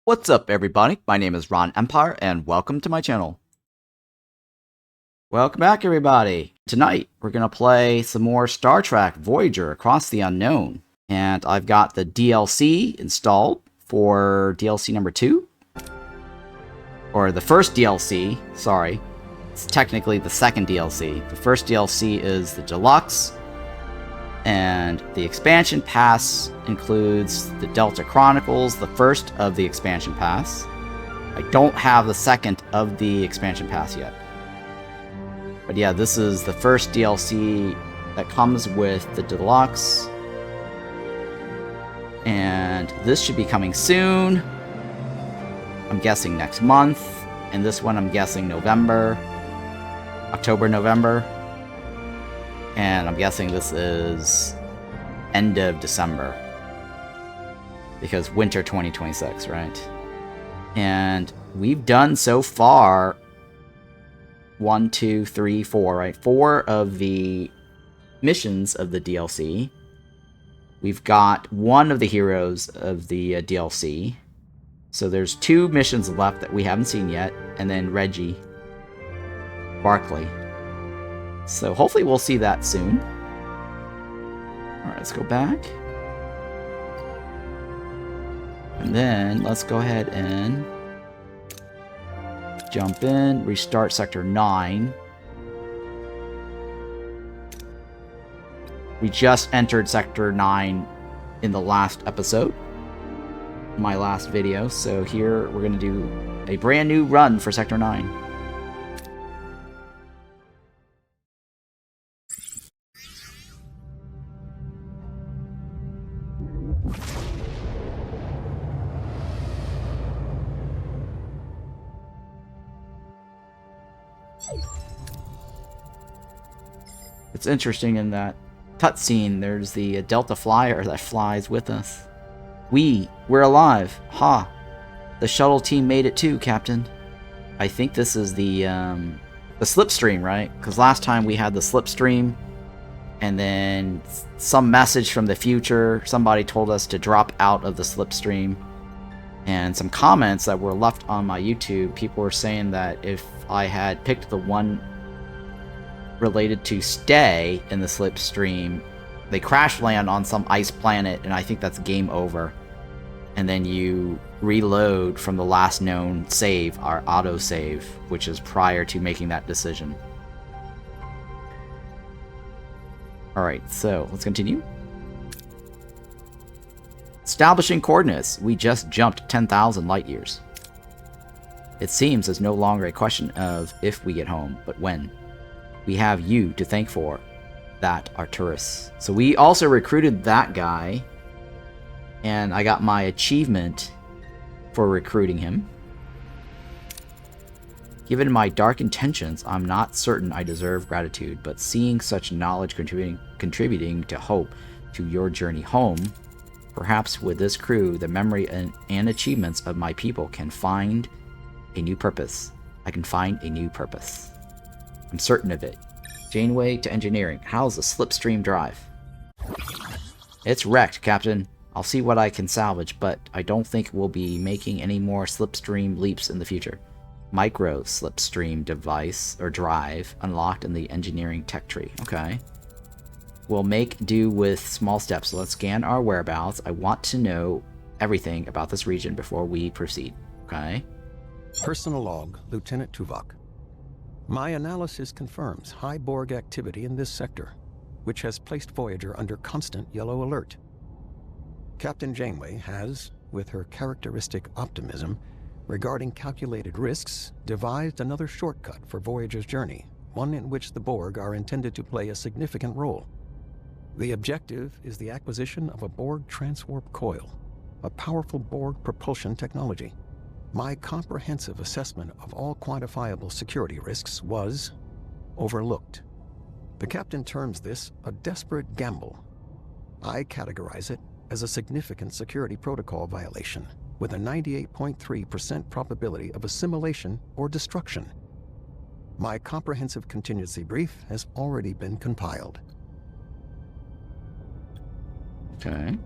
What's up, everybody? My name is Ron Empire, and welcome to my channel. Welcome back, everybody. Tonight, we're going to play some more Star Trek Voyager Across the Unknown. And I've got the DLC installed for DLC number 2. Or the first DLC, sorry. It's technically the second DLC. The first DLC is the Deluxe. And the expansion pass includes the Delta Chronicles, the first of the expansion pass. I don't have the second of the expansion pass yet. But yeah, this is the first DLC that comes with the Deluxe. And this should be coming soon. I'm guessing next month. And this one I'm guessing November. October, November. And I'm guessing this is end of December. Because winter 2026, right? And we've done so far 1, 2, 3, 4, right? 4 of the missions of the DLC. We've got 1 of the heroes of the DLC. So there's 2 missions left that we haven't seen yet. And then Reggie. Barclay. So hopefully we'll see that soon. Alright, let's go back. And then let's go ahead and jump in, restart Sector 9. We just entered Sector 9 in the last episode. My last video. So here we're going to do a brand new run for Sector 9. It's interesting in that cutscene, there's the Delta Flyer that flies with us. We're alive. Ha! The shuttle team made it too, Captain. I think this is the slipstream, right? Because last time we had the slipstream, and then some message from the future, somebody told us to drop out of the slipstream. And some comments that were left on my YouTube, people were saying that if I had picked the one related to stay in the slipstream, they crash land on some ice planet, and I think that's game over. And then you reload from the last known save, our autosave, which is prior to making that decision. Alright, so let's continue. Establishing coordinates. We just jumped 10,000 light years. It seems it's no longer a question of if we get home, but when. We have you to thank for that, Arturus. So we also recruited that guy, and I got my achievement for recruiting him. Given my dark intentions, I'm not certain I deserve gratitude, but seeing such knowledge contributing to hope to your journey home, perhaps with this crew, the memory and achievements of my people can find a new purpose. I can find a new purpose. I'm certain of it. Janeway to engineering. How's the slipstream drive? It's wrecked, Captain. I'll see what I can salvage, but I don't think we'll be making any more slipstream leaps in the future. Micro slipstream device or drive unlocked in the engineering tech tree. Okay. We'll make do with small steps. Let's scan our whereabouts. I want to know everything about this region before we proceed. Okay. Personal log, Lieutenant Tuvok. My analysis confirms high Borg activity in this sector, which has placed Voyager under constant yellow alert. Captain Janeway has, with her characteristic optimism regarding calculated risks, devised another shortcut for Voyager's journey, one in which the Borg are intended to play a significant role. The objective is the acquisition of a Borg Transwarp Coil, a powerful Borg propulsion technology. My comprehensive assessment of all quantifiable security risks was overlooked. The captain terms this a desperate gamble. I categorize it as a significant security protocol violation with a 98.3% probability of assimilation or destruction. My comprehensive contingency brief has already been compiled. Okay.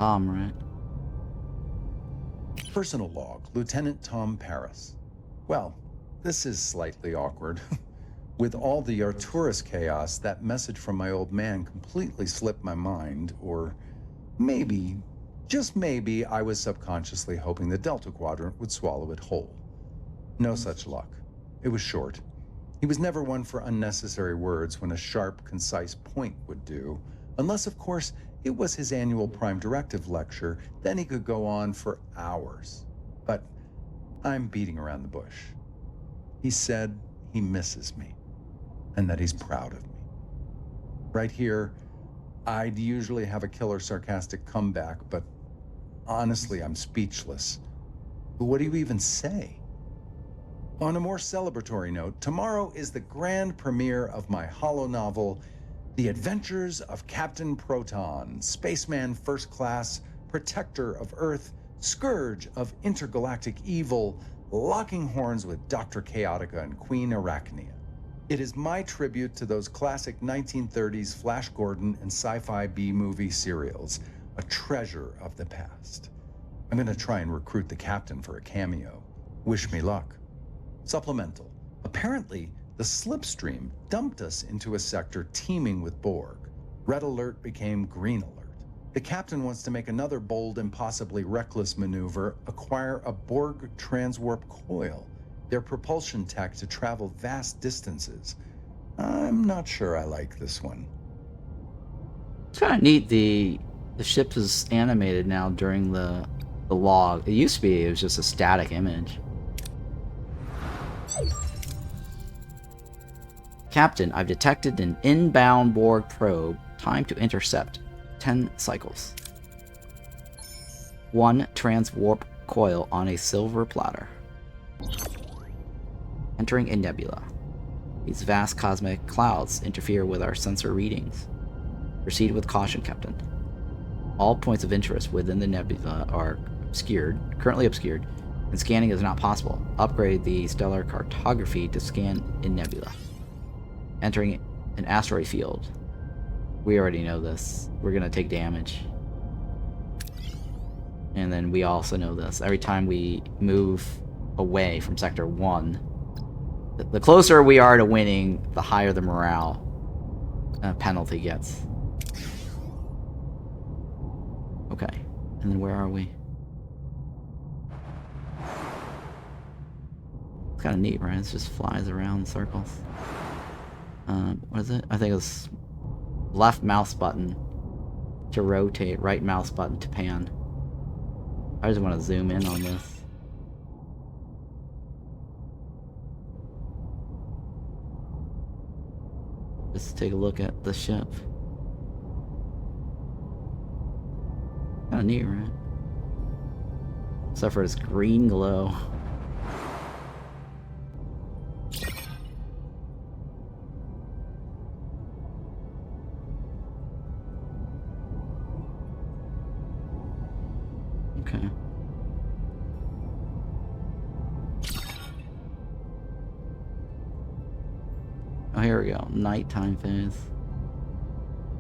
Comrade. Personal log, Lieutenant Tom Paris. Well, this is slightly awkward. With all the Arturus chaos, that message from my old man completely slipped my mind, or maybe, just maybe, I was subconsciously hoping the Delta Quadrant would swallow it whole. No such luck. It was short. He was never one for unnecessary words when a sharp, concise point would do, unless, of course, it was his annual Prime Directive lecture. Then he could go on for hours. But I'm beating around the bush. He said he misses me, and that he's proud of me. Right here, I'd usually have a killer sarcastic comeback, but honestly, I'm speechless. But what do you even say? On a more celebratory note, tomorrow is the grand premiere of my holo-novel, The Adventures of Captain Proton, Spaceman First Class, Protector of Earth, Scourge of Intergalactic Evil, locking horns with Dr. Chaotica and Queen Arachnia. It is my tribute to those classic 1930s Flash Gordon and sci-fi B-movie serials, a treasure of the past. I'm gonna try and recruit the captain for a cameo. Wish me luck. Supplemental. Apparently, the slipstream dumped us into a sector teeming with Borg. Red alert became green alert. The captain wants to make another bold and possibly reckless maneuver, acquire a Borg Transwarp Coil, their propulsion tech to travel vast distances. I'm not sure I like this one. It's kind of neat. The ship is animated now during the log. It used to be it was just a static image. Captain, I've detected an inbound Borg probe. Time to intercept. 10 cycles. 1 transwarp coil on a silver platter. Entering a nebula. These vast cosmic clouds interfere with our sensor readings. Proceed with caution, Captain. All points of interest within the nebula are currently obscured, and scanning is not possible. Upgrade the stellar cartography to scan in nebula. Entering an asteroid field. We already know this. We're gonna take damage. And then we also know this. Every time we move away from Sector 1, the closer we are to winning, the higher the morale penalty gets. Okay. And then where are we? It's kind of neat, right? It just flies around in circles. What is it? I think it's left mouse button to rotate, right mouse button to pan. I just want to zoom in on this. Just take a look at the ship. Kind of neat, right? Except for this green glow. Okay. Oh, here we go. Nighttime phase.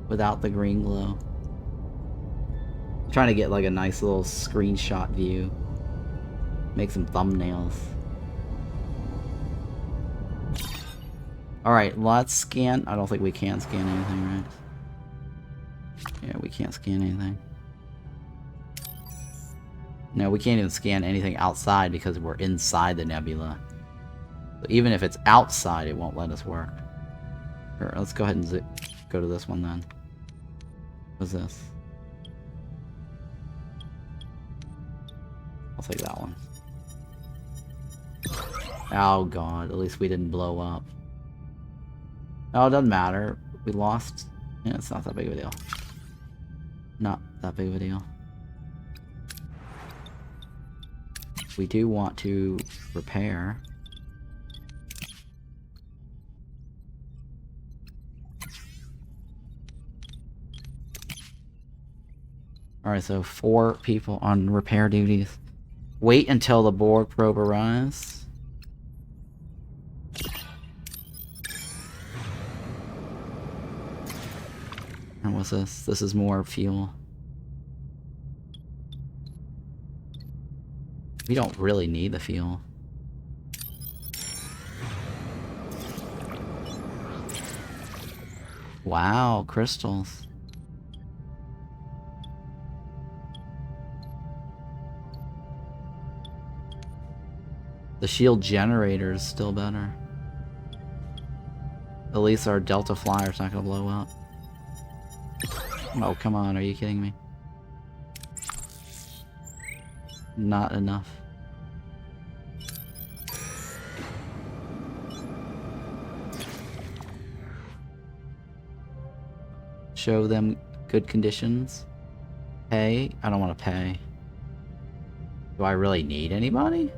Without the green glow. I'm trying to get like a nice little screenshot view. Make some thumbnails. Alright, let's scan. I don't think we can scan anything, right? Yeah, we can't scan anything. No, we can't even scan anything outside because we're inside the nebula. So even if it's outside, it won't let us work. Here, let's go ahead and go to this one then. What's this? I'll take that one. Oh god, at least we didn't blow up. Oh, it doesn't matter. We lost. Yeah, it's not that big of a deal. Not that big of a deal. We do want to repair. Alright, so 4 people on repair duties. Wait until the Borg probe arrives. And what's this? This is more fuel. We don't really need the fuel. Wow, crystals. The shield generator is still better. At least our Delta Flyer's not gonna blow up. Oh, come on, are you kidding me? Not enough. Show them good conditions. Pay? I don't want to pay. Do I really need anybody?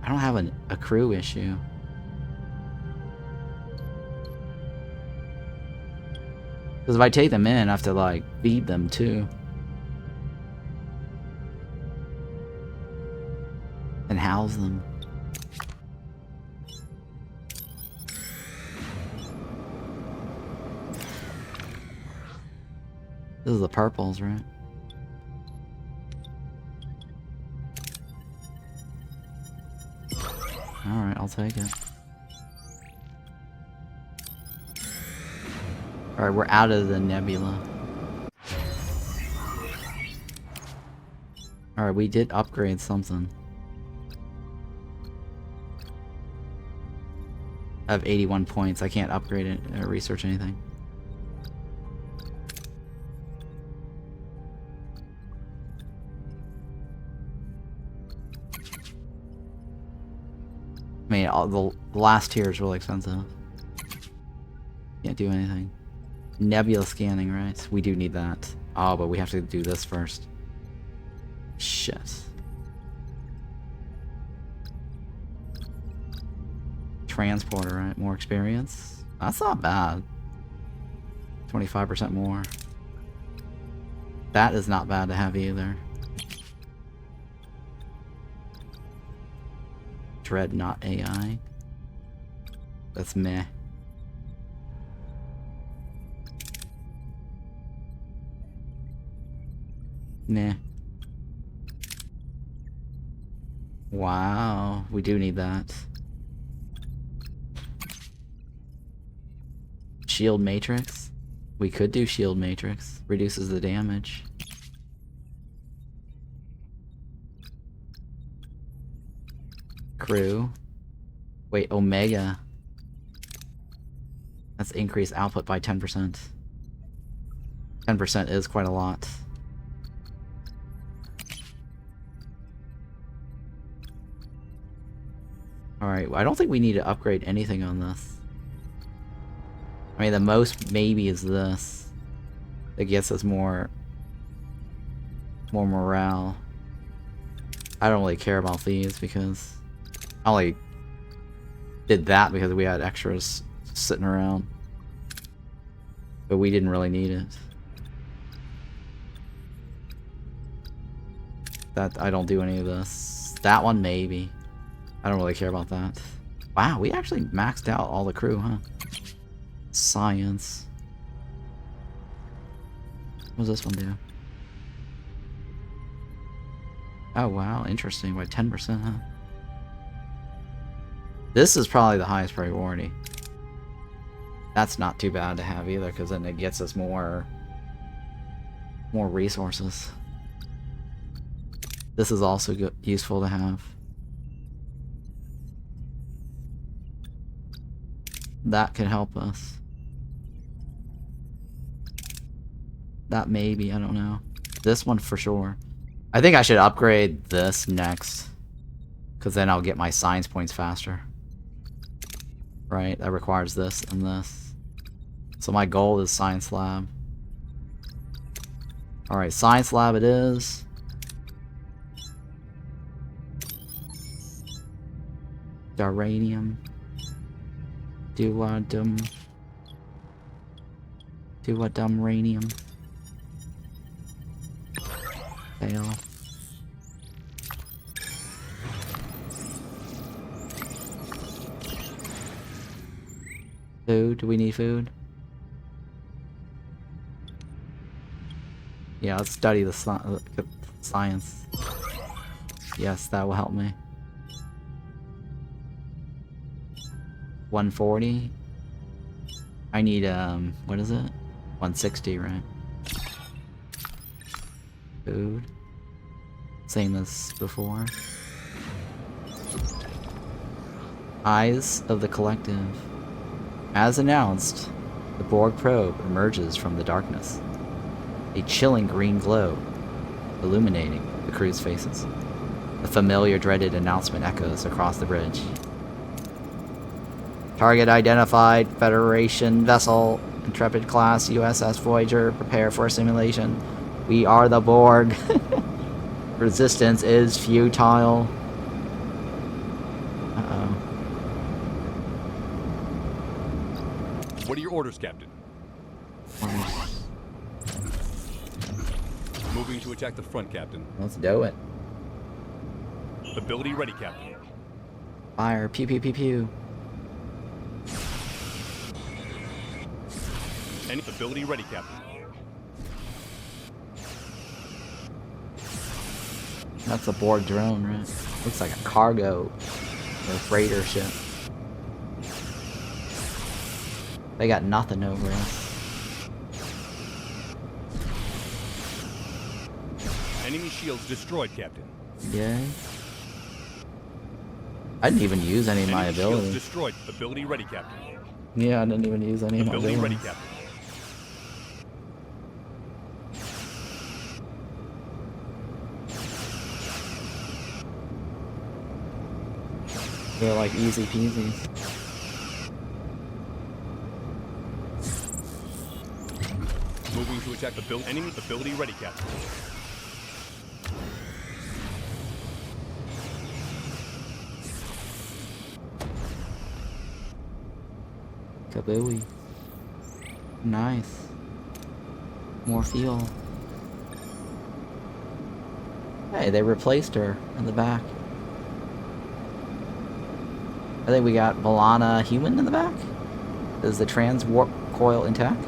I don't have a crew issue. Because if I take them in, I have to, like, feed them, too. And house them. This is the purples, right? Alright, I'll take it. Alright, we're out of the nebula. Alright, we did upgrade something. I have 81 points. I can't upgrade it or research anything. I mean, the last tier is really expensive. Can't do anything. Nebula scanning, right? We do need that. Oh, but we have to do this first. Shit. Transporter, right? More experience? That's not bad. 25% more. That is not bad to have either. Dreadnought AI. That's meh. Meh. Wow, we do need that. Shield Matrix? We could do Shield Matrix. Reduces the damage. Crew. Wait, Omega. That's increased output by 10%. 10% is quite a lot. Alright, I don't think we need to upgrade anything on this. I mean, the most maybe is this. That gets us more morale. I don't really care about these because I only did that because we had extras sitting around. But we didn't really need it. That I don't do any of this. That one maybe. I don't really care about that. Wow, we actually maxed out all the crew, huh? Science. What does this one do? Oh wow, interesting. By 10%, huh? This is probably the highest priority. That's not too bad to have either, because then it gets us more resources. This is also good, useful to have. That could help us. That maybe, I don't know. This one for sure. I think I should upgrade this next. Because then I'll get my science points faster. Right, that requires this and this. So my goal is science lab. Alright, science lab it is. Duranium. Dumranium. Fail. Food? Do we need food? Yeah, let's study the science. Yes, that will help me. 140. I need, what is it? 160, right? Food. Same as before. Eyes of the Collective. As announced, the Borg probe emerges from the darkness. A chilling green glow illuminating the crew's faces. The familiar dreaded announcement echoes across the bridge. Target identified. Federation vessel. Intrepid class USS Voyager. Prepare for assimilation. We are the Borg. Resistance is futile. Uh-oh. What are your orders, Captain? Moving to attack the front, Captain. Let's do it. Ability ready, Captain. Fire. Pew pew pew pew. Any ability ready, Captain. That's a Borg drone, right? Looks like a cargo or freighter ship. They got nothing over us. Enemy shields destroyed, Captain. Yay. I didn't even use any of my Enemy shields abilities. destroyed. Ability ready, Captain. Yeah, I didn't even use any of my Ability ready, abilities. Captain. They're like easy peasy. Moving to attack the enemy. Ability ready, Captain. Kabooey. Nice. More fuel. Hey, they replaced her in the back. I think we got Valana human in the back. Is the Transwarp Coil intact?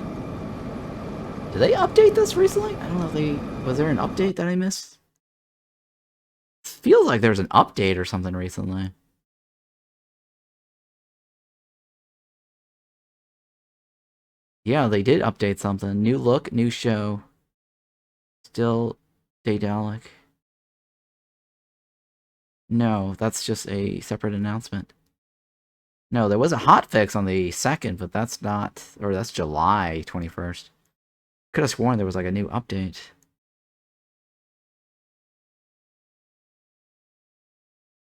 Did they update this recently? I don't know if they... Was there an update that I missed? Feels like there's an update or something recently. Yeah, they did update something. New look, new show. Still Daedalic. No, that's just a separate announcement. No, there was a hotfix on the 2nd, but that's not... Or that's July 21st. Could have sworn there was like a new update.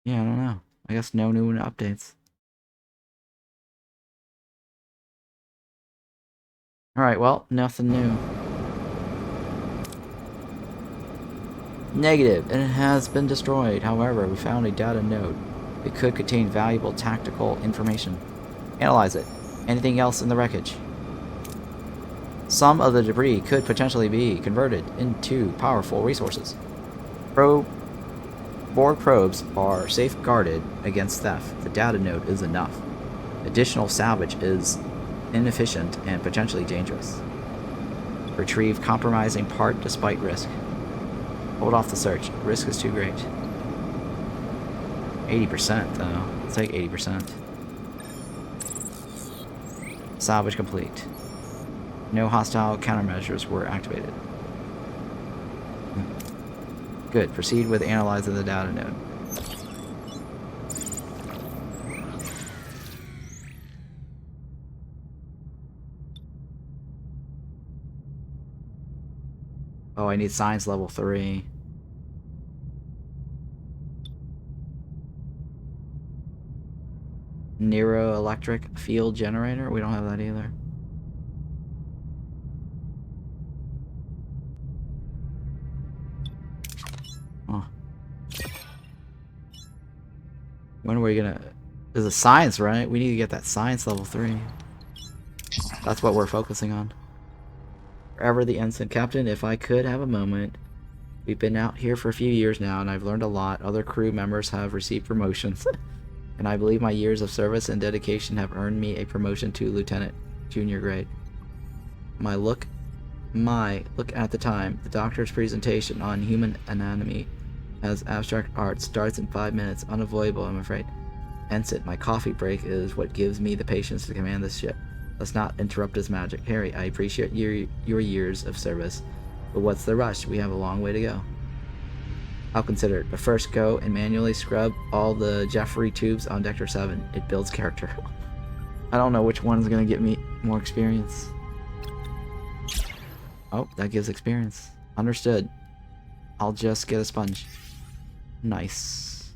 Yeah, I don't know. I guess no new updates. Alright, well, nothing new. Negative, and it has been destroyed. However, we found a data node. It could contain valuable tactical information. Analyze it. Anything else in the wreckage? Some of the debris could potentially be converted into powerful resources. Borg probes are safeguarded against theft. The data node is enough. Additional salvage is inefficient and potentially dangerous. Retrieve compromising part despite risk. Hold off the search. Risk is too great. 80% though. Let's take 80%. Salvage complete. No hostile countermeasures were activated. Good. Proceed with analyzing the data node. Oh, I need science level 3. Neuroelectric field generator? We don't have that either. Oh. When are we gonna... There's a science, right? We need to get that science level 3. That's what we're focusing on. Forever the ensign. Captain, if I could have a moment. We've been out here for a few years now, and I've learned a lot. Other crew members have received promotions. And I believe my years of service and dedication have earned me a promotion to Lieutenant, junior grade. My look Look at the time. The doctor's presentation on human anatomy as abstract art starts in 5 minutes. Unavoidable, I'm afraid. Ensign, my coffee break is what gives me the patience to command this ship. Let's not interrupt his magic. Harry, I appreciate your years of service, but what's the rush? We have a long way to go. I'll consider it, but first go and manually scrub all the Jeffrey tubes on Sector 7. It builds character. I don't know which one's gonna get me more experience. Oh, that gives experience. Understood. I'll just get a sponge. Nice.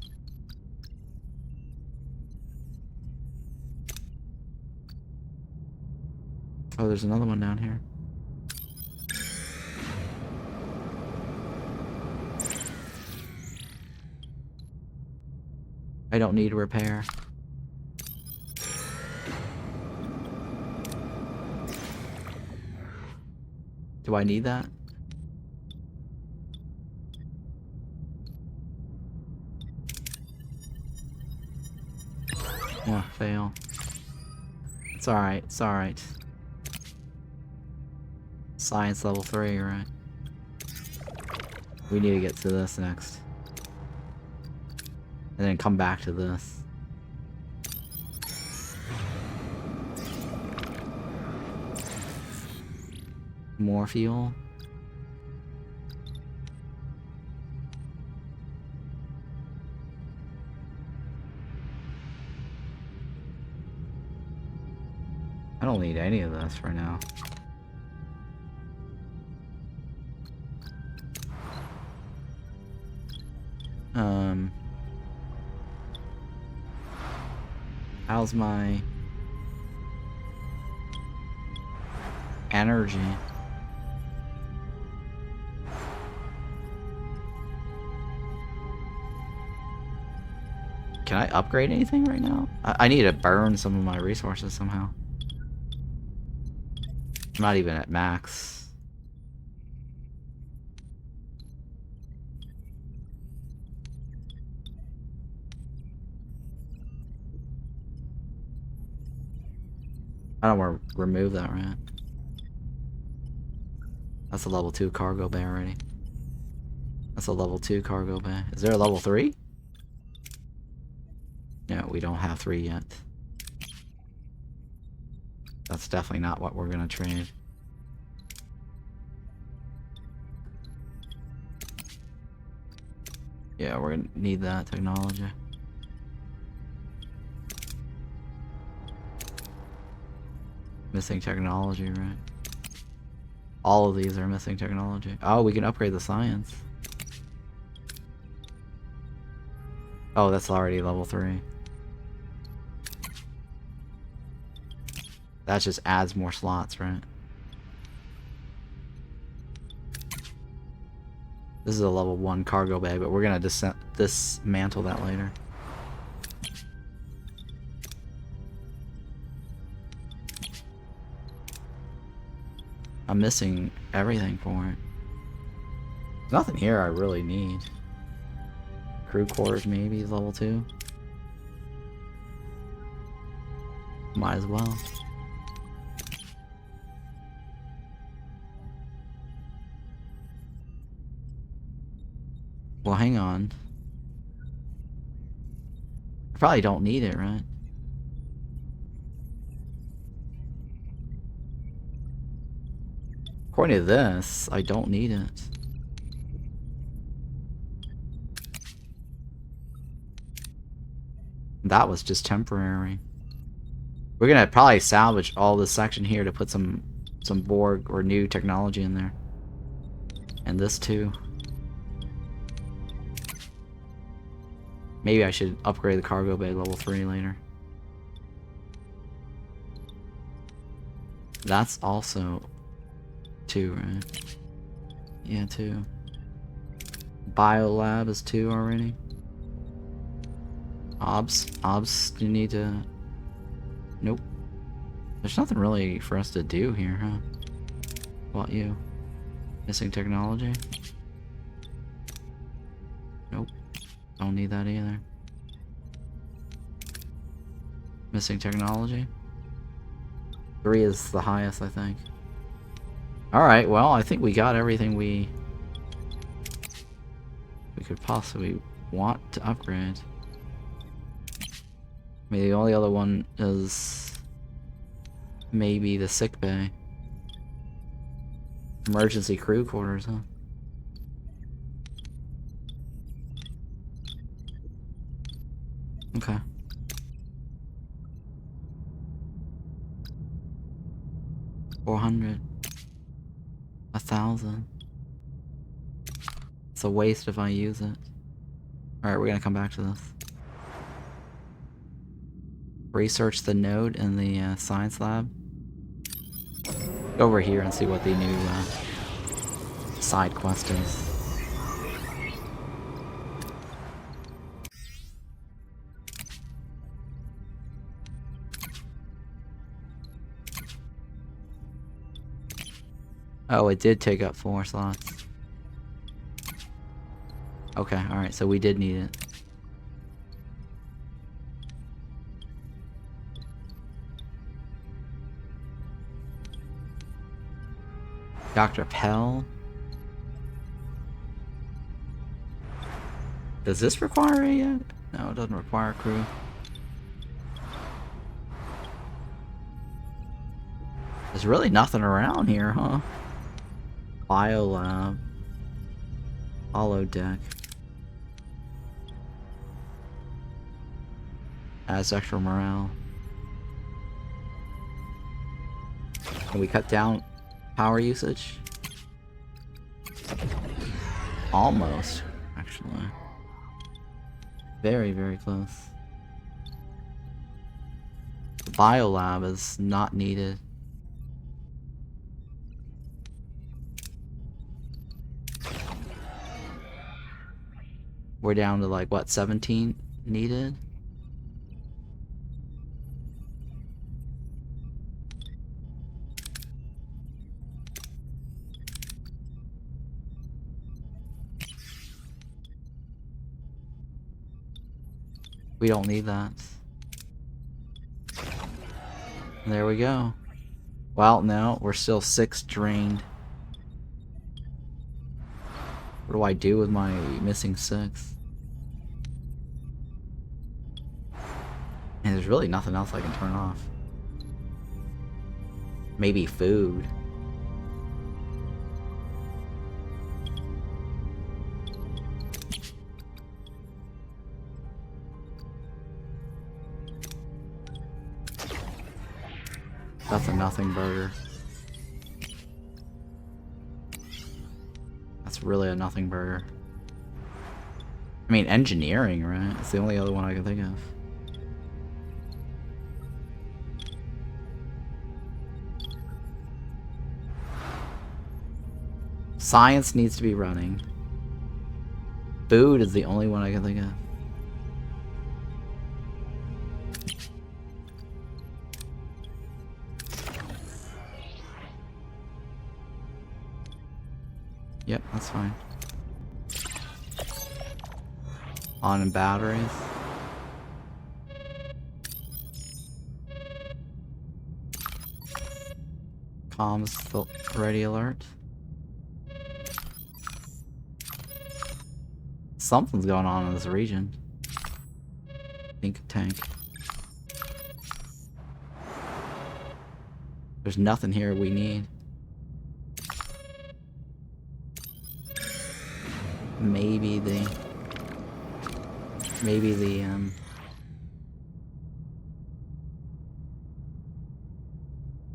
Oh, there's another one down here. I don't need repair. Do I need that? Yeah, fail. It's alright, it's alright. Science level 3, right? We need to get to this next. And then come back to this. More fuel. I don't need any of this right now. How's my energy? Can I upgrade anything right now? I need to burn some of my resources somehow. I'm not even at max. I don't want to remove that, right? That's a level 2 cargo bay already. That's a level 2 cargo bay. Is there a level 3? No, we don't have 3 yet. That's definitely not what we're gonna trade. Yeah, we're gonna need that technology. Missing technology, right? All of these are missing technology. Oh, we can upgrade the science. Oh, that's already level 3. That just adds more slots, right? This is a level 1 cargo bay, but we're gonna dismantle that later. I'm missing everything for it. There's nothing here I really need. Crew quarters maybe level 2. Might as well. Well, hang on. I probably don't need it, right? According to this, I don't need it. That was just temporary. We're gonna probably salvage all this section here to put some Borg or new technology in there. And this too. Maybe I should upgrade the cargo bay level 3 later. That's also 2, right? Yeah, 2. Biolab is 2 already. Obs, you need to... Nope. There's nothing really for us to do here, huh? What about you? Missing technology? Nope. Don't need that either. Missing technology? 3 is the highest, I think. Alright, well, I think we got everything we could possibly want to upgrade. I mean, the only other one is maybe the sick bay. Emergency crew quarters, huh? Okay. $400. 1,000. It's a waste if I use it. Alright, we're gonna come back to this. Research the node in the science lab. Go over here and see what the new side quest is. Oh, it did take up 4 slots. Okay, alright, so we did need it. Dr. Pell? Does this require a... No, it doesn't require a crew. There's really nothing around here, huh? Biolab. Holodeck. Adds extra morale. Can we cut down power usage? Almost, actually. Very, very close. The biolab is not needed. We're down to like, what, 17 needed? We don't need that. There we go. Well, no, we're still 6 drained. What do I do with my missing 6? And there's really nothing else I can turn off. Maybe food. That's a nothing burger. That's really a nothing burger. I mean, engineering, right? It's the only other one I can think of. Science needs to be running. Food is the only one I can think of. Yep, that's fine. On in batteries. Comms still ready alert. Something's going on in this region. Think tank. There's nothing here we need. Maybe the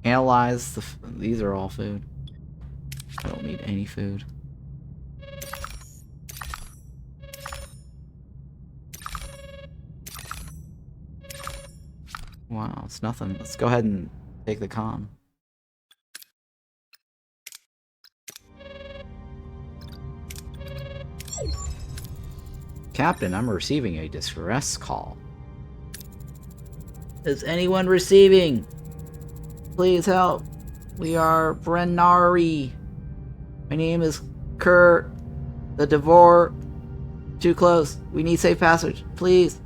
analyze the these are all food. I don't need any food. Wow, it's nothing. Let's go ahead and take the comm. Captain, I'm receiving a distress call. Is anyone receiving? Please help. We are Brennari. My name is Kerr. The Devor. Too close. We need safe passage. Please.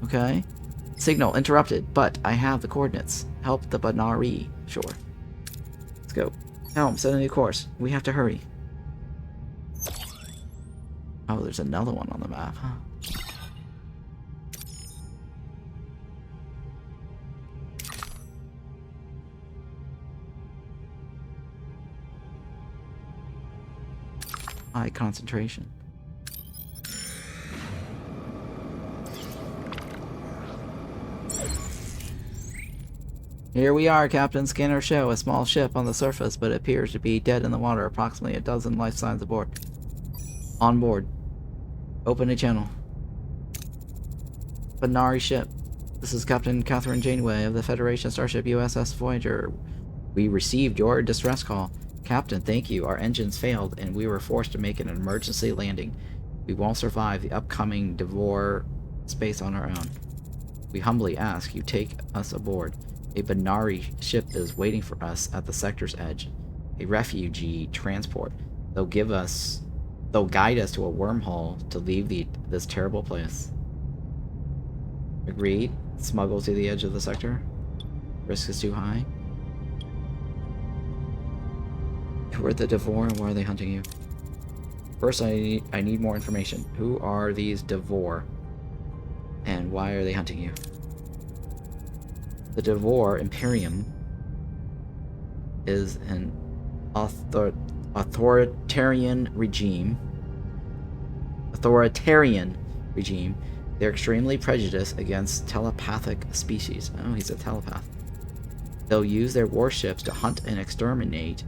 Okay. Signal interrupted, but I have the coordinates. Help the Brennari. Sure. Let's go. Helm, set a new course. We have to hurry. Oh, there's another one on the map, huh? High concentration. Here we are, Captain. Scanners show a small ship on the surface, but it appears to be dead in the water. Approximately a dozen life signs aboard. On board. Open a channel. Benari ship. This is Captain Catherine Janeway of the Federation Starship USS Voyager. We received your distress call. Captain, thank you. Our engines failed, and we were forced to make an emergency landing. We won't survive the upcoming Devore space on our own. We humbly ask you take us aboard. A Benari ship is waiting for us at the sector's edge. A refugee transport. They'll guide us to a wormhole to leave this terrible place. Agreed. Smuggle to the edge of the sector. Risk is too high. Who are the Devore and why are they hunting you? First, I need more information. Who are these Devore? And why are they hunting you? The Devore Imperium is an authoritarian regime. They're extremely prejudiced against telepathic species. Oh, he's a telepath. They'll use their warships to hunt and exterminate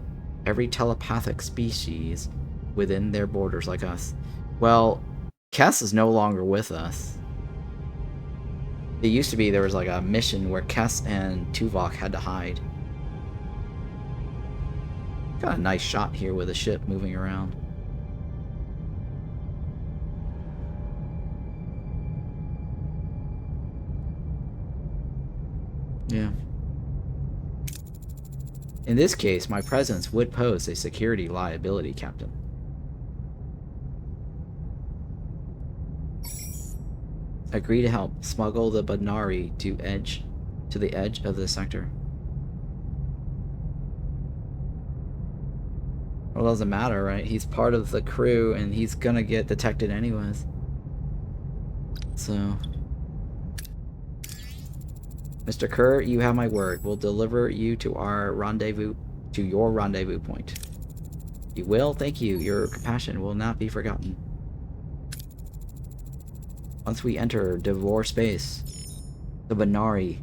every telepathic species within their borders like us. Well, Kess is no longer with us. It used to be there was like a mission where Kess and Tuvok had to hide. Got a nice shot here with a ship moving around. Yeah. In this case, my presence would pose a security liability, Captain. Agree to help smuggle the Benari to the edge of the sector. Well, it doesn't matter, right? He's part of the crew, and he's gonna get detected anyways. So, Mr. Kerr, you have my word. We'll deliver you to your rendezvous point. You will? Thank you. Your compassion will not be forgotten. Once we enter Devore space, the Benari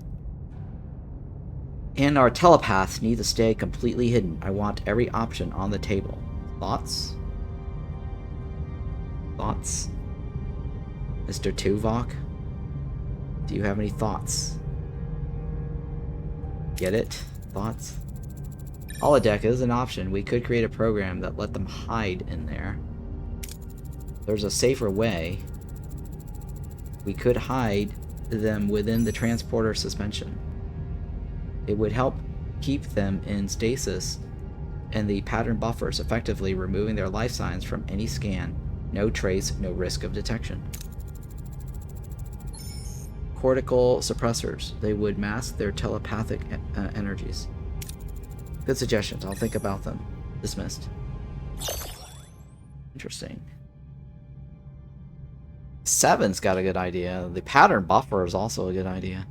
and our telepaths need to stay completely hidden. I want every option on the table. Thoughts? Thoughts? Mr. Tuvok? Do you have any thoughts? Get it? Thoughts? Holodeck is an option. We could create a program that let them hide in there. There's a safer way. We could hide them within the transporter suspension. It would help keep them in stasis and the pattern buffers, effectively removing their life signs from any scan. No trace, no risk of detection. Cortical suppressors. They would mask their telepathic energies. Good suggestions. I'll think about them. Dismissed. Interesting. Seven's got a good idea. The pattern buffer is also a good idea.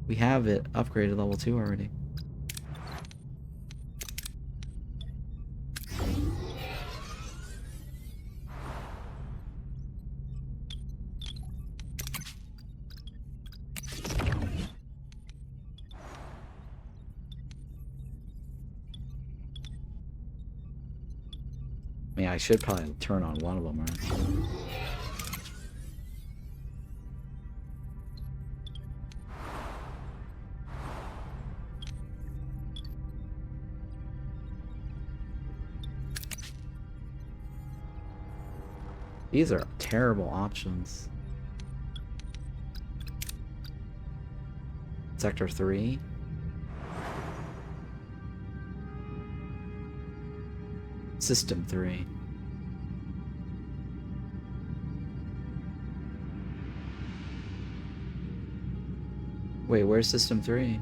We have it upgraded level 2 already. I mean, I should probably turn on one of them, right? These are terrible options. Sector 3. System 3. Wait, where's System 3?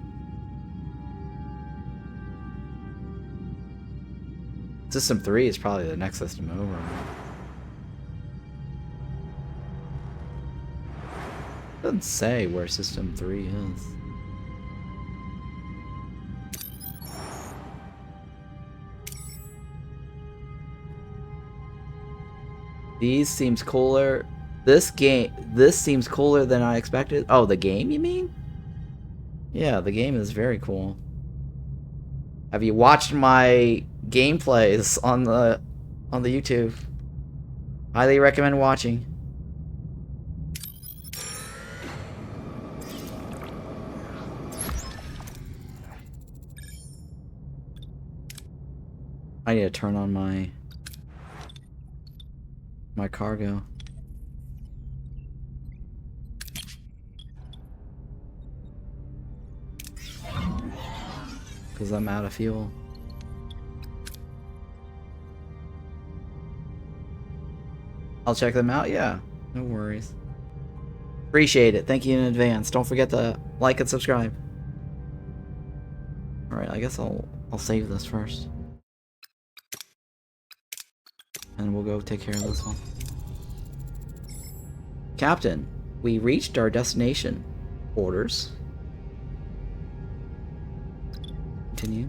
System 3 is probably the next system over. Doesn't say where System 3 is. These seems cooler. This seems cooler than I expected. Oh, the game, you mean? Yeah, the game is very cool. Have you watched my gameplays on the YouTube? Highly recommend watching. I need to turn on my cargo. Because I'm out of fuel. I'll check them out, yeah. No worries. Appreciate it. Thank you in advance. Don't forget to like and subscribe. Alright, I guess I'll save this first. And we'll go take care of this one. Captain, we reached our destination. Orders. Continue.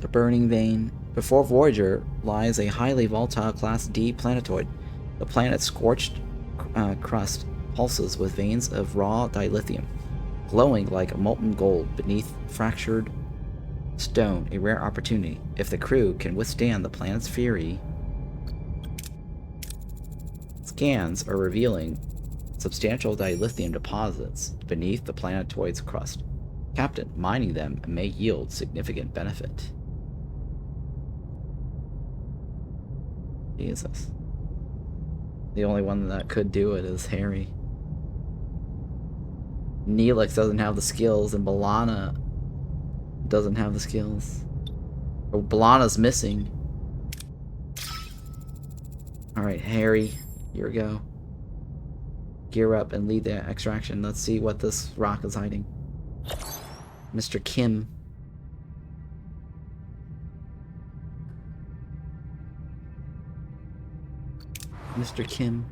The Burning Vein. Before Voyager lies a highly volatile Class D planetoid. The planet's scorched crust pulses with veins of raw dilithium, glowing like molten gold beneath fractured stone, a rare opportunity. If the crew can withstand the planet's fury. Scans are revealing substantial dilithium deposits beneath the planetoid's crust. Captain, mining them may yield significant benefit. Jesus. The only one that could do it is Harry. Neelix doesn't have the skills, and B'Elanna doesn't have the skills. Oh, B'Elanna's missing. Alright, Harry, here we go. Gear up and lead the extraction. Let's see what this rock is hiding. Mr. Kim. Mr. Kim.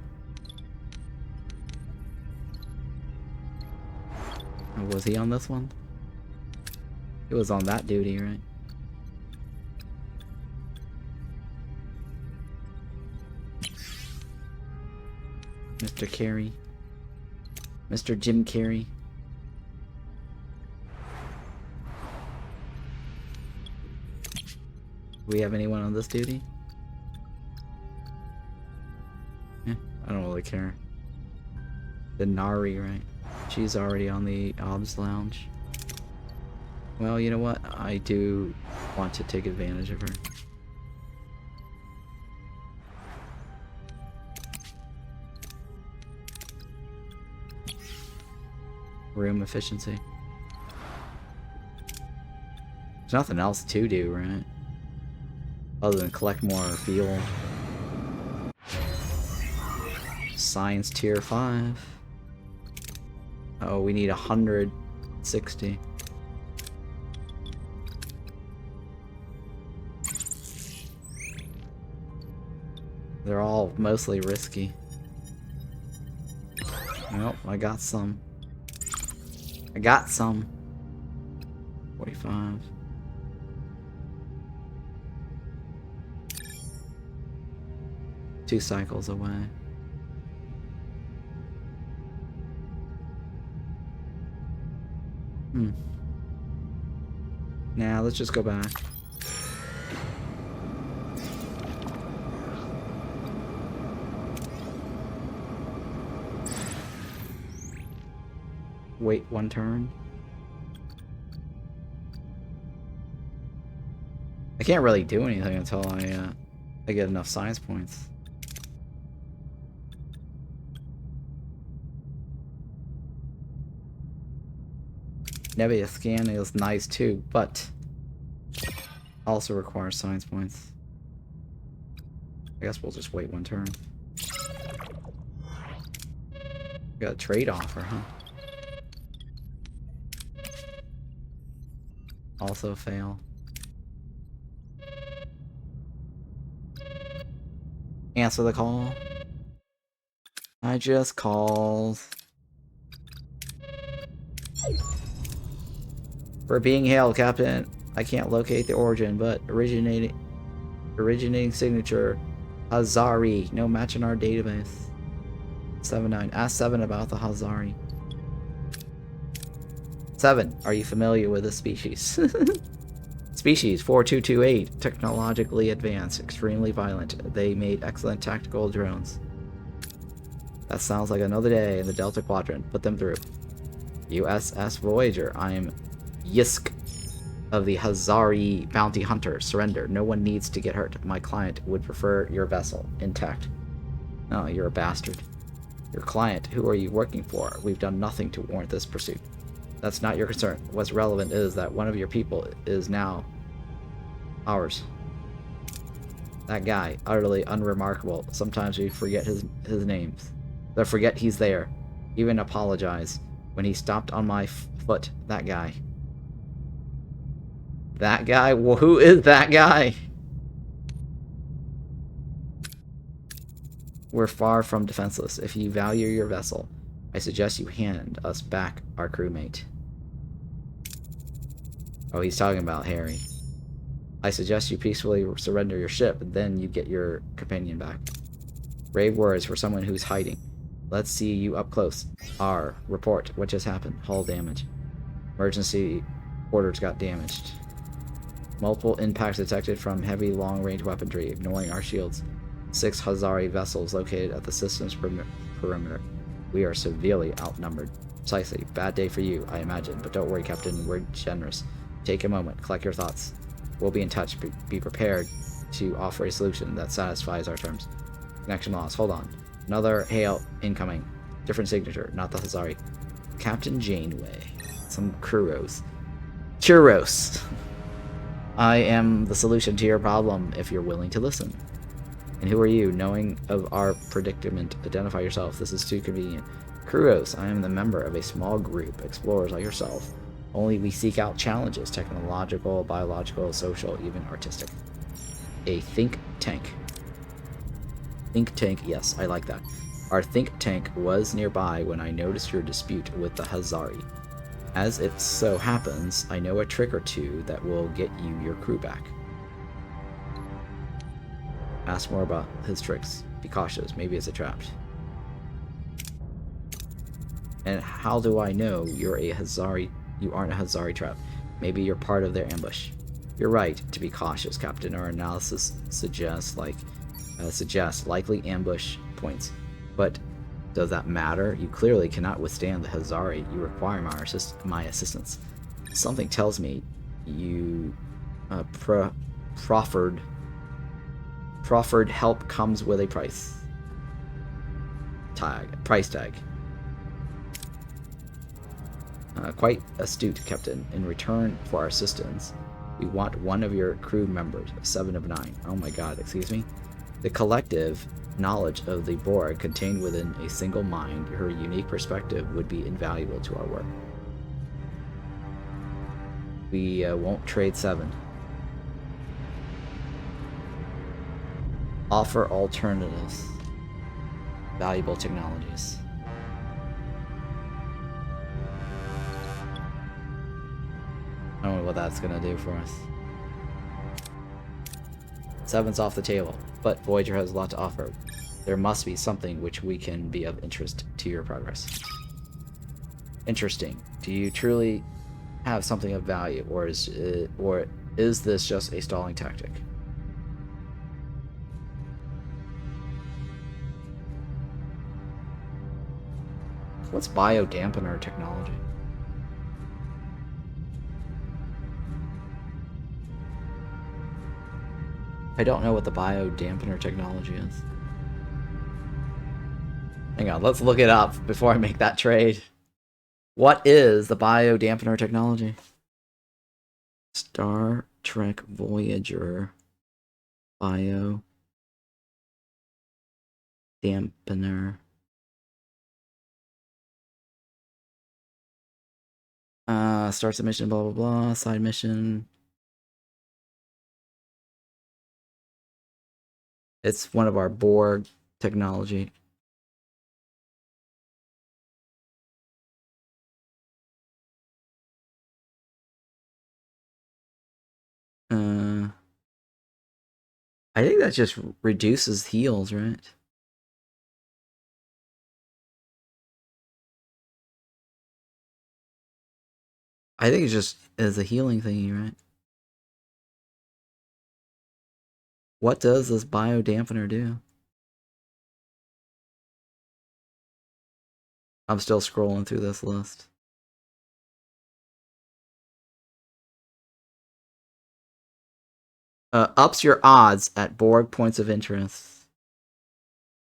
Oh, was he on this one? He was on that duty, right? Mr. Carey. Mr. Jim Carey. Do we have anyone on this duty? Yeah, I don't really care. The Nari, right? She's already on the Obs Lounge. Well, you know what? I do want to take advantage of her. Room efficiency. There's nothing else to do, right? Other than collect more fuel. Science tier 5. Oh, we need 160. They're all mostly risky. Nope, I got some. I got some. 45. Two cycles away. Now let's just go back. Wait one turn. I can't really do anything until I get enough science points. Nebula scan is nice too, but also requires science points. I guess we'll just wait one turn. Got a trade offer, huh? Also fail. Answer the call. I just called. We're being hailed, Captain. I can't locate the origin, but originating signature Hazari. No match in our database. 7-9. Ask 7 about the Hazari. 7. Are you familiar with this species? Species 4228. Technologically advanced, extremely violent. They made excellent tactical drones. That sounds like another day in the Delta Quadrant. Put them through. USS Voyager. I'm Yisk of the Hazari Bounty Hunter. Surrender. No one needs to get hurt. My client would prefer your vessel intact. Oh, you're a bastard. Your client. Who are you working for? We've done nothing to warrant this pursuit. That's not your concern. What's relevant is that one of your people is now ours. That guy, utterly unremarkable. Sometimes we forget his names. They'll forget he's there. Even apologize when he stopped on my foot. That guy. That guy? Well, who is that guy? We're far from defenseless. If you value your vessel, I suggest you hand us back our crewmate. Oh, he's talking about Harry. I suggest you peacefully surrender your ship, and then you get your companion back. Brave words for someone who's hiding. Let's see you up close. R. Report. What just happened? Hull damage. Emergency quarters got damaged. Multiple impacts detected from heavy long-range weaponry, ignoring our shields. 6 Hazari vessels located at the system's perimeter. We are severely outnumbered. Precisely. Bad day for you, I imagine. But don't worry, Captain. We're generous. Take a moment. Collect your thoughts. We'll be in touch. Be prepared to offer a solution that satisfies our terms. Connection lost. Hold on. Another hail incoming. Different signature. Not the Hazari. Captain Janeway. Some Kuros. Churros. I am the solution to your problem if you're willing to listen. And who are you? Knowing of our predicament, identify yourself. This is too convenient. Kuros, I am the member of a small group, explorers like yourself. Only we seek out challenges, technological, biological, social, even artistic. A think tank. Think tank, yes, I like that. Our think tank was nearby when I noticed your dispute with the Hazari. As it so happens, I know a trick or two that will get you your crew back. Ask more about his tricks. Be cautious, maybe it's a trap. And how do I know you're a Hazari? You aren't a Hazari trap. Maybe you're part of their ambush. You're right to be cautious, Captain. Our analysis suggests likely ambush points. But does that matter? You clearly cannot withstand the Hazari. You require my assistance. Something tells me you proffered help comes with a price tag. Quite astute, Captain. In return for our assistance, we want one of your crew members, 7 of 9. Oh my god, excuse me? The collective knowledge of the Borg contained within a single mind, her unique perspective would be invaluable to our work. We won't trade 7. Offer alternatives. Valuable technologies. I don't know what that's gonna do for us. 7's off the table, but Voyager has a lot to offer. There must be something which we can be of interest to your progress. Interesting. Do you truly have something of value, or is this just a stalling tactic? What's biodampener technology? I don't know what the biodampener technology is. Hang on, let's look it up before I make that trade. What is the biodampener technology? Star Trek Voyager biodampener. Starts a mission, blah, blah, blah. Side mission. It's one of our Borg technology. I think that just reduces heals, right? I think it just is a healing thingy, right? What does this biodampener do? I'm still scrolling through this list. Ups your odds at Borg points of interest.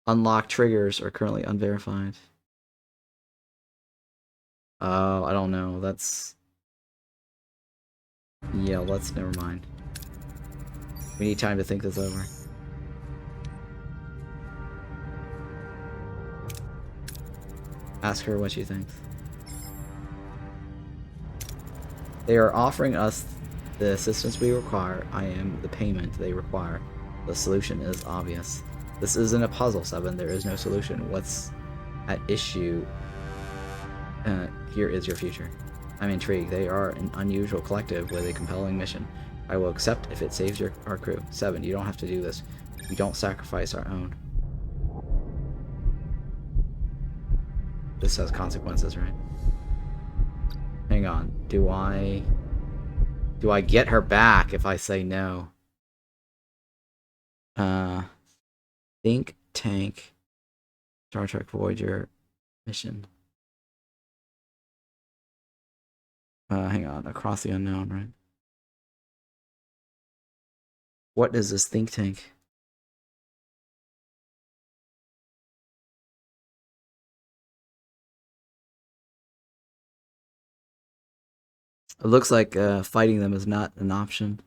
Unlock triggers are currently unverified. Oh, I don't know. That's... Yeah, let's... Never mind. We need time to think this over. Ask her what she thinks. They are offering us the assistance we require. I am the payment they require. The solution is obvious. This isn't a puzzle, 7. There is no solution. What's at issue? Here is your future. I'm intrigued. They are an unusual collective with a compelling mission. I will accept if it saves our crew. 7. You don't have to do this. We don't sacrifice our own. This has consequences, right? Hang on. Do I get her back if I say no? Think tank. Star Trek Voyager mission. Hang on. Across the unknown, right? What is this think tank? It looks like fighting them is not an option.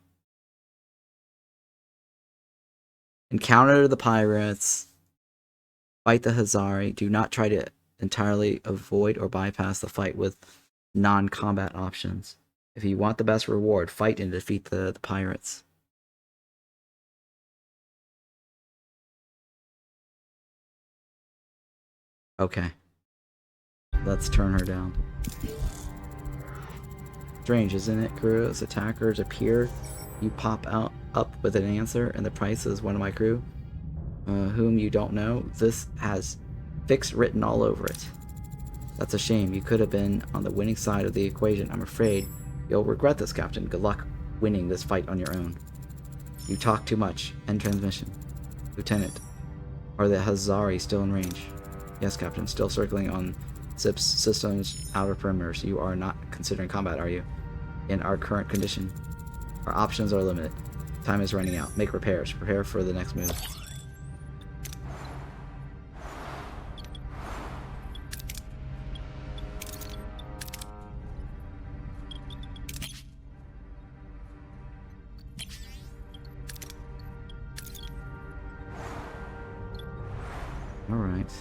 Encounter the pirates. Fight the Hazari. Do not try to entirely avoid or bypass the fight with non-combat options. If you want the best reward, fight and defeat the pirates. Okay. Let's turn her down. Strange, isn't it? Crew, as attackers appear, you pop up with an answer, and the price is one of my crew, whom you don't know. This has fix written all over it. That's a shame. You could have been on the winning side of the equation. I'm afraid you'll regret this, Captain. Good luck winning this fight on your own. You talk too much. End transmission. Lieutenant, are the Hazari still in range? Yes, Captain. Still circling on SIP's system's outer perimeters. You are not considering combat, are you? In our current condition, our options are limited. Time is running out. Make repairs. Prepare for the next move. Alright.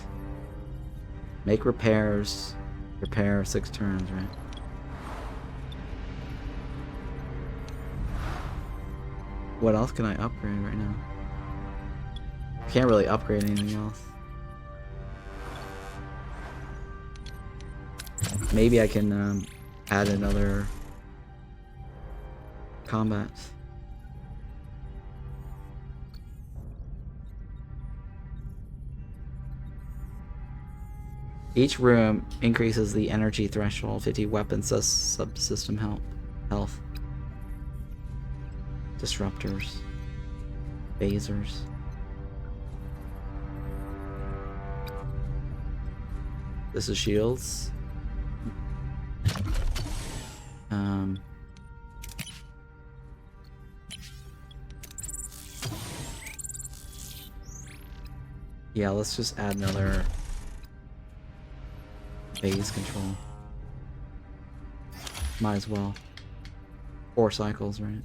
Make repairs. Repair 6 turns, right? What else can I upgrade right now? Can't really upgrade anything else. Maybe I can add another combat. Each room increases the energy threshold, 50 weapon subsystem health. Disruptors. Phasers. This is shields. Yeah, let's just add another phase control. Might as well. 4 cycles, right?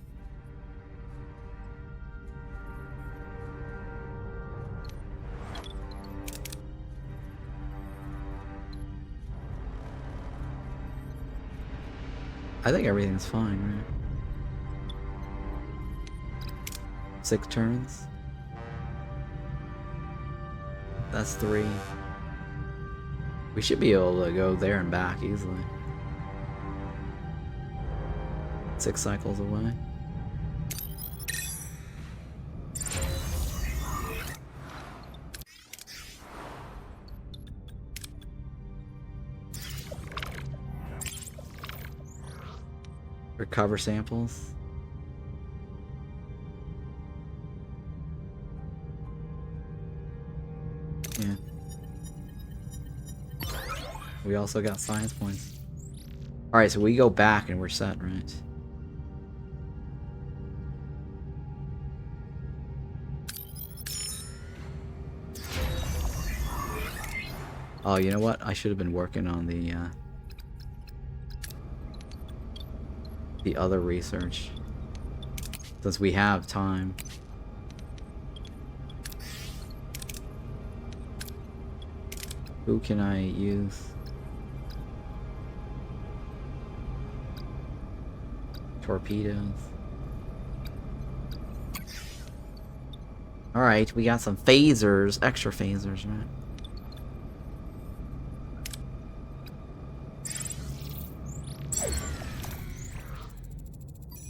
I think everything's fine, right? 6 turns. That's 3. We should be able to go there and back easily. 6 cycles away. Recover samples. Yeah. We also got science points. Alright, so we go back and we're set, right? Oh, you know what? I should have been working on the other research. Since we have time. Who can I use? Torpedoes. Alright, we got some phasers, extra phasers, right?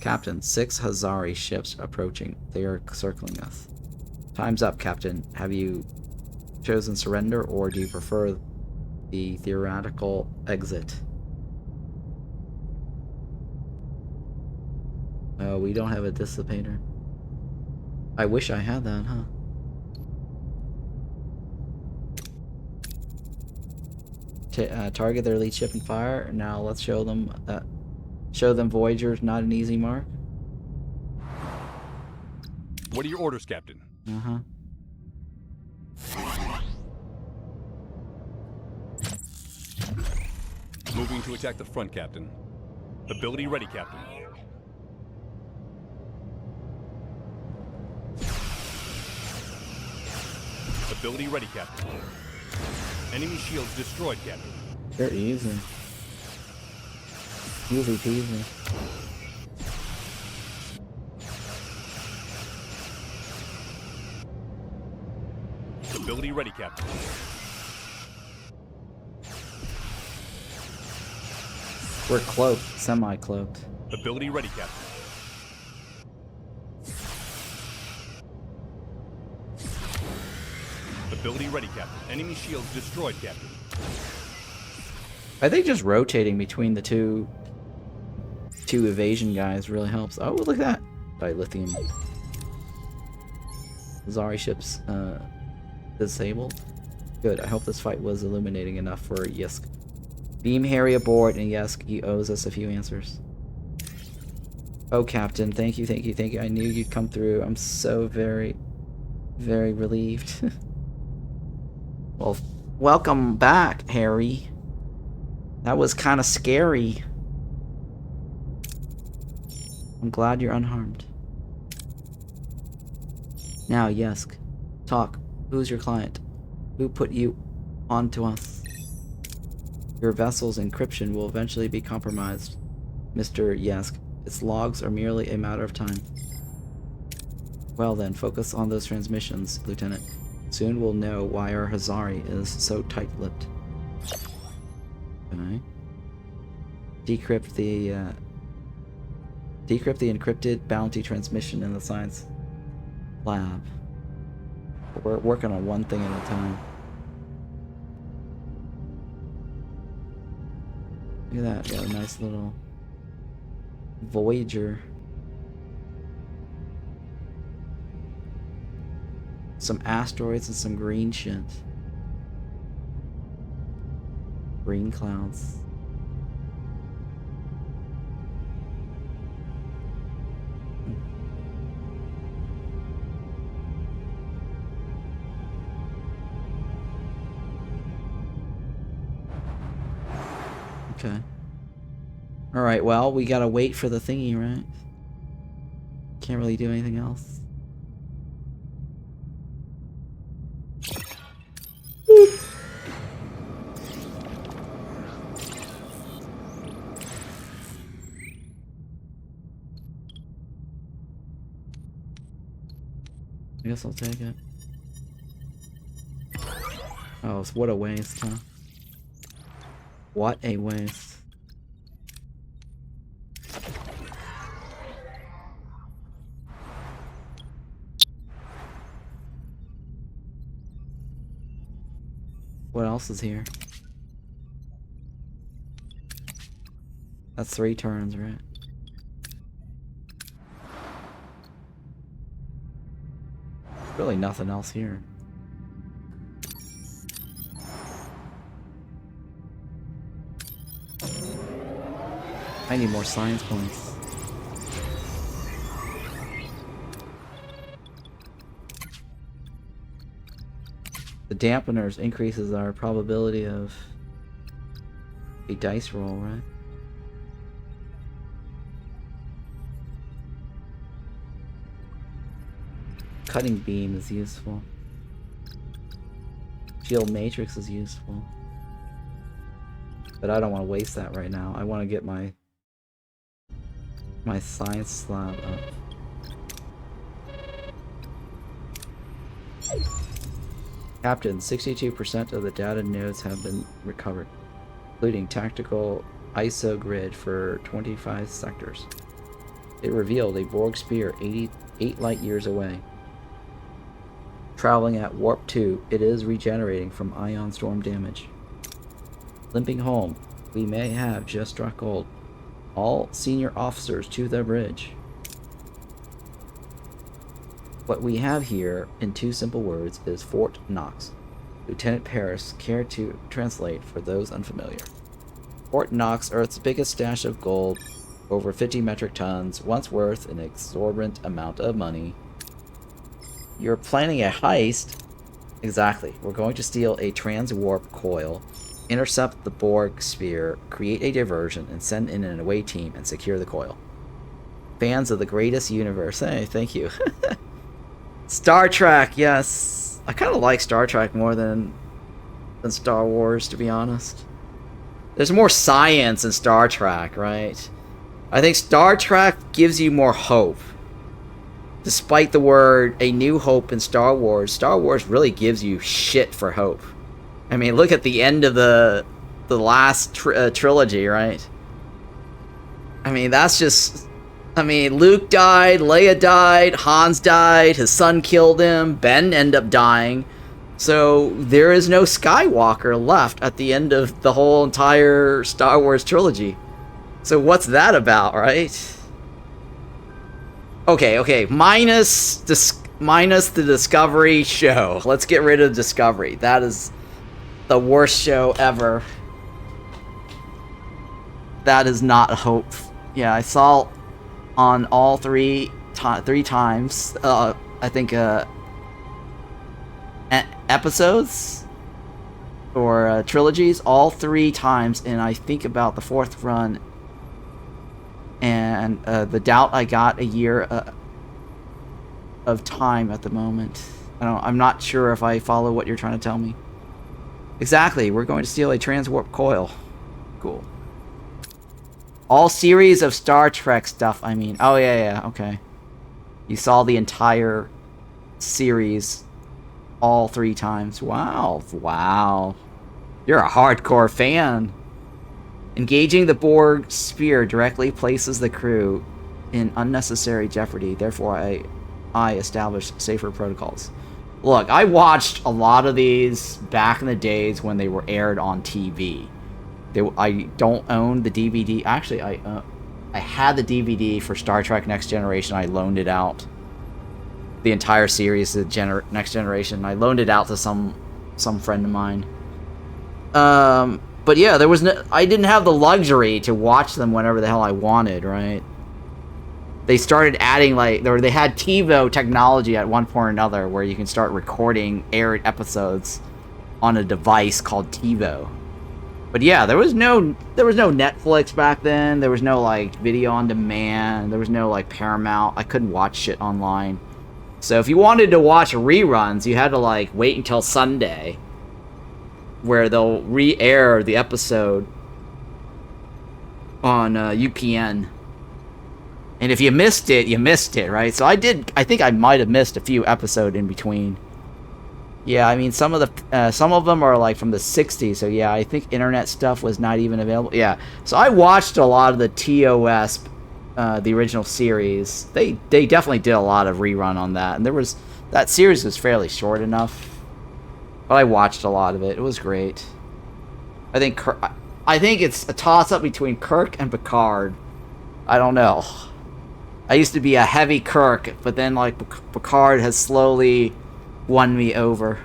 Captain, 6 Hazari ships approaching. They are circling us. Time's up, Captain. Have you chosen surrender, or do you prefer the theoretical exit? Oh, we don't have a dissipator. I wish I had that, huh? Target their lead ship and fire. Now let's show them Voyager's not an easy mark. What are your orders, Captain? Uh-huh. Moving to attack the front, Captain. Ability ready, Captain. Ability ready, Captain. Enemy shields destroyed, Captain. They're easy. Easy peasy. Ability ready, Captain. We're cloaked, semi-cloaked. Ability ready, Captain. Ability ready, Captain. Enemy shields destroyed, Captain. I think just rotating between the two evasion guys really helps. Oh, look at that. Dilithium. Zari ships disabled. Good. I hope this fight was illuminating enough for Yisk. Beam Harry aboard, and Yisk, he owes us a few answers. Oh, Captain, thank you, thank you, thank you. I knew you'd come through. I'm so very, very relieved. Well, welcome back, Harry. That was kind of scary. I'm glad you're unharmed. Now, Yisk, talk. Who's your client? Who put you onto us? Your vessel's encryption will eventually be compromised, Mr. Yisk. Its logs are merely a matter of time. Well then, focus on those transmissions, Lieutenant. Soon we'll know why our Hazari is so tight-lipped. Okay. Decrypt the encrypted bounty transmission in the science lab. We're working on one thing at a time. Look at that, got a nice little Voyager. Some asteroids and some green shit. Green clouds. Okay. Alright, well, we gotta wait for the thingy, right? Can't really do anything else. I guess I'll take it. Oh, what a waste, huh? What a waste. What else is here? That's 3 turns, right? Really nothing else here. I need more science points. The dampeners increases our probability of a dice roll, right? Cutting beam is useful. Shield matrix is useful. But I don't want to waste that right now. I want to get my science slab up. Captain, 62% of the data nodes have been recovered, including tactical ISO grid for 25 sectors. It revealed a Borg spear 88 light years away. Traveling at warp 2, it is regenerating from ion storm damage. Limping home, we may have just struck gold. All senior officers to the bridge. What we have here, in 2 simple words, is Fort Knox. Lieutenant Paris, care to translate for those unfamiliar. Fort Knox, Earth's biggest stash of gold, over 50 metric tons, once worth an exorbitant amount of money. You're planning a heist? Exactly. We're going to steal a Transwarp Coil, intercept the Borg sphere, create a diversion, and send in an away team and secure the coil. Fans of the greatest universe. Hey, thank you. Star Trek, yes. I kind of like Star Trek more than Star Wars, to be honest. There's more science in Star Trek, right? I think Star Trek gives you more hope. Despite the word A New Hope in Star Wars really gives you shit for hope. I mean, look at the end of the last trilogy, right? I mean, that's just... I mean, Luke died, Leia died, Hans died, his son killed him, Ben ended up dying. So, there is no Skywalker left at the end of the whole entire Star Wars trilogy. So what's that about, right? Okay, minus the Discovery show. Let's get rid of Discovery. That is the worst show ever. That is not hope. Yeah, I saw on all three times, I think, episodes or trilogies, all 3 times, and I think about the 4th run, and the doubt I got a year of time at the moment. I'm not sure if I follow what you're trying to tell me. Exactly, we're going to steal a Transwarp Coil. Cool. All series of Star Trek stuff, I mean. Oh, yeah, okay. You saw the entire series all 3 times. Wow. You're a hardcore fan. Engaging the Borg sphere directly places the crew in unnecessary jeopardy. Therefore, I established safer protocols. Look, I watched a lot of these back in the days when they were aired on TV. I don't own the DVD. Actually, I had the DVD for Star Trek Next Generation. I loaned it out. The entire series, the Next Generation. I loaned it out to some friend of mine. But yeah, I didn't have the luxury to watch them whenever the hell I wanted, right? They started adding, they had TiVo technology at one point or another where you can start recording aired episodes on a device called TiVo. But yeah, there was no Netflix back then. There was no video on demand. There was no Paramount. I couldn't watch shit online. So if you wanted to watch reruns, you had to wait until Sunday, where they'll re-air the episode on UPN. And if you missed it, you missed it, right? So I think I might have missed a few episodes in between. Yeah, I mean, some of them are like from the 60s, so yeah, I think internet stuff was not even available. Yeah, so I watched a lot of the TOS, the original series. They definitely did a lot of rerun on that, and that series was fairly short enough. But I watched a lot of it. It was great. I think it's a toss-up between Kirk and Picard. I don't know. I used to be a heavy Kirk, but then like Picard has slowly won me over.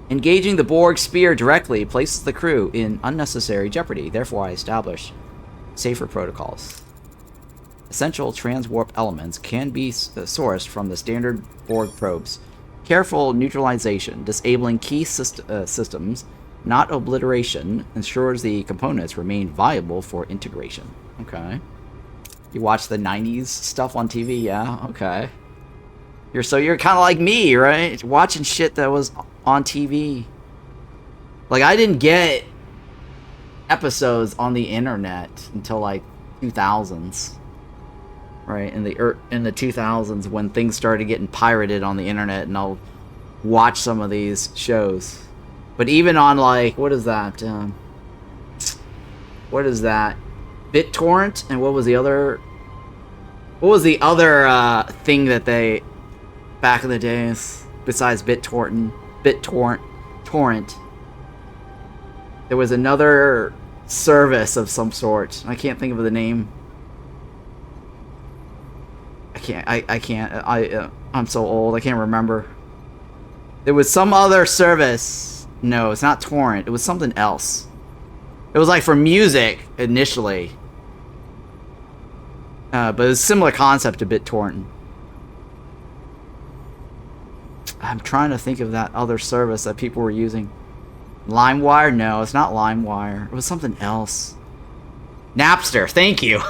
Engaging the Borg spear directly places the crew in unnecessary jeopardy. Therefore, I establish safer protocols. Essential transwarp elements can be sourced from the standard Borg probes. Careful neutralization, disabling key systems, not obliteration, ensures the components remain viable for integration. Okay. You watch the 90s stuff on TV, yeah? Okay. You're kind of like me, right? Watching shit that was on TV. Like, I didn't get episodes on the internet until, like, 2000s. Right? In the 2000s when things started getting pirated on the internet, and I'll watch some of these shows. But even on, like, what is that? BitTorrent, and what was the other thing that they back in the days besides BitTorrent? There was another service of some sort. I can't think of the name. I'm so old. I can't remember. There was some other service. No, it's not torrent. It was something else. It was like for music initially. But it's a similar concept to BitTorrent. I'm trying to think of that other service that people were using. LimeWire? No, it's not LimeWire. It was something else. Napster. Thank you.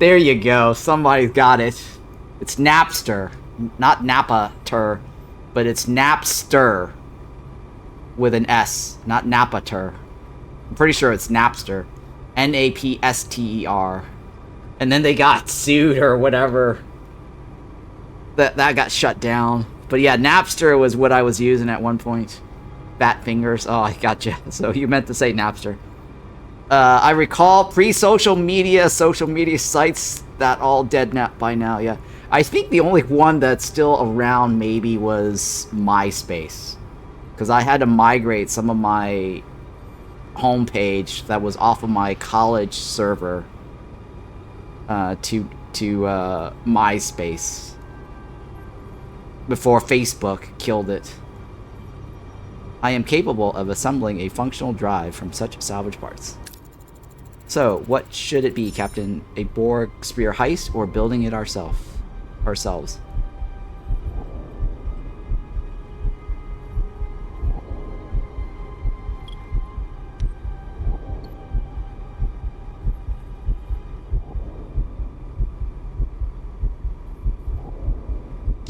There you go. Somebody's got it. It's Napster. Not Napater, but it's Napster. With an S. Not Napater. I'm pretty sure it's Napster. Napster. And then they got sued or whatever. That got shut down. But yeah, Napster was what I was using at one point. Fat fingers. Oh, I gotcha. So you meant to say Napster. I recall social media sites that all dead by now, yeah. I think the only one that's still around maybe was MySpace. Because I had to migrate some of my homepage that was off of my college server to MySpace before Facebook killed it. I am capable of assembling a functional drive from such salvage parts. So, what should it be, Captain? A Borg spear heist or building it ourselves?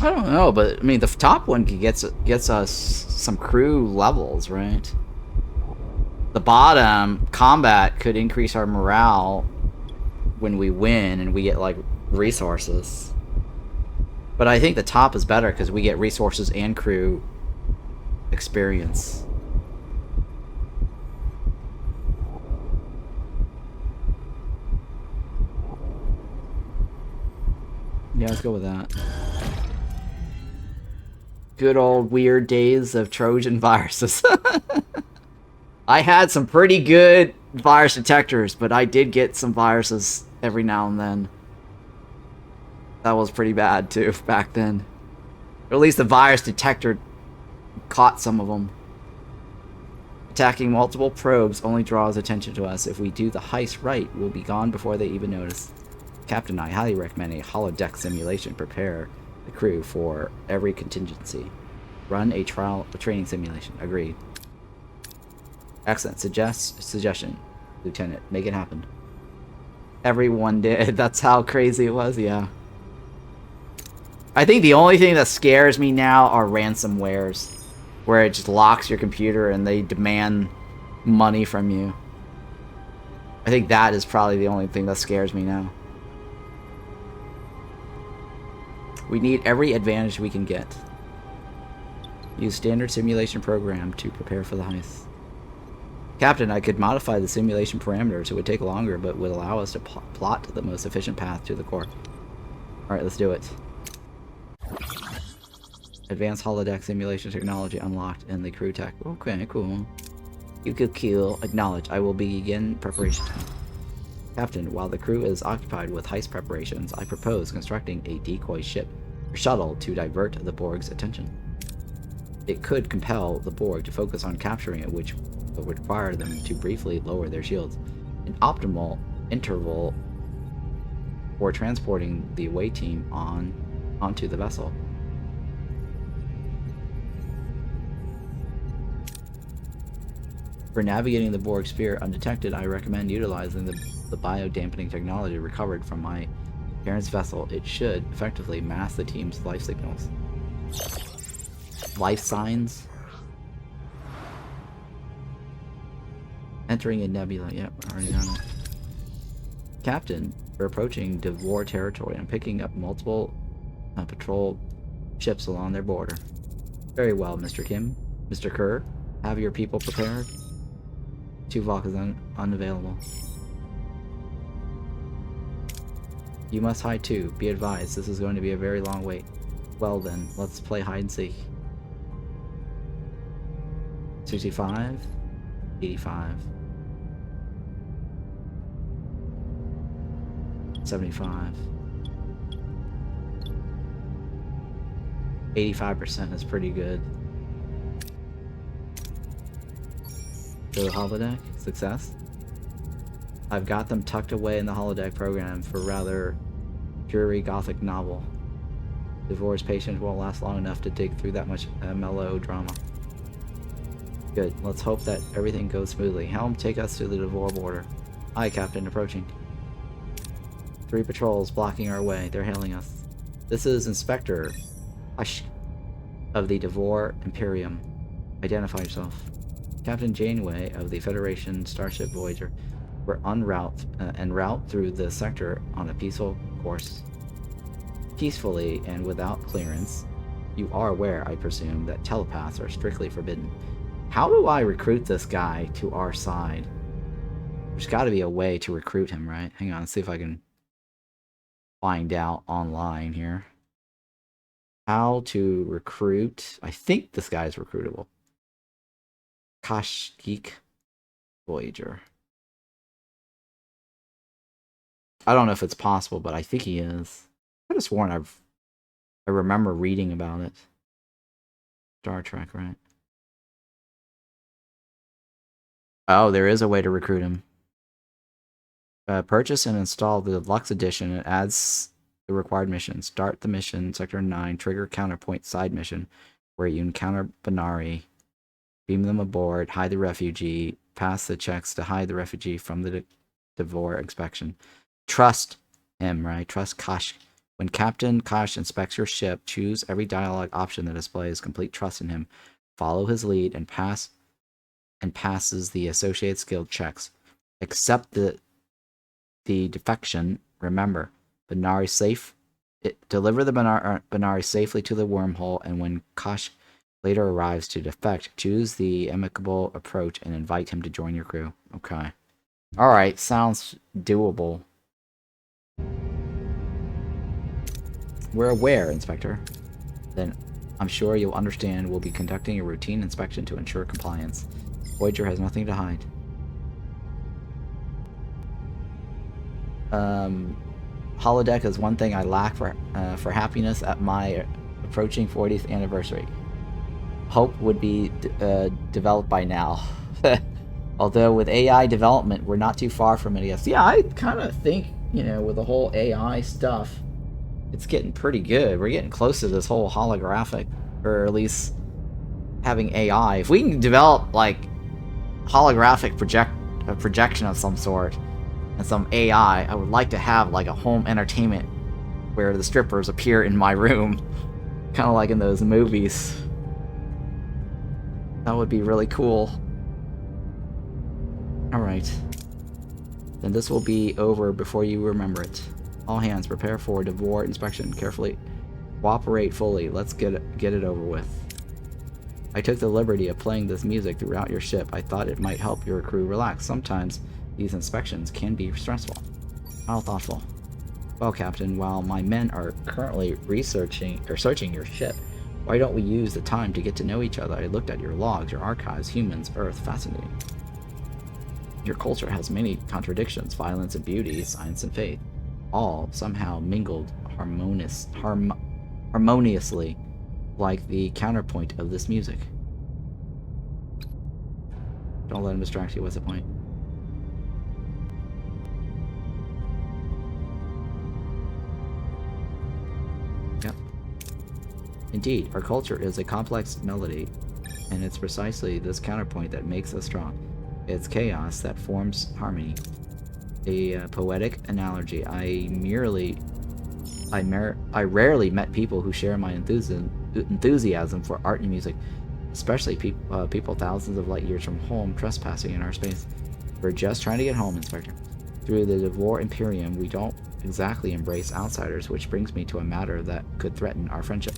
I don't know, but I mean, the top one gets us some crew levels, right? The bottom combat could increase our morale when we win and we get like resources. But I think the top is better because we get resources and crew experience. Yeah, let's go with that. Good old weird days of Trojan viruses. I had some pretty good virus detectors, but I did get some viruses every now and then. That was pretty bad too back then. Or at least the virus detector caught some of them. Attacking multiple probes only draws attention to us. If we do the heist right, we'll be gone before they even notice. Captain, I highly recommend a holodeck simulation. Prepare the crew for every contingency. Run a training simulation. Agreed. Excellent. Suggestion, Lieutenant. Make it happen. Everyone did. That's how crazy it was, yeah. I think the only thing that scares me now are ransomwares. Where it just locks your computer and they demand money from you. I think that is probably the only thing that scares me now. We need every advantage we can get. Use standard simulation program to prepare for the heist. Captain, I could modify the simulation parameters. It would take longer, but would allow us to plot the most efficient path to the core. Alright, let's do it. Advanced holodeck simulation technology unlocked in the crew tech. Okay, cool. You could kill. Acknowledge. I will begin preparation. Captain, while the crew is occupied with heist preparations, I propose constructing a decoy ship or shuttle to divert the Borg's attention. It could compel the Borg to focus on capturing it, which will require them to briefly lower their shields. An optimal interval for transporting the away team onto the vessel. For navigating the Borg sphere undetected, I recommend utilizing the bio-dampening technology recovered from my parents' vessel. It should effectively mask the team's life signals. Life signs? Entering a nebula. Yep, already done it. Captain, we're approaching Devore territory. I'm picking up multiple patrol ships along their border. Very well, Mr. Kim. Mr. Kerr, have your people prepared. Tuvok is unavailable. You must hide too. Be advised, this is going to be a very long wait. Well then, let's play hide and seek. 65, 85, 75. 85% is pretty good. Go to holodeck. Success. I've got them tucked away in the holodeck program for rather dreary gothic novel. Devore's patience won't last long enough to dig through that much melodrama. Good. Let's hope that everything goes smoothly. Helm, take us to the Devore border. Aye, Captain. Approaching. 3 patrols blocking our way. They're hailing us. This is Inspector Kashyk of the Devore Imperium. Identify yourself. Captain Janeway of the Federation Starship Voyager. We're en route through the sector on a peaceful course. Peacefully and without clearance. You are aware, I presume, that telepaths are strictly forbidden. How do I recruit this guy to our side? There's got to be a way to recruit him, right? Hang on, let's see if I can find out online here. How to recruit... I think this guy is recruitable. Kashyk Voyager. I don't know if it's possible, but I think he is. I just sworn I remember reading about it. Star Trek, right? Oh, there is a way to recruit him. Purchase and install the Deluxe Edition. It adds the required mission. Start the mission, Sector 9, trigger counterpoint side mission, where you encounter Benari. Beam them aboard, hide the refugee, pass the checks to hide the refugee from the Devore inspection. Trust him, right? Trust Kashyk. When Captain Kashyk inspects your ship, choose every dialogue option that displays complete trust in him. Follow his lead and passes the associated skill checks. Accept the defection. Remember, Benari safe. Deliver the Benari safely to the wormhole, and when Kashyk later arrives to defect, choose the amicable approach and invite him to join your crew. Okay. Alright, sounds doable. We're aware, Inspector. Then I'm sure you'll understand we'll be conducting a routine inspection to ensure compliance. Voyager has nothing to hide. Holodeck is one thing I lack for happiness at my approaching 40th anniversary. Hope would be developed by now. Although with AI development, we're not too far from it. Yes, yeah, I kind of think, you know, with the whole AI stuff, it's getting pretty good. We're getting close to this whole holographic, or at least having AI. If we can develop, like, holographic projection of some sort, and some AI, I would like to have, like, a home entertainment where the strippers appear in my room. Kind of like in those movies. That would be really cool. Alright. then this will be over before you remember it. All hands, prepare for Devore inspection. Carefully cooperate fully. Let's get it over with. I took the liberty of playing this music throughout your ship. I thought it might help your crew relax. Sometimes these inspections can be stressful. How thoughtful. Well, Captain, while my men are currently searching your ship, why don't we use the time to get to know each other? I looked at your logs, your archives, humans, Earth, fascinating. Your culture has many contradictions, violence and beauty, science and faith, all somehow mingled harmoniously, like the counterpoint of this music. Don't let him distract you. What's the point? Yep. Indeed, our culture is a complex melody, and it's precisely this counterpoint that makes us strong. It's chaos that forms harmony. A poetic analogy. I rarely met people who share my enthusiasm for art and music, especially people thousands of light years from home trespassing in our space. We're just trying to get home, Inspector. Through the Devore Imperium, we don't exactly embrace outsiders, which brings me to a matter that could threaten our friendship.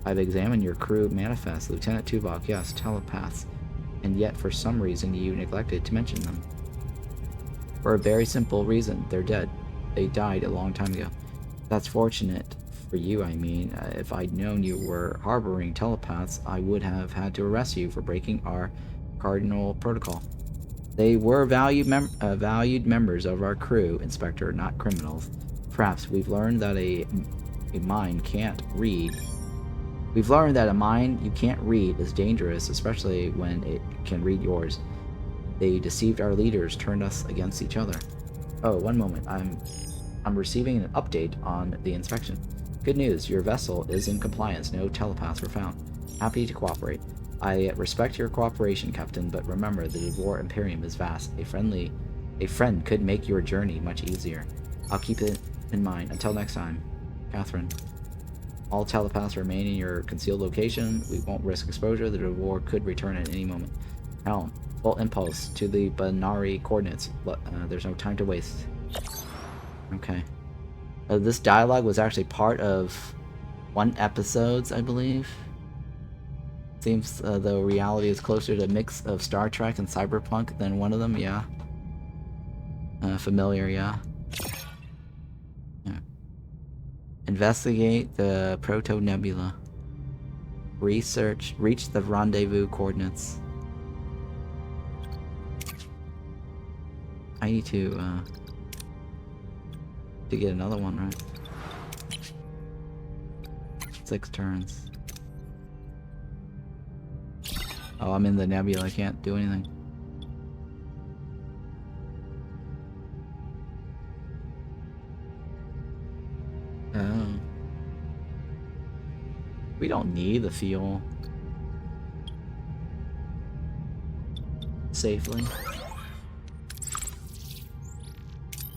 I've examined your crew manifest, Lieutenant Tuvok, yes, telepaths, and yet for some reason you neglected to mention them. For a very simple reason, they're dead. They died a long time ago. That's fortunate for you, I mean. If I'd known you were harboring telepaths, I would have had to arrest you for breaking our cardinal protocol. They were valued members of our crew, Inspector, not criminals. Perhaps we've learned that a mind can't read. We've learned that a mind you can't read is dangerous, especially when it can read yours. They deceived our leaders, turned us against each other. Oh, one moment. I'm receiving an update on the inspection. Good news, your vessel is in compliance. No telepaths were found. Happy to cooperate. I respect your cooperation, Captain, but remember the Devore Imperium is vast. A friend could make your journey much easier. I'll keep it in mind. Until next time, Catherine. All telepaths remain in your concealed location. We won't risk exposure. The Devore could return at any moment. Helm, full impulse to the Banari coordinates. There's no time to waste. Okay. This dialogue was actually part of one episode, I believe. Seems though reality is closer to a mix of Star Trek and Cyberpunk than one of them, yeah. Familiar, yeah. Investigate the Proto-Nebula. Reach the rendezvous coordinates. I need to get another one, right? 6 turns. Oh, I'm in the nebula, I can't do anything. Oh. We don't need the fuel. Safely.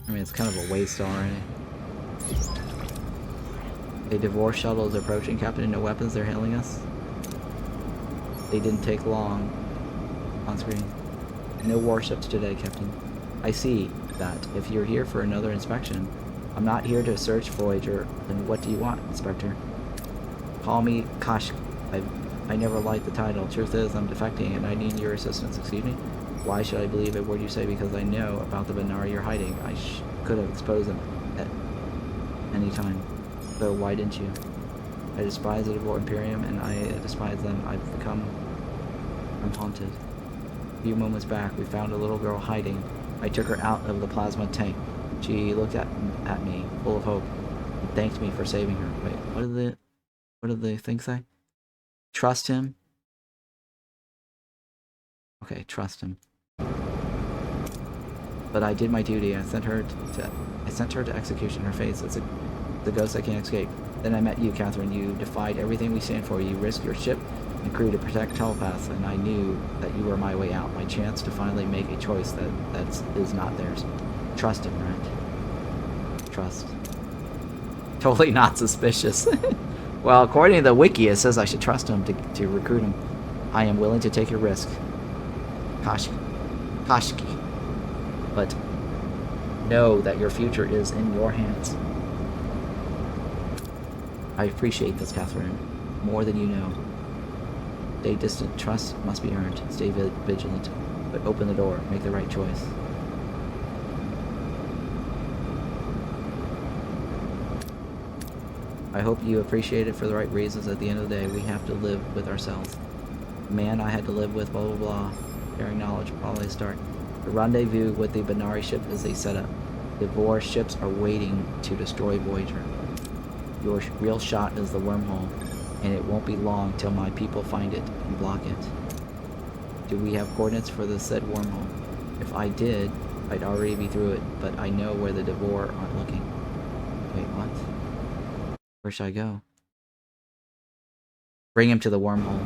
I mean, it's kind of a waste already. A Devore shuttle is approaching, Captain. No weapons, they're hailing us. They didn't take long. On screen. No warships today, Captain. I see that. If you're here for another inspection, I'm not here to search Voyager. Then what do you want, Inspector? Call me Kashyk. I never liked the title. Truth is, I'm defecting and I need your assistance. Excuse me? Why should I believe a word you say? Because I know about the Banari you're hiding. I could have exposed them at any time. So why didn't you? I despise the Devore Imperium and I despise them. I'm haunted. A few moments back, we found a little girl hiding. I took her out of the plasma tank. She looked at me, full of hope, and thanked me for saving her. Wait, what did the thing say? Trust him? Okay, trust him. But I did my duty. I sent her to execution. Her face is the ghost I can't escape. Then I met you, Catherine. You defied everything we stand for. You risked your ship and crew to protect telepaths, and I knew that you were my way out, my chance to finally make a choice that is not theirs. Trust him, right? Trust. Totally not suspicious. Well, according to the wiki, it says I should trust him to recruit him. I am willing to take a risk. Kashyk. But Know that your future is in your hands. I appreciate this, Catherine, more than you know. Stay distant. Trust must be earned. Stay vigilant, but open the door. Make the right choice. I hope you appreciate it for the right reasons. At the end of the day, we have to live with ourselves. The man I had to live with, blah blah blah. Sharing knowledge, probably a start. The rendezvous with the Benari ship is a setup. The Vor ships are waiting to destroy Voyager. Your real shot is the wormhole, and it won't be long till my people find it and block it. Do we have coordinates for the said wormhole? If I did, I'd already be through it, but I know where the Devor aren't looking. Wait, what? Where should I go? Bring him to the wormhole.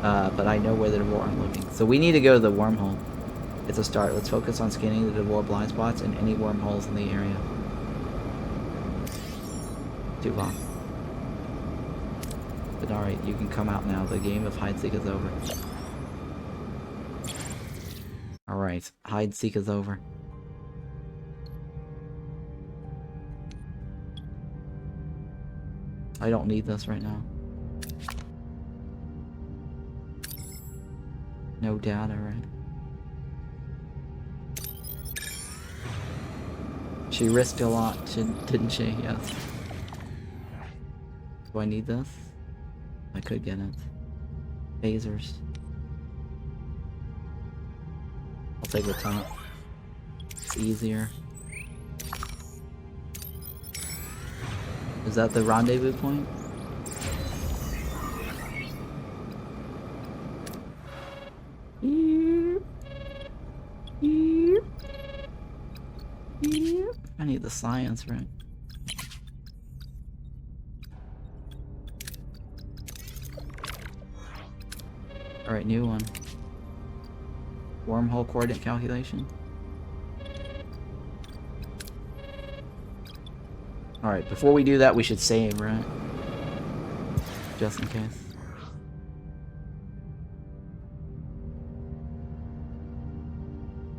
But I know where the Devor aren't looking. So we need to go to the wormhole. It's a start. Let's focus on scanning the Devor blind spots and any wormholes in the area. Tuvok. But alright, you can come out now. The game of hide-seek is over. Alright, hide-seek is over. I don't need this right now. No data, right? She risked a lot, didn't she? Yes. Do I need this? I could get it. Phasers. I'll take the top. It's easier. Is that the rendezvous point? I need the science, right? Alright, new one. Wormhole coordinate calculation. Alright, before we do that, we should save, right? Just in case.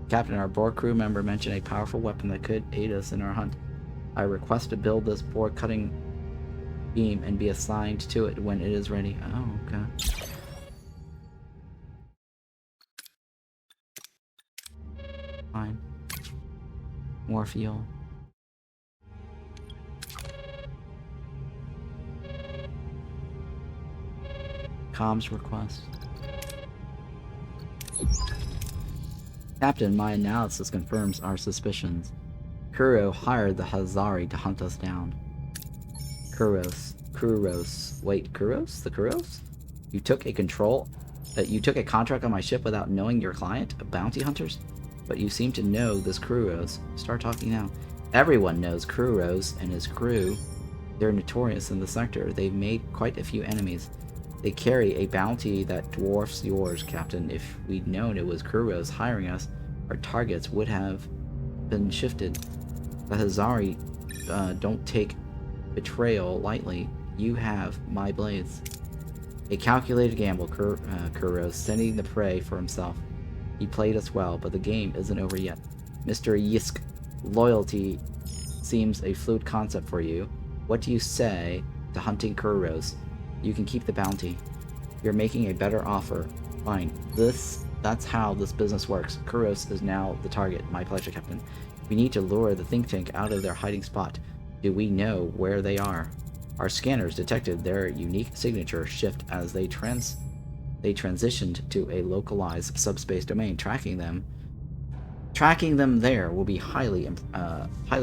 Captain, our Borg crew member mentioned a powerful weapon that could aid us in our hunt. I request to build this Borg cutting beam and be assigned to it when it is ready. Oh, okay. Fine. More fuel. Comms request. Captain, my analysis confirms our suspicions. Kuro hired the Hazari to hunt us down. Kuros. Wait, Kuros? The Kuros? You took a contract on my ship without knowing your client, bounty hunters? But you seem to know this Kuros. Start talking now. Everyone knows Kuros and his crew. They're notorious in the sector. They've made quite a few enemies. They carry a bounty that dwarfs yours, Captain. If we'd known it was Kuros hiring us, our targets would have been shifted. The Hazari don't take betrayal lightly. You have my blades. A calculated gamble, Kuros, sending the prey for himself. He played us well, but the game isn't over yet. Mr. Yisk, loyalty seems a fluid concept for you. What do you say to hunting Kuros? You can keep the bounty. You're making a better offer. Fine. That's how this business works. Kuros is now the target. My pleasure, Captain. We need to lure the think tank out of their hiding spot. Do we know where they are? Our scanners detected their unique signature shift as they transitioned to a localized subspace domain. Tracking them there will be highly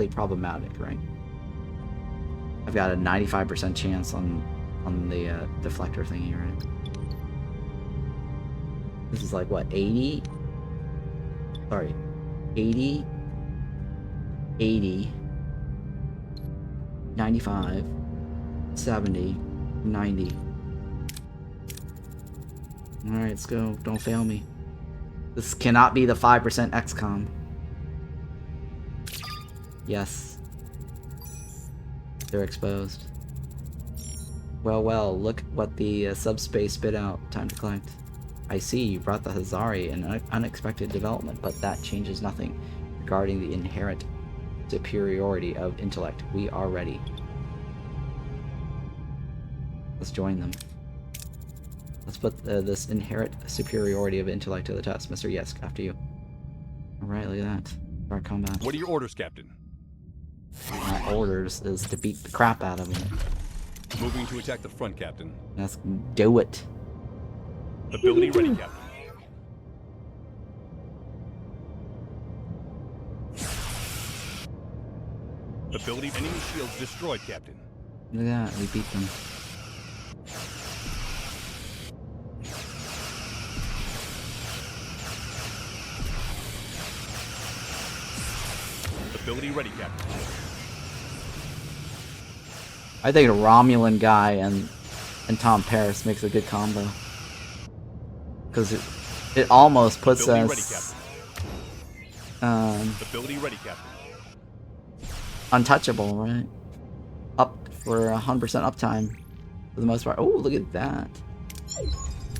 problematic, right? I've got a 95% chance on the deflector thingy, right? This is like what, 80? Sorry, 80, 95, 70, 90. Alright, let's go. Don't fail me. This cannot be the 5% XCOM. Yes. They're exposed. Well, look what the subspace spit out. Time to collect. I see you brought the Hazari an unexpected development, but that changes nothing. Your regarding the inherent superiority of intellect. We are ready. Let's join them. Let's put this inherent superiority of intellect to the test. Mr. Yes, after you. Alright, look at that. Start combat. What are your orders, Captain? My orders is to beat the crap out of him. Moving to attack the front, Captain. Let's do it. Ability ready, Captain. Ability enemy shields destroyed, Captain. Look at that, we beat them. Ability ready, Captain. I think a Romulan guy and Tom Paris makes a good combo. Because it almost puts Ability us Ability ready, Captain. untouchable, right? Up for 100% uptime for the most part. Oh, look at that.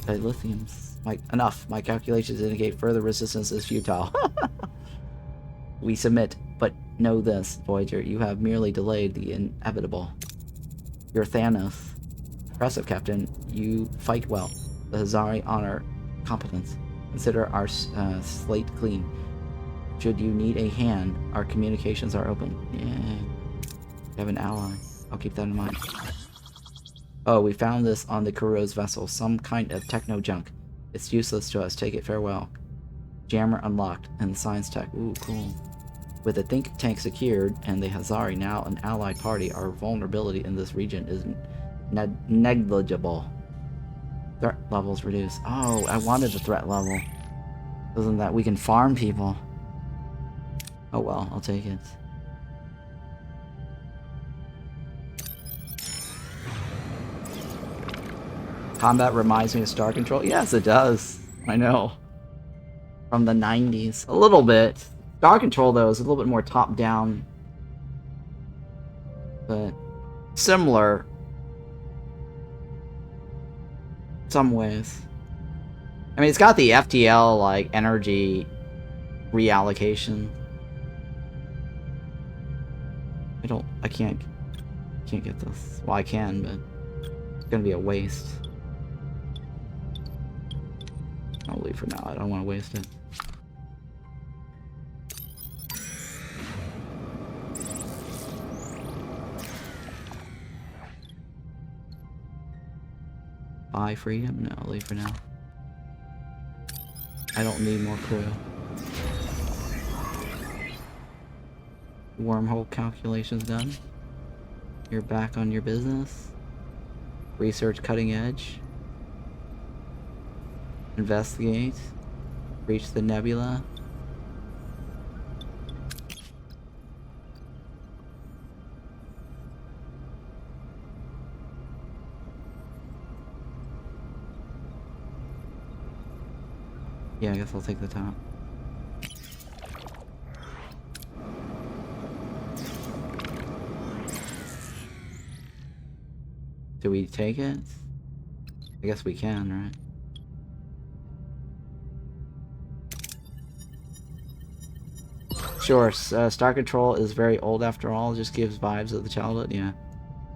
Dilithiums. Enough. My calculations indicate further resistance is futile. We submit, but know this, Voyager, you have merely delayed the inevitable. You're Thanos. Impressive, Captain. You fight well. The Hazari honor competence. Consider our slate clean. Should you need a hand, our communications are open. Yay. You have an ally. I'll keep that in mind. Oh, we found this on the Kuro's vessel. Some kind of techno junk. It's useless to us. Take it farewell. Jammer unlocked. And the science tech. Ooh, cool. With the think tank secured and the Hazari now an allied party, our vulnerability in this region is negligible. Threat levels reduced. Oh, I wanted a threat level. Isn't that we can farm people? Oh well, I'll take it. Combat reminds me of Star Control. Yes, it does. I know. From the 90s. A little bit. Star Control, though, is a little bit more top-down. But similar. In some ways. I mean, it's got the FTL, like, energy reallocation. I can't get this. Well, I can, but it's gonna be a waste. I'll leave for now. I don't want to waste it. Buy freedom? No, I'll leave for now. I don't need more crew. Wormhole calculations done. You're back on your business. Research cutting edge. Investigate. Reach the nebula. Yeah, I guess I'll take the top. Do we take it? I guess we can, right? Sure, Star Control is very old after all, just gives vibes of the childhood, yeah.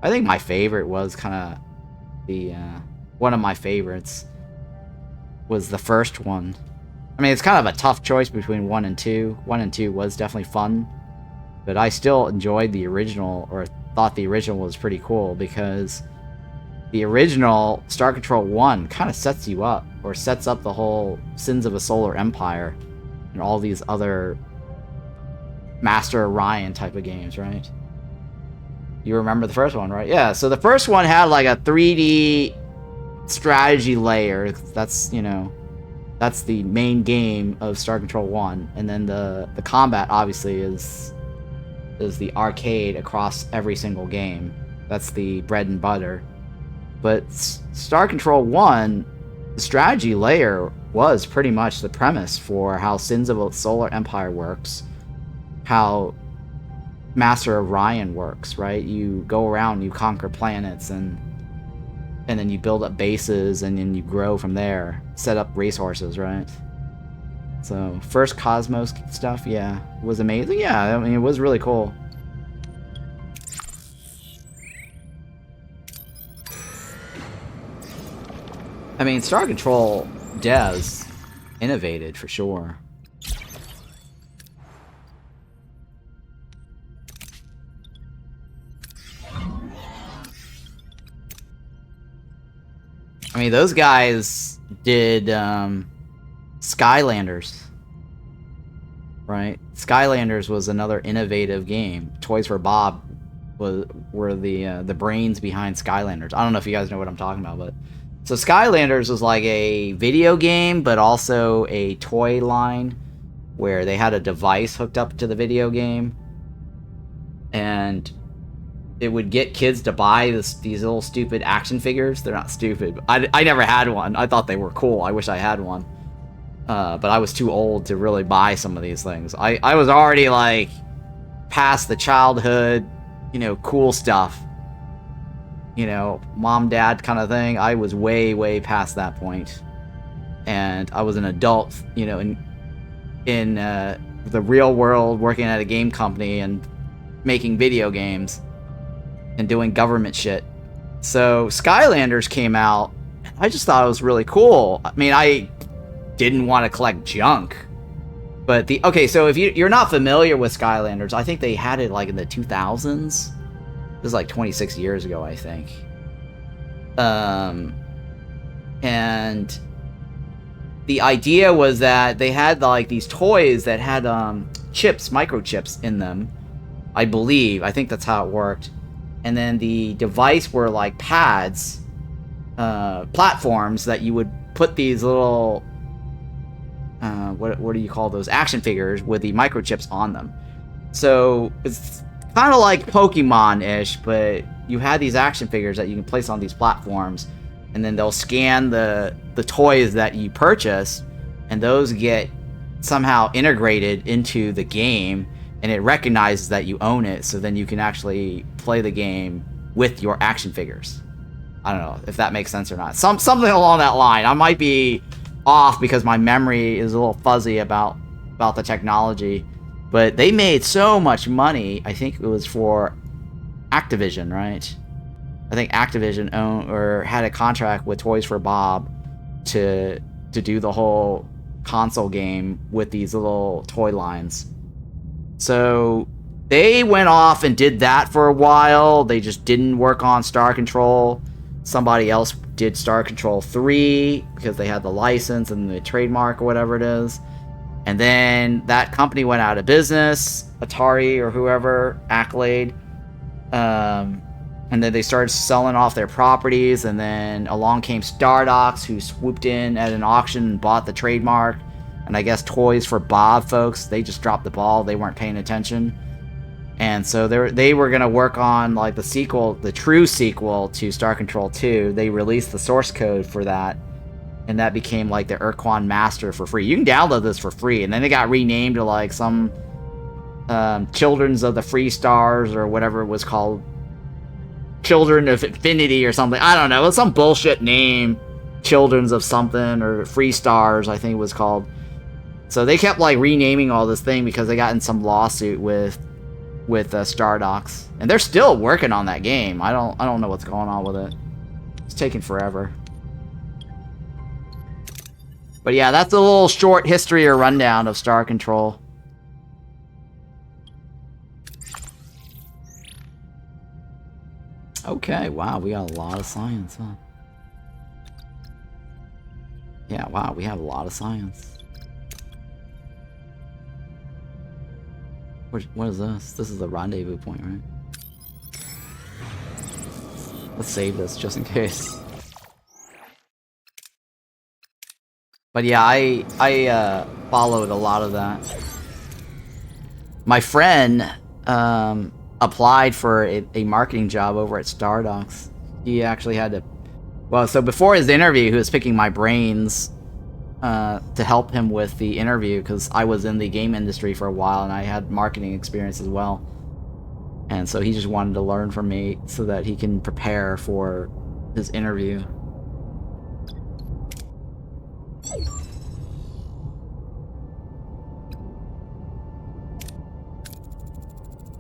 I think my favorite was kind of the, one of my favorites was the first one. I mean, it's kind of a tough choice between 1 and 2. 1 and 2 was definitely fun, but I still enjoyed the original, or thought the original was pretty cool, because the original Star Control 1 kind of sets you up, or sets up the whole Sins of a Solar Empire, and all these other Master Orion type of games, right? You remember the first one, right? Yeah, so the first one had like a 3D strategy layer. That's, you know, that's the main game of Star Control 1. And then the combat, obviously, is the arcade across every single game. That's the bread and butter. But Star Control 1, the strategy layer was pretty much the premise for how Sins of a Solar Empire works, how Master Orion works, right? You go around, you conquer planets, and then you build up bases, and then you grow from there, set up resources, right? So, first Cosmos stuff, yeah, was amazing. Yeah, I mean, it was really cool. I mean, Star Control devs innovated for sure. I mean, those guys did Skylanders, right? Skylanders was another innovative game. Toys for Bob were the brains behind Skylanders. I don't know if you guys know what I'm talking about, but so Skylanders was like a video game, but also a toy line where they had a device hooked up to the video game, and it would get kids to buy these little stupid action figures. They're not stupid. I never had one. I thought they were cool. I wish I had one. But I was too old to really buy some of these things. I was already, like, past the childhood, you know, cool stuff. You know, mom, dad kind of thing. I was way, way past that point. And I was an adult, you know, in the real world, working at a game company and making video games and doing government shit. So Skylanders came out. I just thought it was really cool. I mean, I didn't want to collect junk, but okay, so if you're not familiar with Skylanders, I think they had it like in the 2000s. It was like 26 years ago, I think. And the idea was that they had like these toys that had chips, microchips in them, I believe. I think that's how it worked. And then the device were like pads, platforms that you would put these little, what do you call those? Action figures with the microchips on them. So it's kind of like Pokemon-ish, but you had these action figures that you can place on these platforms, and then they'll scan the toys that you purchase, and those get somehow integrated into the game, and it recognizes that you own it, so then you can actually play the game with your action figures. I don't know if that makes sense or not. Something along that line. I might be off because my memory is a little fuzzy about the technology, but they made so much money. I think it was for Activision, right? I think Activision owned or had a contract with Toys for Bob to do the whole console game with these little toy lines. So they went off and did that for a while. They just didn't work on Star Control. Somebody else did Star Control 3 because they had the license and the trademark or whatever it is. And then that company went out of business, Atari or whoever, Accolade. And then they started selling off their properties, and then along came Stardox, who swooped in at an auction and bought the trademark. And I guess Toys for Bob folks, they just dropped the ball. They weren't paying attention. And so they were going to work on like the sequel, the true sequel to Star Control 2. They released the source code for that, and that became like the Urquan Master for free. You can download this for free, and then it got renamed to like some Children's of the Free Stars or whatever it was called. Children of Infinity or something. I don't know. It was some bullshit name. Children's of something or Free Stars, I think it was called. So they kept like renaming all this thing because they got in some lawsuit with Stardox, and they're still working on that game. I don't know what's going on with it. It's taking forever. But yeah, that's a little short history or rundown of Star Control. Okay, wow, we got a lot of science, huh? Yeah, wow, we have a lot of science. What is this? This is the rendezvous point, right? Let's save this just in case. But yeah, I followed a lot of that. My friend applied for a marketing job over at Stardox. He actually had to... Well, so before his interview, he was picking my brains to help him with the interview, because I was in the game industry for a while and I had marketing experience as well. And so he just wanted to learn from me so that he can prepare for his interview.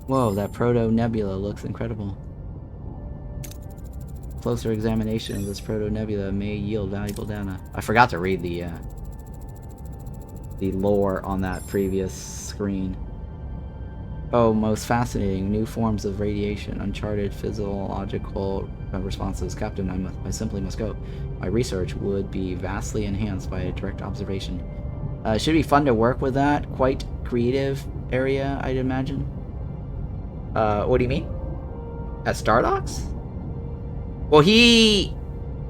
Whoa, that proto-nebula looks incredible. Closer examination of this proto-nebula may yield valuable data. I forgot to read the lore on that previous screen. Oh, most fascinating. New forms of radiation. Uncharted physiological responses. Captain, I simply must go. My research would be vastly enhanced by a direct observation. It should be fun to work with that. Quite creative area, I'd imagine. What do you mean? At Stardox? Well, he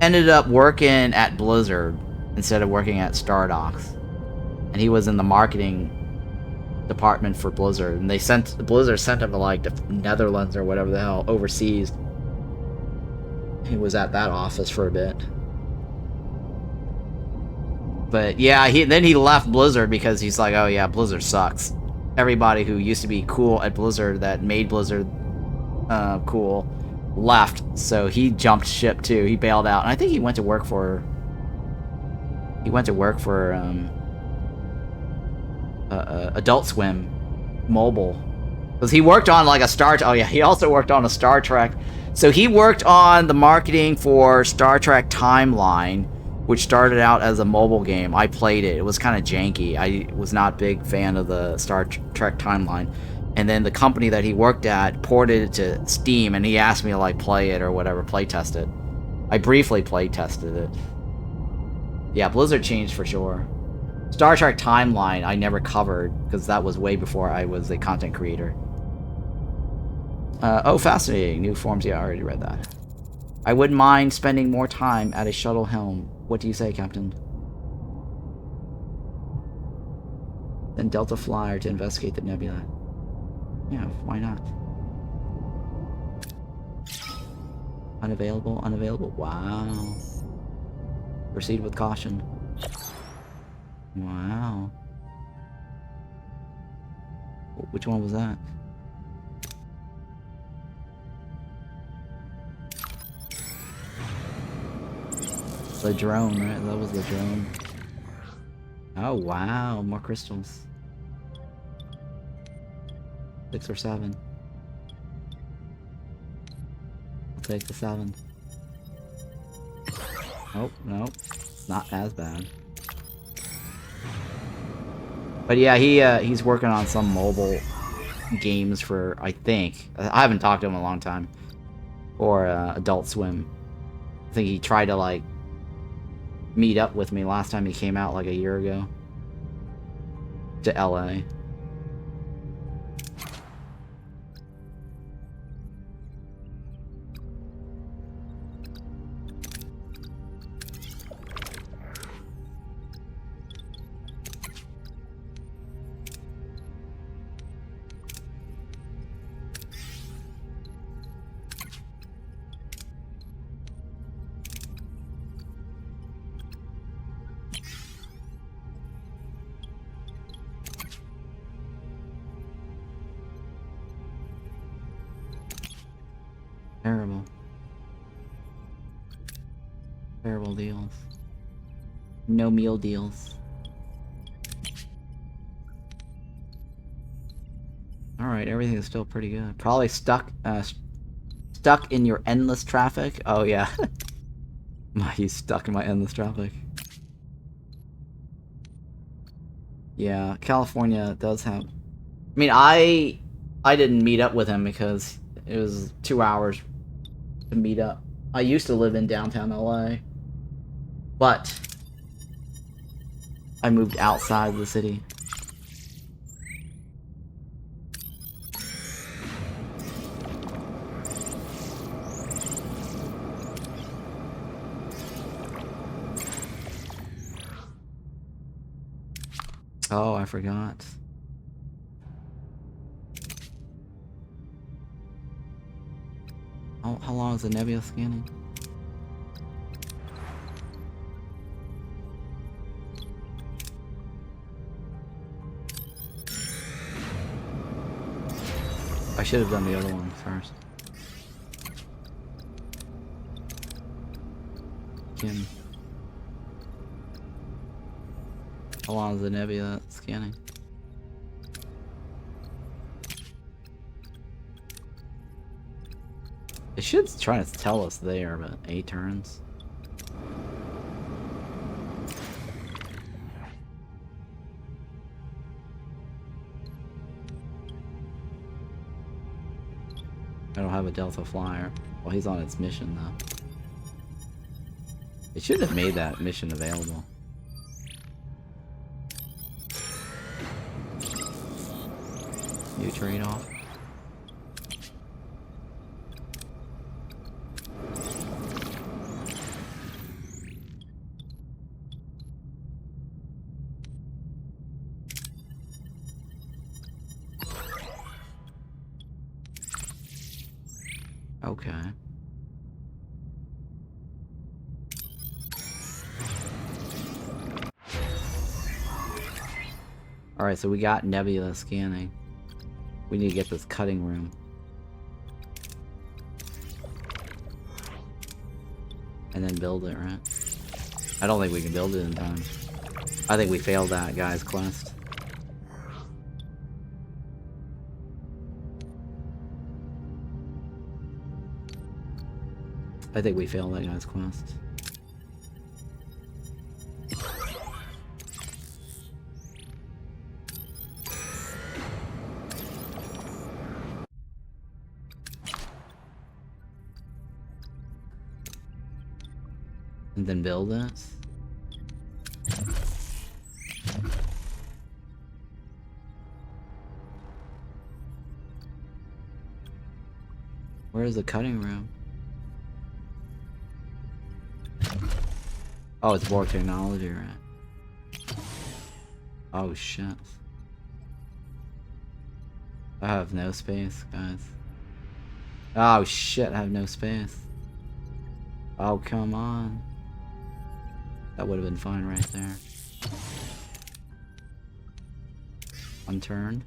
ended up working at Blizzard instead of working at Stardox. And he was in the marketing department for Blizzard. And Blizzard sent him to like the Netherlands or whatever the hell, overseas. He was at that office for a bit. But yeah, then he left Blizzard because he's like, oh yeah, Blizzard sucks. Everybody who used to be cool at Blizzard that made Blizzard cool left, so he jumped ship too. He bailed out, and I think he went to work for Adult Swim mobile, because he worked on like a he also worked on a Star Trek. So he worked on the marketing for Star Trek Timeline, which started out as a mobile game. I played it. It was kind of janky. I was not a big fan of the Star Trek Timeline. And then the company that he worked at ported it to Steam, and he asked me to like play it or whatever, play test it. I briefly play tested it. Yeah, Blizzard changed for sure. Star Trek Timeline I never covered, because that was way before I was a content creator. Oh, fascinating. New forms. Yeah, I already read that. I wouldn't mind spending more time at a shuttle helm. What do you say, Captain? Then Delta Flyer to investigate the nebula. Yeah, why not? Unavailable, unavailable. Wow. Proceed with caution. Wow. Which one was that? The drone, right? That was the drone. Oh, wow. More crystals. 6 or 7. I'll take the 7. Oh, no. It's not as bad. But yeah, he's working on some mobile games for, I think. I haven't talked to him in a long time. Or Adult Swim. I think he tried to, like, meet up with me last time he came out, like, a year ago. To LA. Terrible. Terrible deals. No meal deals. Alright, everything is still pretty good. Probably stuck in your endless traffic. Oh yeah. He's stuck in my endless traffic. Yeah, California does have... I mean, I didn't meet up with him because it was 2 hours to meet up. I used to live in downtown LA, but I moved outside of the city. Oh, I forgot. How long is the nebula scanning? I should have done the other one first. Kim. How long is the nebula scanning? It should try to tell us there, but 8 turns. I don't have a Delta Flyer. Well, he's on its mission, though. It should have made that mission available. New trade-off. Okay. Alright, so we got nebula scanning. We need to get this cutting room. And then build it, right? I don't think we can build it in time. I think we failed that guy's quest. I think we failed that guy's quest. And then build it. Where is the cutting room? Oh, it's Borg technology, right? Oh shit. I have no space, guys. Oh shit, I have no space. Oh, come on. That would have been fine right there. Unturned.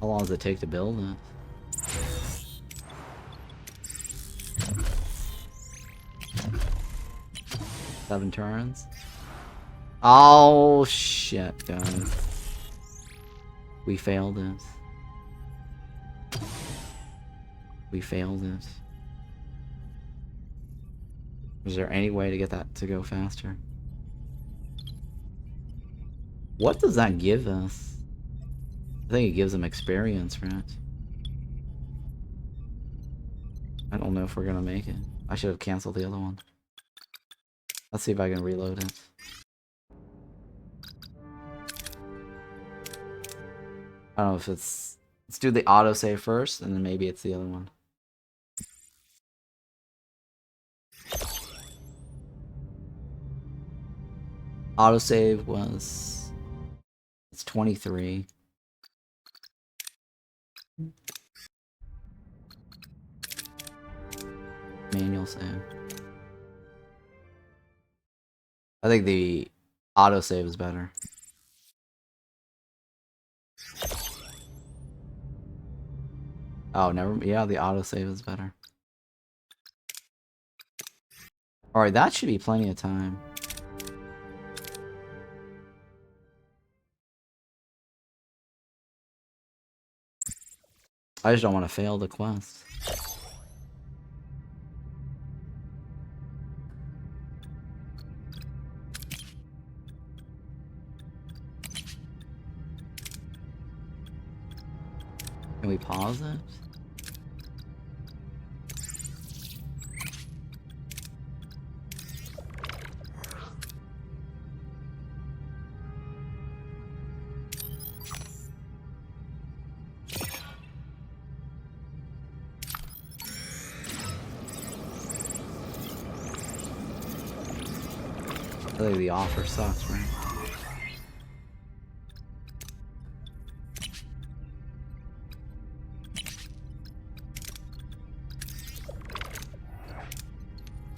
How long does it take to build it? Seven turns. Oh shit, guys. We failed it. We failed it. Is there any way to get that to go faster? What does that give us? I think it gives them experience, right? I don't know if we're gonna make it. I should have canceled the other one. Let's see if I can reload it. I don't know if it's... Let's do the autosave first, and then maybe it's the other one. Autosave was... It's 23. Manual save. I think the autosave is better. Oh, never. Yeah, the autosave is better. Alright, that should be plenty of time. I just don't want to fail the quest. Can we pause it? I think the offer sucks, right?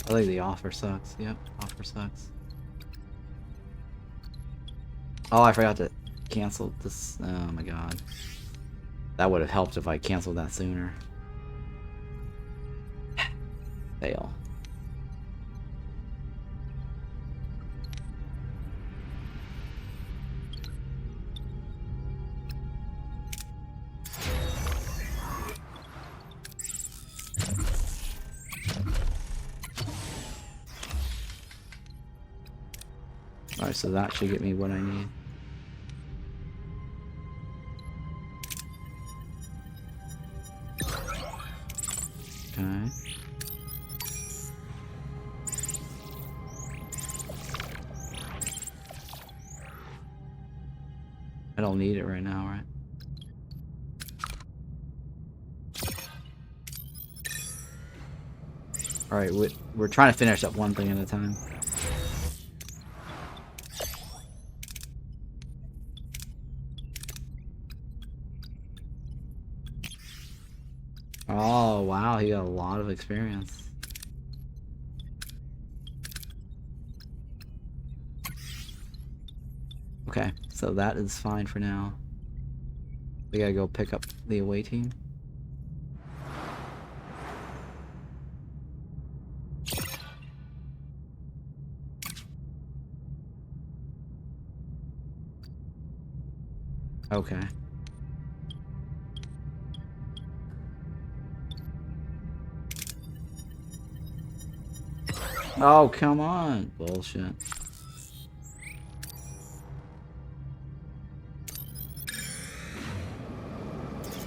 I think the offer sucks. Yep, offer sucks. Oh, I forgot to cancel this. Oh my god. That would have helped if I canceled that sooner. Fail. Alright, so that should get me what I need. Okay. I don't need it right now, right? Alright, we're trying to finish up one thing at a time. Oh, wow, he got a lot of experience. Okay, so that is fine for now. We gotta go pick up the away team. Okay. Oh, come on. Bullshit.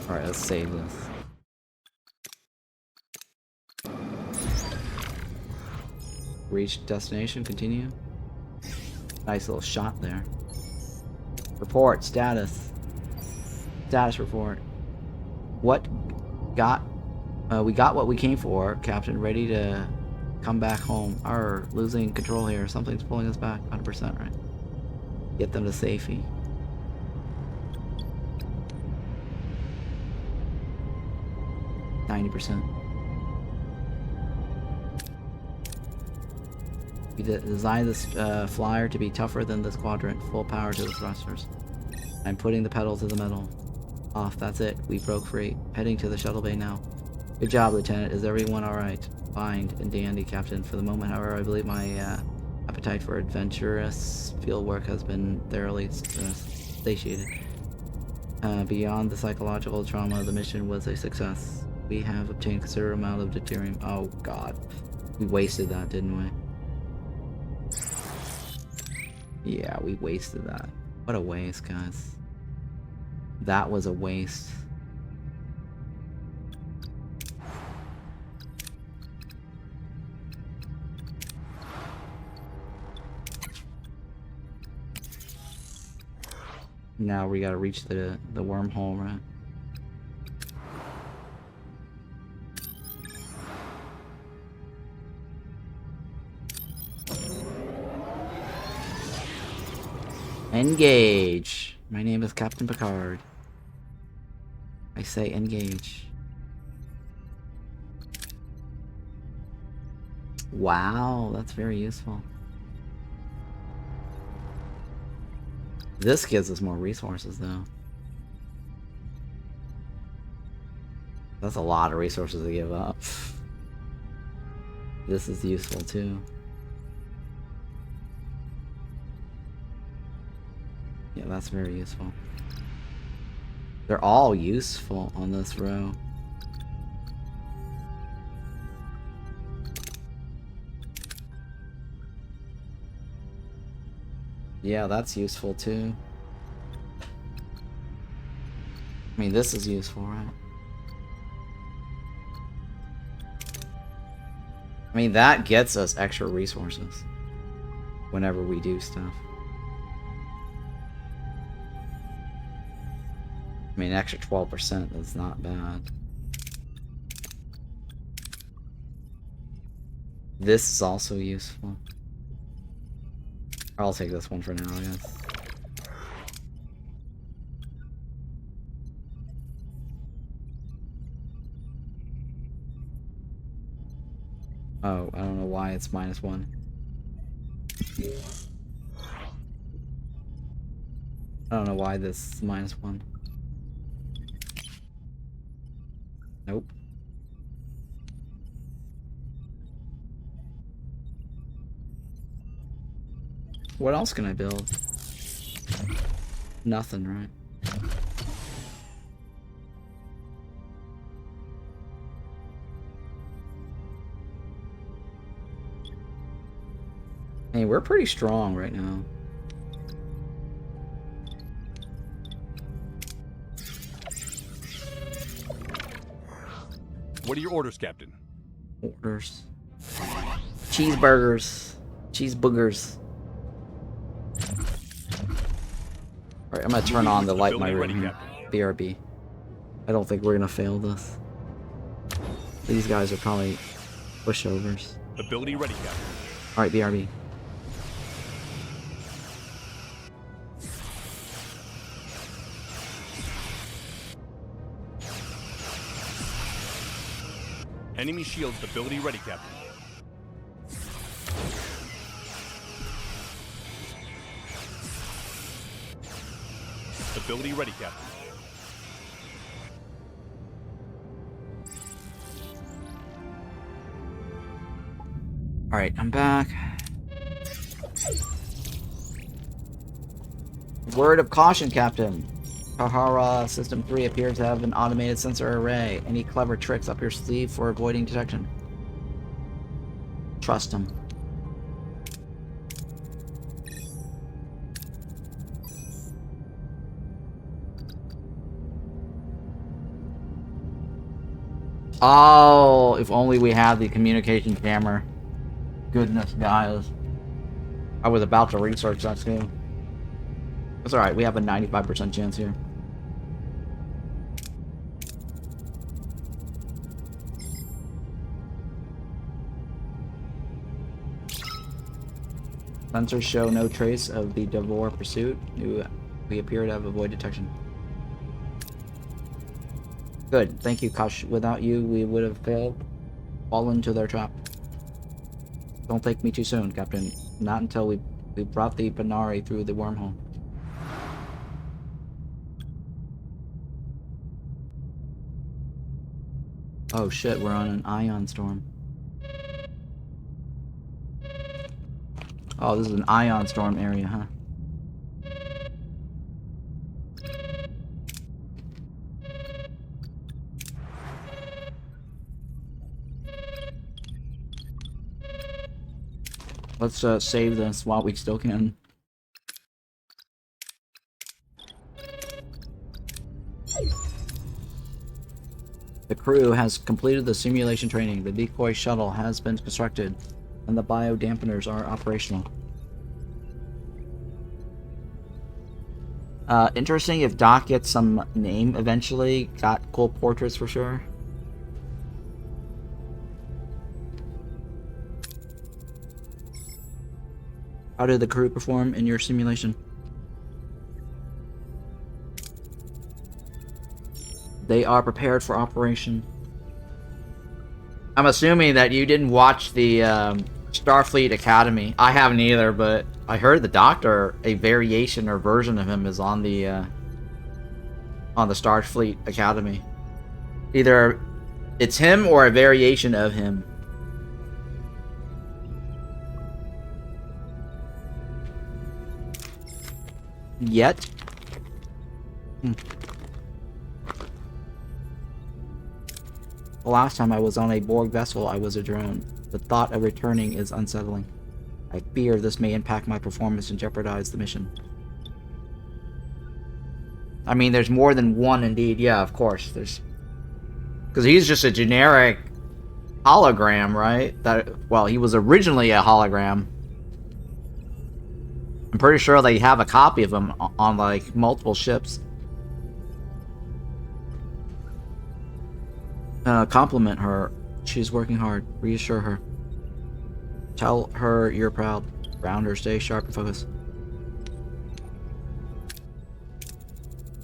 Alright, let's save this. Reach destination, continue. Nice little shot there. Report, status. Status report. What got... we got what we came for, Captain. Ready to come back home. Losing control here. Something's pulling us back. 100%, right? Get them to safety. %. We designed this flyer to be tougher than this quadrant. Full power to the thrusters. I'm putting the pedal to the metal. Off, that's it. We broke free. Heading to the shuttle bay now. Good job, Lieutenant. Is everyone alright? Fine and dandy, Captain. For the moment, however, I believe my appetite for adventurous field work has been thoroughly satiated. Beyond the psychological trauma, the mission was a success. We have obtained considerable amount of deuterium. Oh god. We wasted that, didn't we? Yeah, we wasted that. What a waste, guys. That was a waste. Now we gotta reach the wormhole, right? Engage! My name is Captain Picard. I say engage. Wow, that's very useful. This gives us more resources, though. That's a lot of resources to give up. This is useful, too. Yeah, that's very useful. They're all useful on this row. Yeah, that's useful too. I mean, this is useful, right? I mean, that gets us extra resources whenever we do stuff. I mean, extra 12% is not bad. This is also useful. I'll take this one for now, I guess. Oh, I don't know why it's -1. I don't know why this is -1. Nope. What else can I build? Nothing, right? Hey, we're pretty strong right now. What are your orders, Captain? Orders. Cheeseburgers. Cheeseburgers. Alright, I'm gonna turn on the light in my room here. BRB. I don't think we're gonna fail this. These guys are probably pushovers. Ability ready, Captain. Alright, BRB. Enemy shields ability ready, Captain. Ability ready, Captain. Alright, I'm back. Word of caution, Captain. Kahara System 3 appears to have an automated sensor array. Any clever tricks up your sleeve for avoiding detection? Trust him. Oh, if only we had the communication camera. Goodness, guys. I was about to research that too. It's alright, we have a 95% chance here. Sensors show no trace of the Devore pursuit. We appear to have avoided detection. Good, thank you, Kash. Without you, we would have fallen into their trap. Don't take me too soon, Captain. Not until we brought the Banari through the wormhole. Oh shit, we're on an ion storm. Oh, this is an ion storm area, huh? Let's save this while we still can. The crew has completed the simulation training. The decoy shuttle has been constructed, and the biodampeners are operational. Interesting if Doc gets some name eventually. Got cool portraits for sure. How did the crew perform in your simulation? They are prepared for operation. I'm assuming that you didn't watch the Starfleet Academy. I haven't either, but I heard the Doctor, a variation or version of him, is on the Starfleet Academy. Either it's him or a variation of him. Yet. The last time I was on a Borg vessel, I was a drone. The thought of returning is unsettling. I fear this may impact my performance and jeopardize the mission. I mean, there's more than one indeed. Yeah, of course. There's... Because he's just a generic hologram, right? Well, he was originally a hologram. I'm pretty sure they have a copy of him on, like, multiple ships. Compliment her. She's working hard. Reassure her. Tell her you're proud. Ground her. Stay sharp and focused.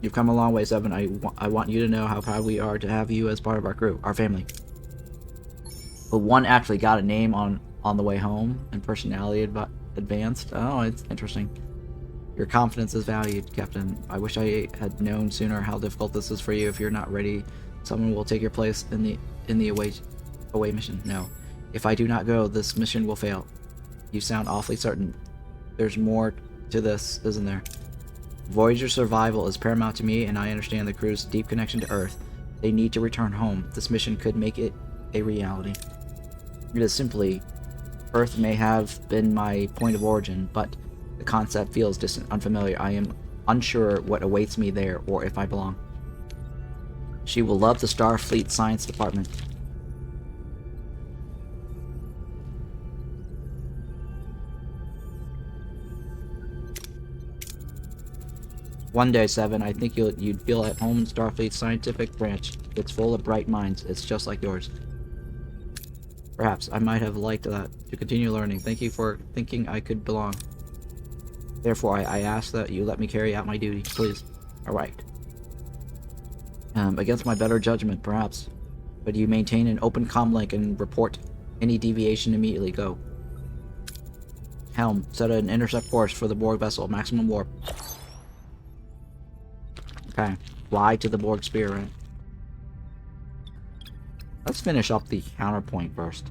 You've come a long way, Seven. I want you to know how proud we are to have you as part of our crew, our family. But one actually got a name on the way home, and personality advanced. Oh, it's interesting. Your confidence is valued, Captain. I wish I had known sooner how difficult this is for you. If you're not ready, someone will take your place in the away mission. No. If I do not go, this mission will fail. You sound awfully certain. There's more to this, isn't there? Voyager survival is paramount to me, and I understand the crew's deep connection to Earth. They need to return home. This mission could make it a reality. It is simply... Earth may have been my point of origin, but the concept feels distant, unfamiliar. I am unsure what awaits me there, or if I belong. She will love the Starfleet Science Department. One day, Seven, I think you'd feel at home in Starfleet's scientific branch. It's full of bright minds. It's just like yours. Perhaps I might have liked that. To continue learning. Thank you for thinking I could belong. Therefore, I ask that you let me carry out my duty, please. Alright. Against my better judgment, perhaps. But you maintain an open comlink and report any deviation immediately. Go. Helm, set an intercept course for the Borg vessel. Maximum warp. Okay. Fly to the Borg spear, right? Let's finish up the counterpoint first.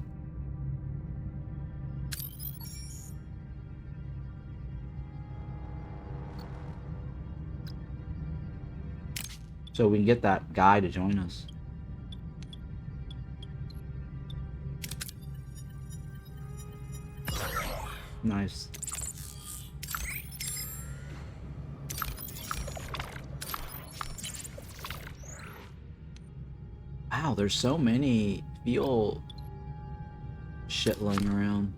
So we can get that guy to join us. Nice. Wow, there's so many fuel shit laying around.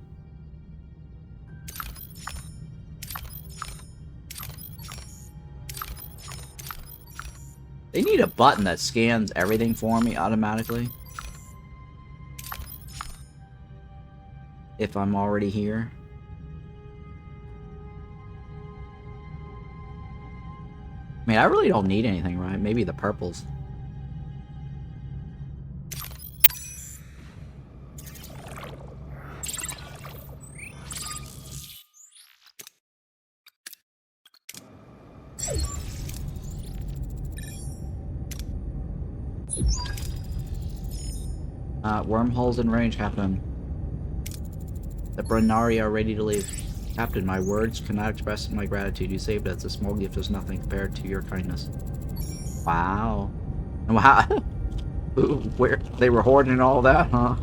They need a button that scans everything for me automatically. If I'm already here. I mean, I really don't need anything, right? Maybe the purples. Wormholes in range, Captain. The Brennari are ready to leave. Captain, my words cannot express my gratitude. You saved us. A small gift is nothing compared to your kindness. Wow. Wow. Ooh, where they were hoarding all that, huh?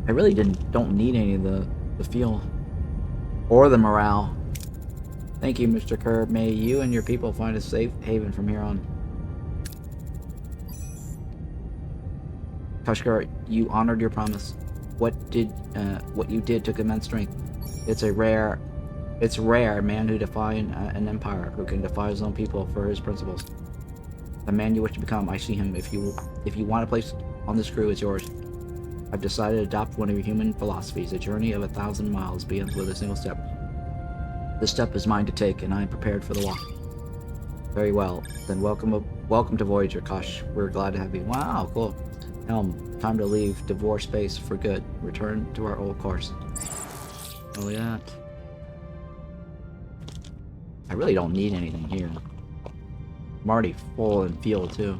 I really don't need any of the fuel or the morale. Thank you, Mr. Kerr. May you and your people find a safe haven from here on. Kashyk, you honored your promise. What you did took immense strength. It's rare a man who defies an empire, who can defy his own people for his principles. The man you wish to become, I see him. If you want a place on this crew, it's yours. I've decided to adopt one of your human philosophies. A journey of 1,000 miles begins with a single step. This step is mine to take, and I am prepared for the walk. Very well. Then welcome to Voyager, Kosh. We're glad to have you. Wow, cool. Helm, time to leave Devore space for good. Return to our old course. Oh yeah. I really don't need anything here. I'm already full in fuel too.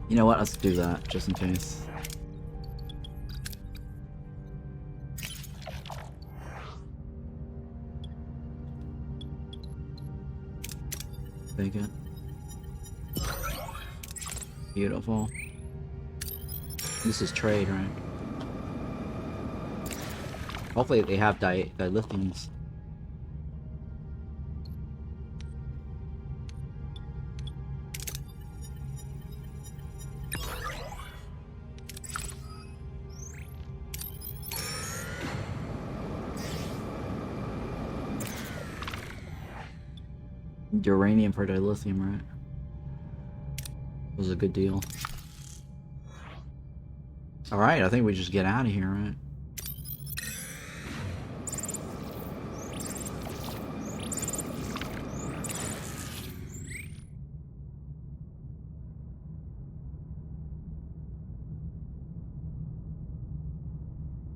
You know what? Let's do that, just in case. Take it. Beautiful. This is trade, right? Hopefully they have dilithiums. Uranium for dilithium, right? Was a good deal. Alright, I think we just get out of here, right?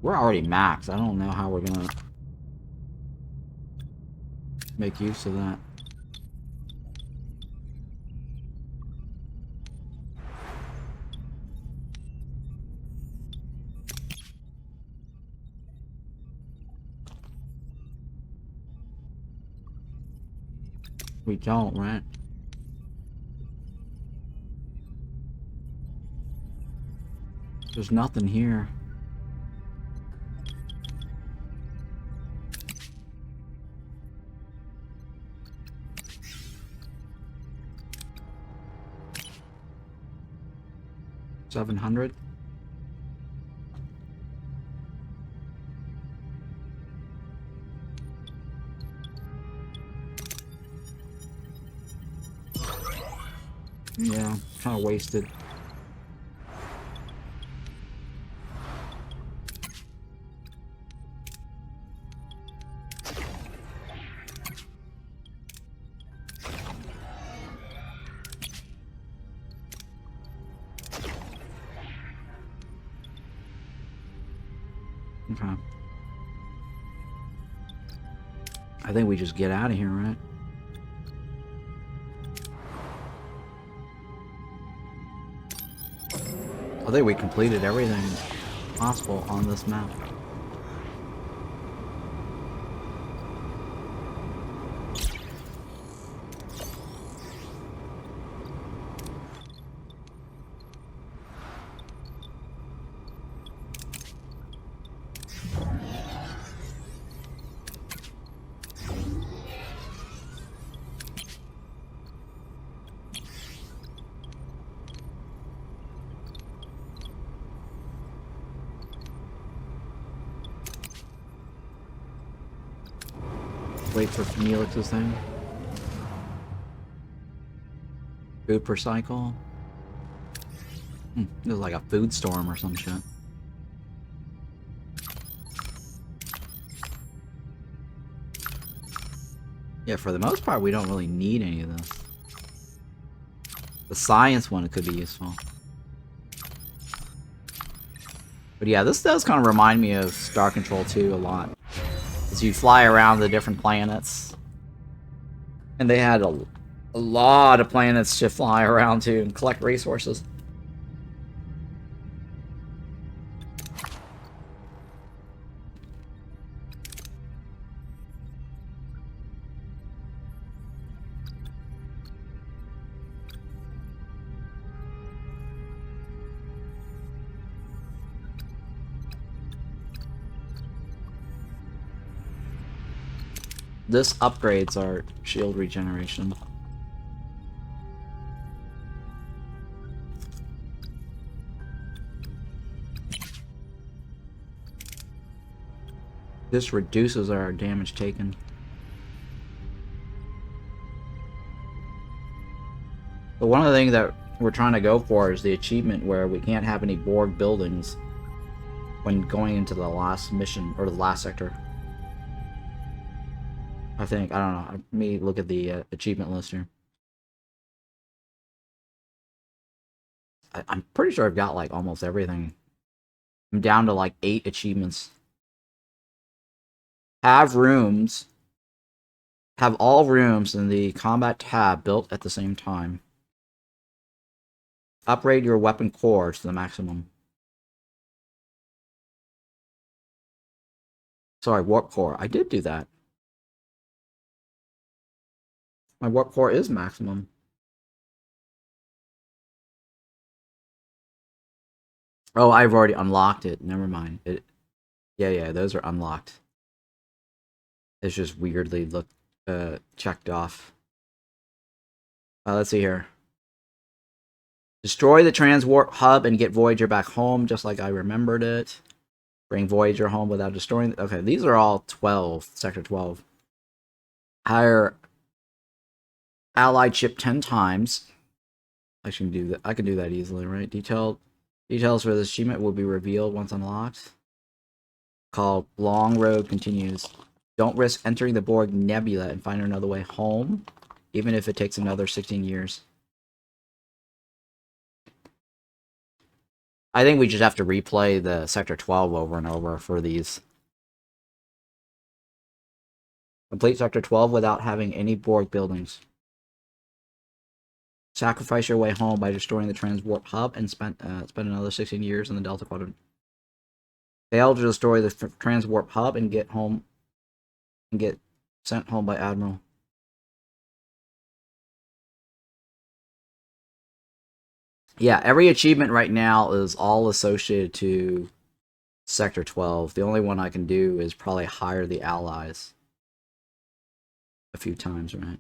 We're already maxed. I don't know how we're gonna make use of that. We don't, right? There's nothing here. 700. Yeah, kind of wasted. Okay. I think we just get out of here, right? I think we completed everything possible on this map. Wait for Felix's thing. Food per cycle. This is like a food storm or some shit. Yeah, for the most part, we don't really need any of this. The science one could be useful. But yeah, this does kind of remind me of Star Control 2 a lot. As you fly around the different planets. And they had a lot of planets to fly around to and collect resources. This upgrades our shield regeneration. This reduces our damage taken. But one of the things that we're trying to go for is the achievement where we can't have any Borg buildings when going into the last mission, or the last sector. I think, I don't know, let me look at the achievement list here. I'm pretty sure I've got like almost everything. I'm down to like 8 achievements. Have all rooms in the combat tab built at the same time. Upgrade your weapon core to the maximum. Sorry, warp core. I did do that. My warp core is maximum. Oh, I've already unlocked it. Never mind. Yeah, those are unlocked. It's just weirdly checked off. Let's see here. Destroy the Transwarp hub and get Voyager back home, just like I remembered it. Bring Voyager home without destroying... Okay, these are all 12. Sector 12. Hire allied ship 10 times. I can do that. I can do that easily, right? Details for this achievement will be revealed once unlocked. Called Long Road Continues. Don't risk entering the Borg Nebula and find another way home, even if it takes another 16 years. I think we just have to replay the Sector 12 over and over for these. Complete Sector 12 without having any Borg buildings. Sacrifice your way home by destroying the Transwarp hub and spend another 16 years in the Delta Quadrant. Fail to destroy the Transwarp hub and get home and get sent home by Admiral. Yeah, every achievement right now is all associated to Sector 12. The only one I can do is probably hire the allies a few times, right?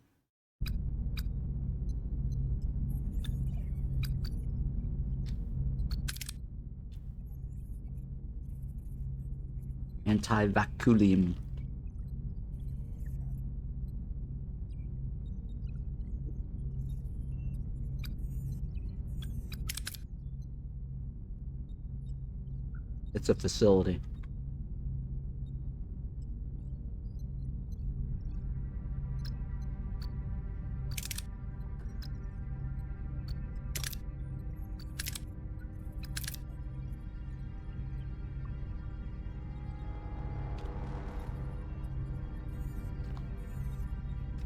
Anti-vacuum. It's a facility.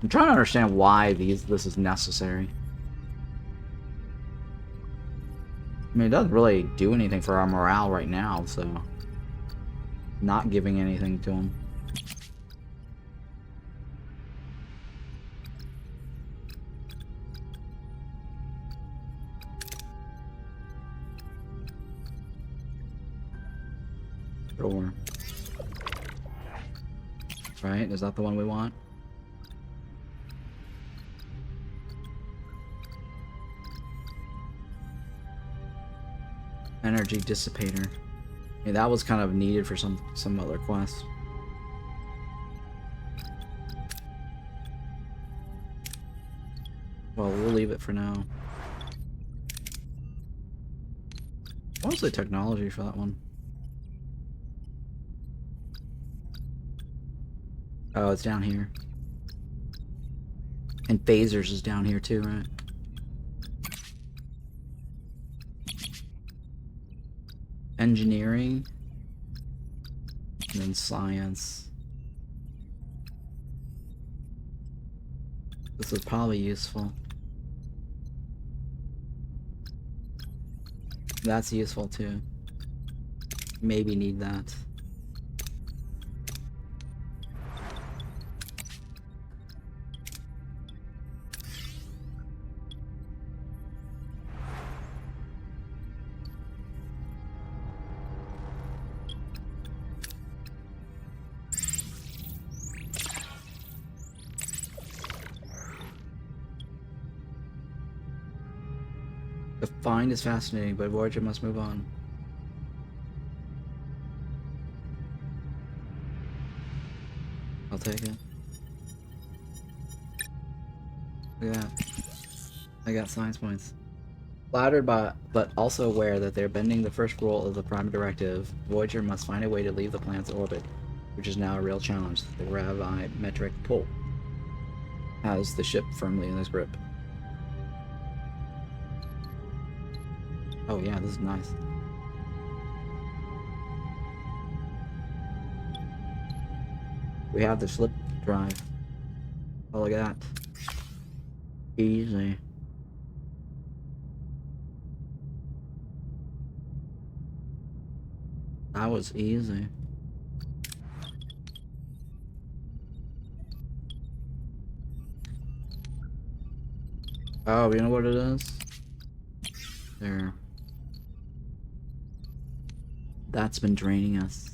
I'm trying to understand why this is necessary. I mean, it doesn't really do anything for our morale right now, so not giving anything to him. Sure. Right? Is that the one we want? Energy dissipator. Yeah, that was kind of needed for some other quests. Well, we'll leave it for now. What was the technology for that one? Oh, it's down here. And phasers is down here too, right? Engineering. And then science. This is probably useful. That's useful too. Maybe need that. The find is fascinating, but Voyager must move on. I'll take it. Look at that. I got science points. Flattered but also aware that they're bending the first rule of the Prime Directive, Voyager must find a way to leave the planet's orbit, which is now a real challenge. The gravimetric pull has the ship firmly in its grip. Oh yeah, this is nice. We have the slip drive. Oh, look at that. Easy. That was easy. Oh, you know what it is? There. That's been draining us.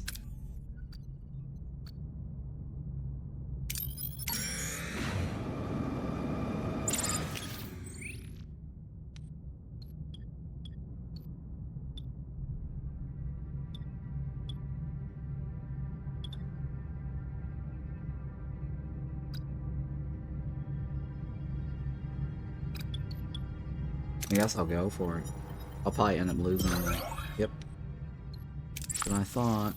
I guess I'll go for it. I'll probably end up losing it. Yep. That's what I thought.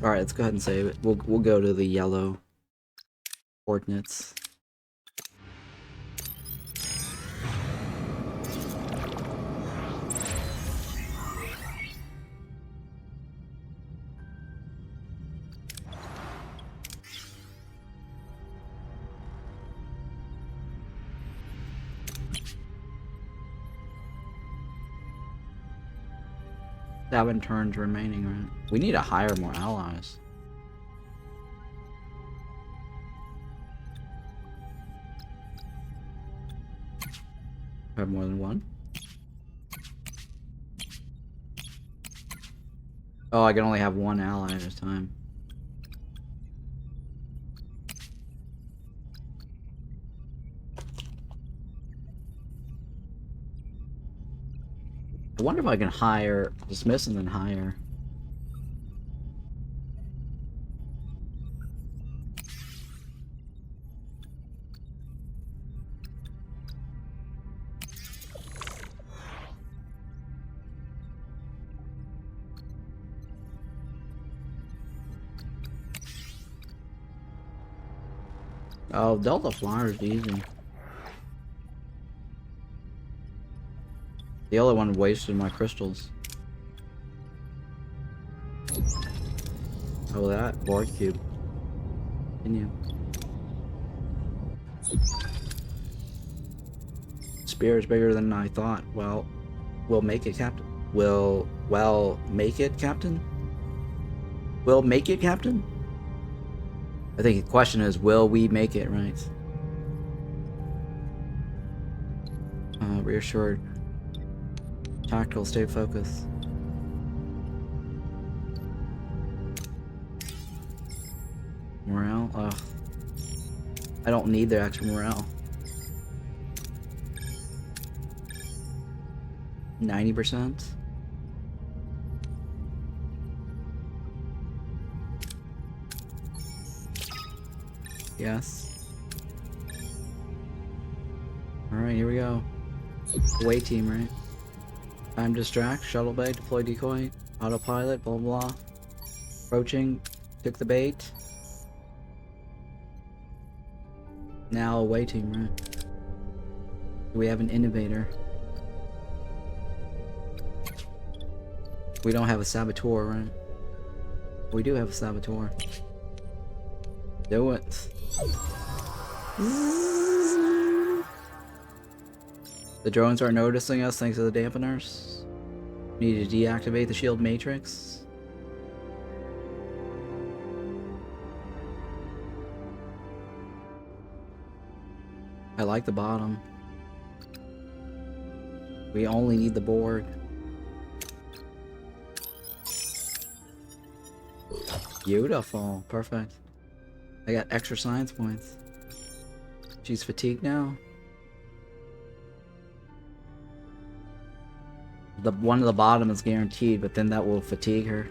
Alright, let's go ahead and save it. We'll go to the yellow coordinates. Seven turns remaining, right? We need to hire more allies. Have more than one? Oh, I can only have one ally at a time. wonder if I can hire, dismiss and then hire. Oh, Delta Flyer's easy. The other one wasted my crystals. Oh, that Borg cube. Continue. Spear is bigger than I thought. Well, we'll make it, Captain. Well, make it, Captain? We'll make it, Captain? I think the question is, will we make it, right? Reassured. Tactical, stay focused. Morale? Ugh. I don't need their extra morale. 90%? Yes. Alright, here we go. Away team, right? Time distract, shuttle bay, deploy decoy, autopilot, blah blah. Approaching, took the bait. Now away team, right? We have an innovator. We don't have a saboteur, right? We do have a saboteur. Do it. The drones are noticing us thanks to the dampeners. Need to deactivate the shield matrix. I like the bottom. We only need the Borg. Beautiful. Perfect. I got extra science points. She's fatigued now. The one at the bottom is guaranteed, but then that will fatigue her.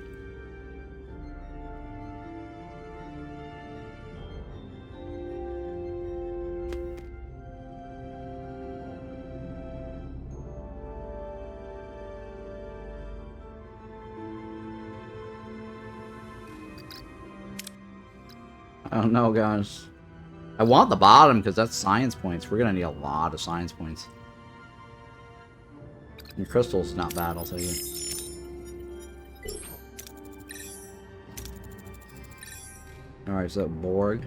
I don't know, guys. I want the bottom because that's science points. We're gonna need a lot of science points. And crystal's not bad, I'll tell you. Alright, so Borg.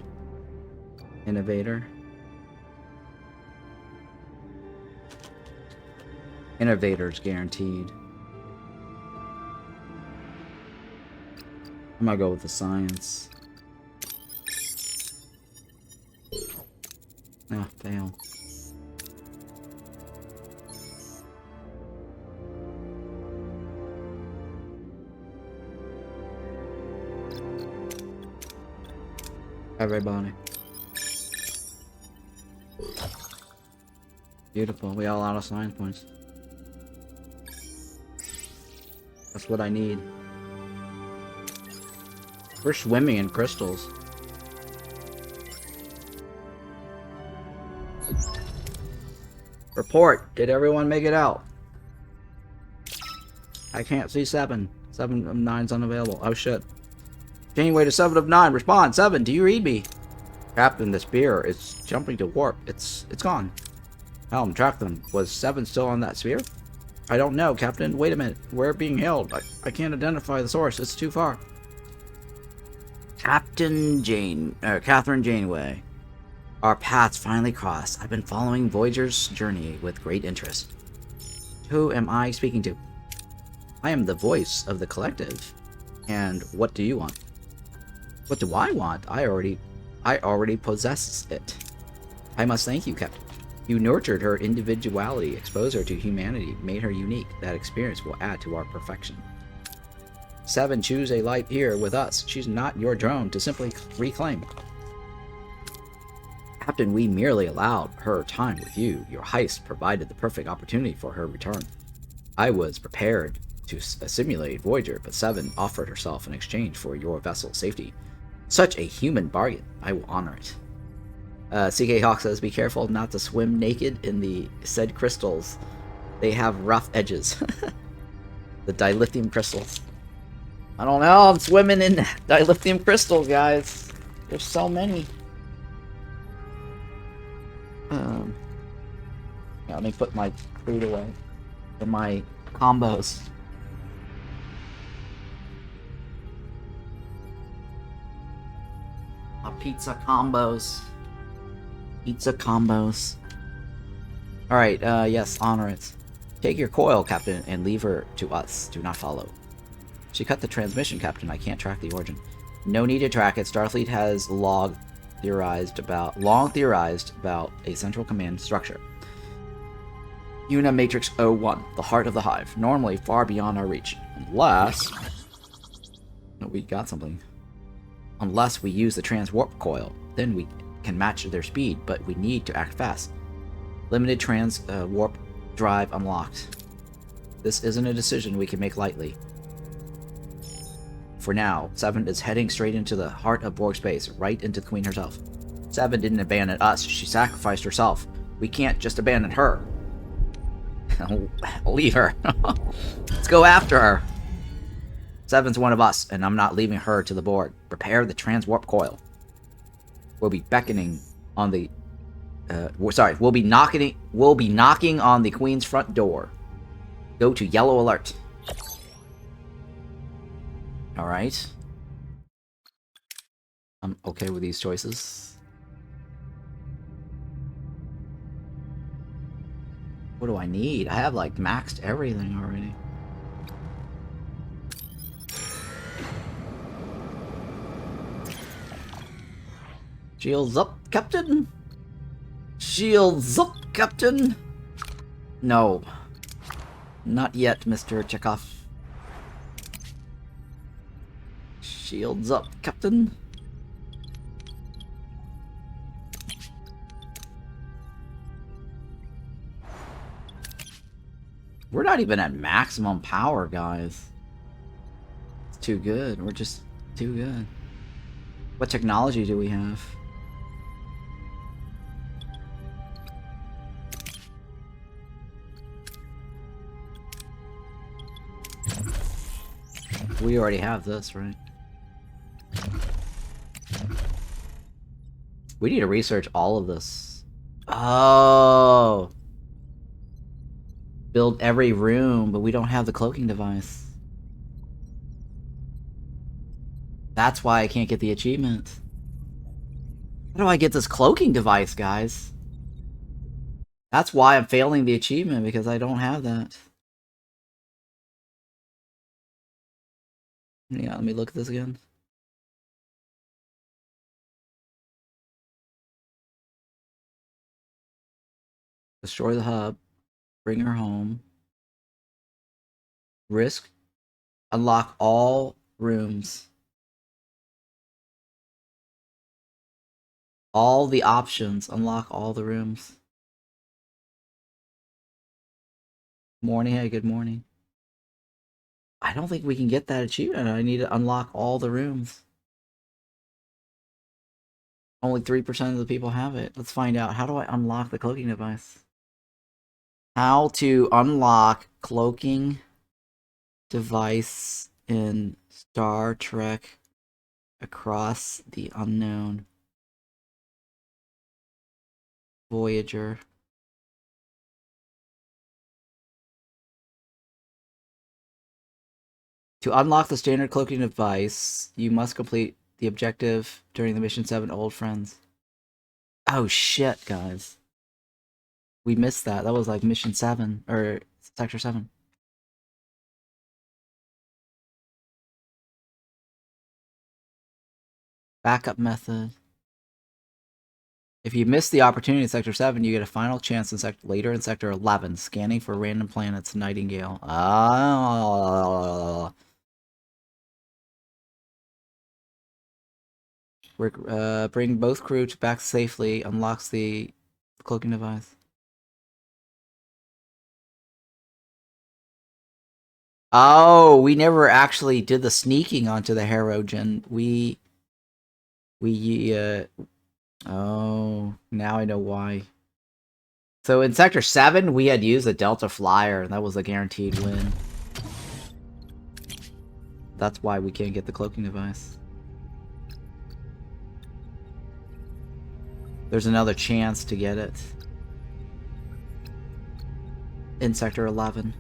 Innovator. Innovator's guaranteed. I'm gonna go with the science. Ah, fail. Everybody. Beautiful. We all out of science points. That's what I need. We're swimming in crystals. Report. Did everyone make it out? I can't see 7. 7 of 9's unavailable. Oh shit. Janeway to 7 of 9. Respond. 7. Do you read me? Captain, the spear is jumping to warp. It's gone. Helm, track them. Was 7 still on that sphere? I don't know, Captain. Wait a minute. We're being held. I can't identify the source. It's too far. Catherine Janeway. Our paths finally crossed. I've been following Voyager's journey with great interest. Who am I speaking to? I am the voice of the collective. And what do you want? What do I want? I already possess it. I must thank you, Captain. You nurtured her individuality, exposed her to humanity, made her unique. That experience will add to our perfection. 7, choose a life here with us. She's not your drone to simply reclaim. Captain, we merely allowed her time with you. Your heist provided the perfect opportunity for her return. I was prepared to assimilate Voyager, but Seven offered herself in exchange for your vessel's safety. Such a human bargain. I will honor it. CK Hawk says, be careful not to swim naked in the said crystals. They have rough edges. The dilithium crystals. I don't know, I'm swimming in dilithium crystals, guys. There's so many. Yeah, let me put my food away. For my combos. My pizza combos. Pizza combos. Alright, yes, honor it. Take your coil, Captain, and leave her to us. Do not follow. She cut the transmission, Captain. I can't track the origin. No need to track it. Starfleet has long theorized about a central command structure. Una Matrix 01, the heart of the hive. Normally far beyond our reach. Unless... No, we got something. Unless we use the Transwarp Coil. Then we can match their speed, but we need to act fast. Limited Transwarp drive unlocked. This isn't a decision we can make lightly. For now, Seven is heading straight into the heart of Borg space, right into the Queen herself. Seven didn't abandon us, she sacrificed herself. We can't just abandon her. Leave her. Let's go after her. Seven's one of us, and I'm not leaving her to the Borg. Prepare the Transwarp Coil. We'll be beckoning on the... we'll be knocking on the Queen's front door. Go to yellow alert. Alright. I'm okay with these choices. What do I need? I have, like, maxed everything already. Shields up, Captain! Shields up, Captain! No. Not yet, Mr. Chekhov. Shields up, Captain. We're not even at maximum power, guys. It's too good. We're just too good. What technology do we have? We already have this, right? We need to research all of this. Oh! Build every room, but we don't have the cloaking device. That's why I can't get the achievement. How do I get this cloaking device, guys? That's why I'm failing the achievement, because I don't have that. Yeah, let me look at this again. Destroy the hub. Bring her home. Risk. Unlock all rooms. All the options. Unlock all the rooms. Morning, hey, good morning. I don't think we can get that achievement. I need to unlock all the rooms. Only 3% of the people have it. Let's find out. How do I unlock the cloaking device? How to unlock cloaking device in Star Trek Across the Unknown Voyager. To unlock the standard cloaking device, you must complete the objective during the Mission 7 Old Friends. Oh shit, guys. We missed that. That was like Mission 7, or Sector 7. Backup method. If you miss the opportunity in Sector 7, you get a final chance in later in Sector 11. Scanning for random planets, Nightingale. Ah. Bring both crew back safely. Unlocks the cloaking device. Oh, we never actually did the sneaking onto the Herogen. Oh, now I know why. So in Sector 7, we had used a Delta Flyer, and that was a guaranteed win. That's why we can't get the cloaking device. There's another chance to get it. In Sector 11.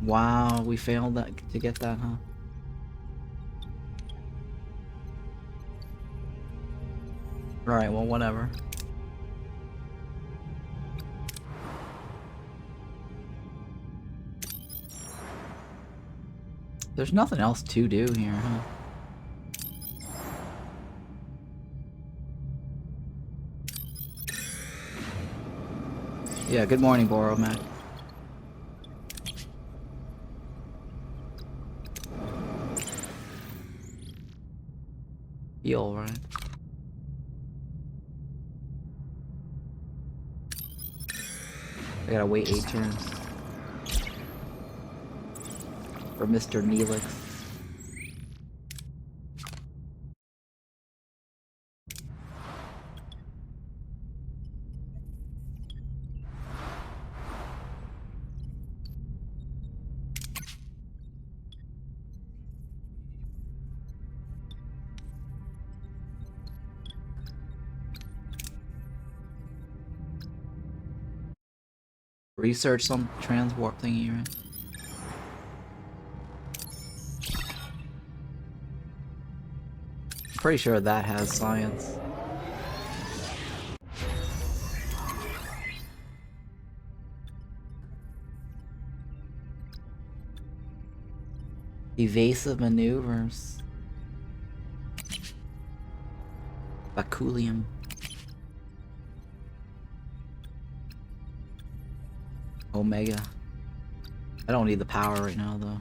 Wow, we failed to get that, huh? Alright, well, whatever. There's nothing else to do here, huh? Yeah, good morning, Boromac. Heal, right? I gotta wait 8 turns. For Mr. Neelix. Research some transwarp thingy, right? Pretty sure that has science. Evasive maneuvers. Baculium. Omega. I don't need the power right now, though.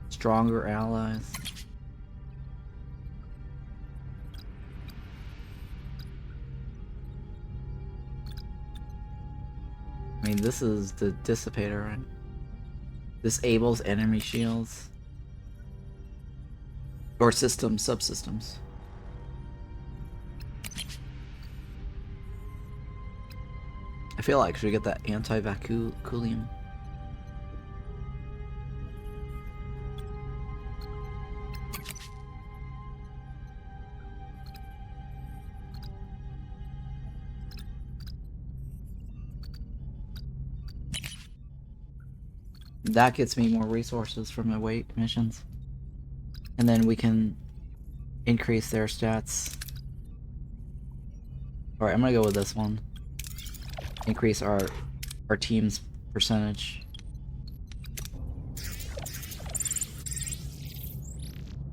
Stronger allies. I mean, this is the dissipator, right? Disables enemy shields. Or systems, subsystems. I feel like I should get that anti-vacuum. That gets me more resources for my weight missions. And then we can increase their stats. Alright, I'm gonna go with this one. Increase our team's percentage.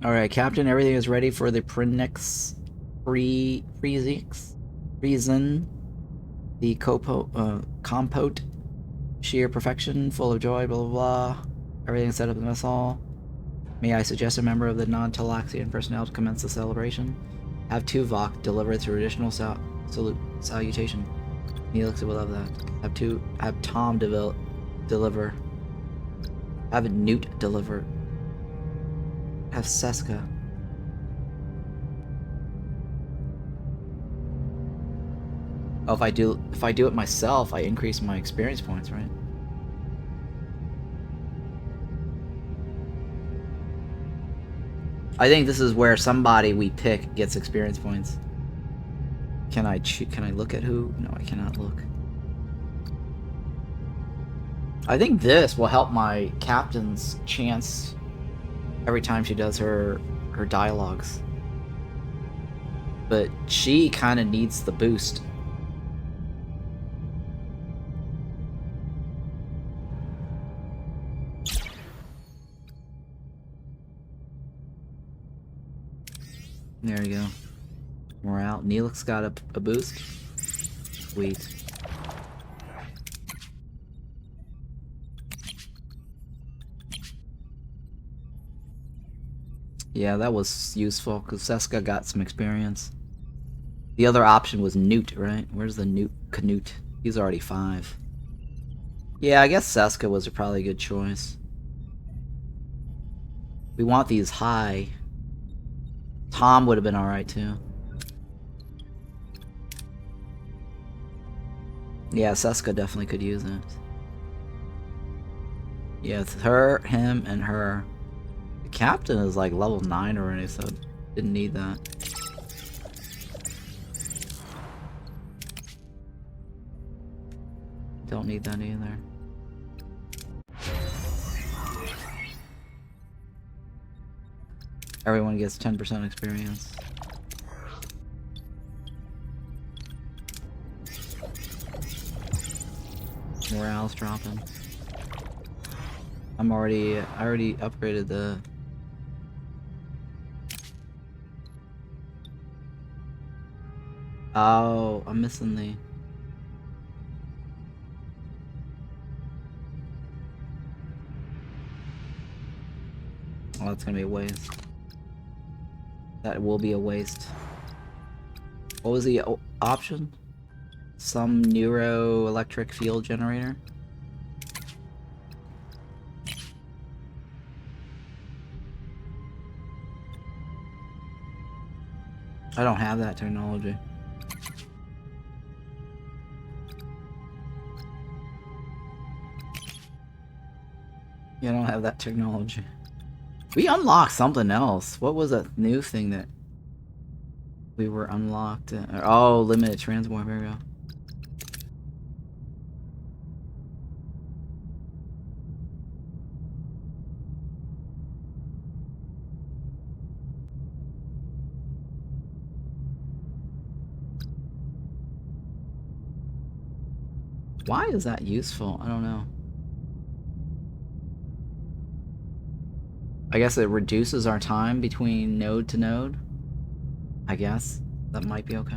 Alright, Captain, everything is ready for the Prinix Reason. The compote. Sheer perfection, full of joy, blah blah blah. Everything set up in us all. May I suggest a member of the non-Talaxian personnel to commence the celebration? Have Tuvok deliver the traditional salutation. Neelix will love that. Have Tom deliver. Have Newt deliver. Have Seska. Oh, if I do it myself, I increase my experience points, right? I think this is where somebody we pick gets experience points. Can I look at who? No, I cannot look. I think this will help my captain's chance every time she does her dialogues. But she kind of needs the boost. There we go. Morale. Neelix got a boost. Sweet. Yeah, that was useful because Seska got some experience. The other option was Newt, right? Where's the Newt Canute? He's already 5. Yeah, I guess Seska was probably a good choice. We want these high. Tom would have been alright too. Yeah, Seska definitely could use it. Yeah, it's her, him, and her. The captain is like level 9 already, so didn't need that. Don't need that either. Everyone gets 10% experience. Morale's dropping. I already upgraded the... Oh, I'm missing the... Oh, that's gonna be a waste. That will be a waste. What was the option? Some neuro-electric field generator? I don't have that technology. Yeah, I don't have that technology. We unlocked something else. What was that new thing that we were unlocked? Oh, limited transwarp. Here we go. Why is that useful? I don't know. I guess it reduces our time between node to node. I guess that might be okay.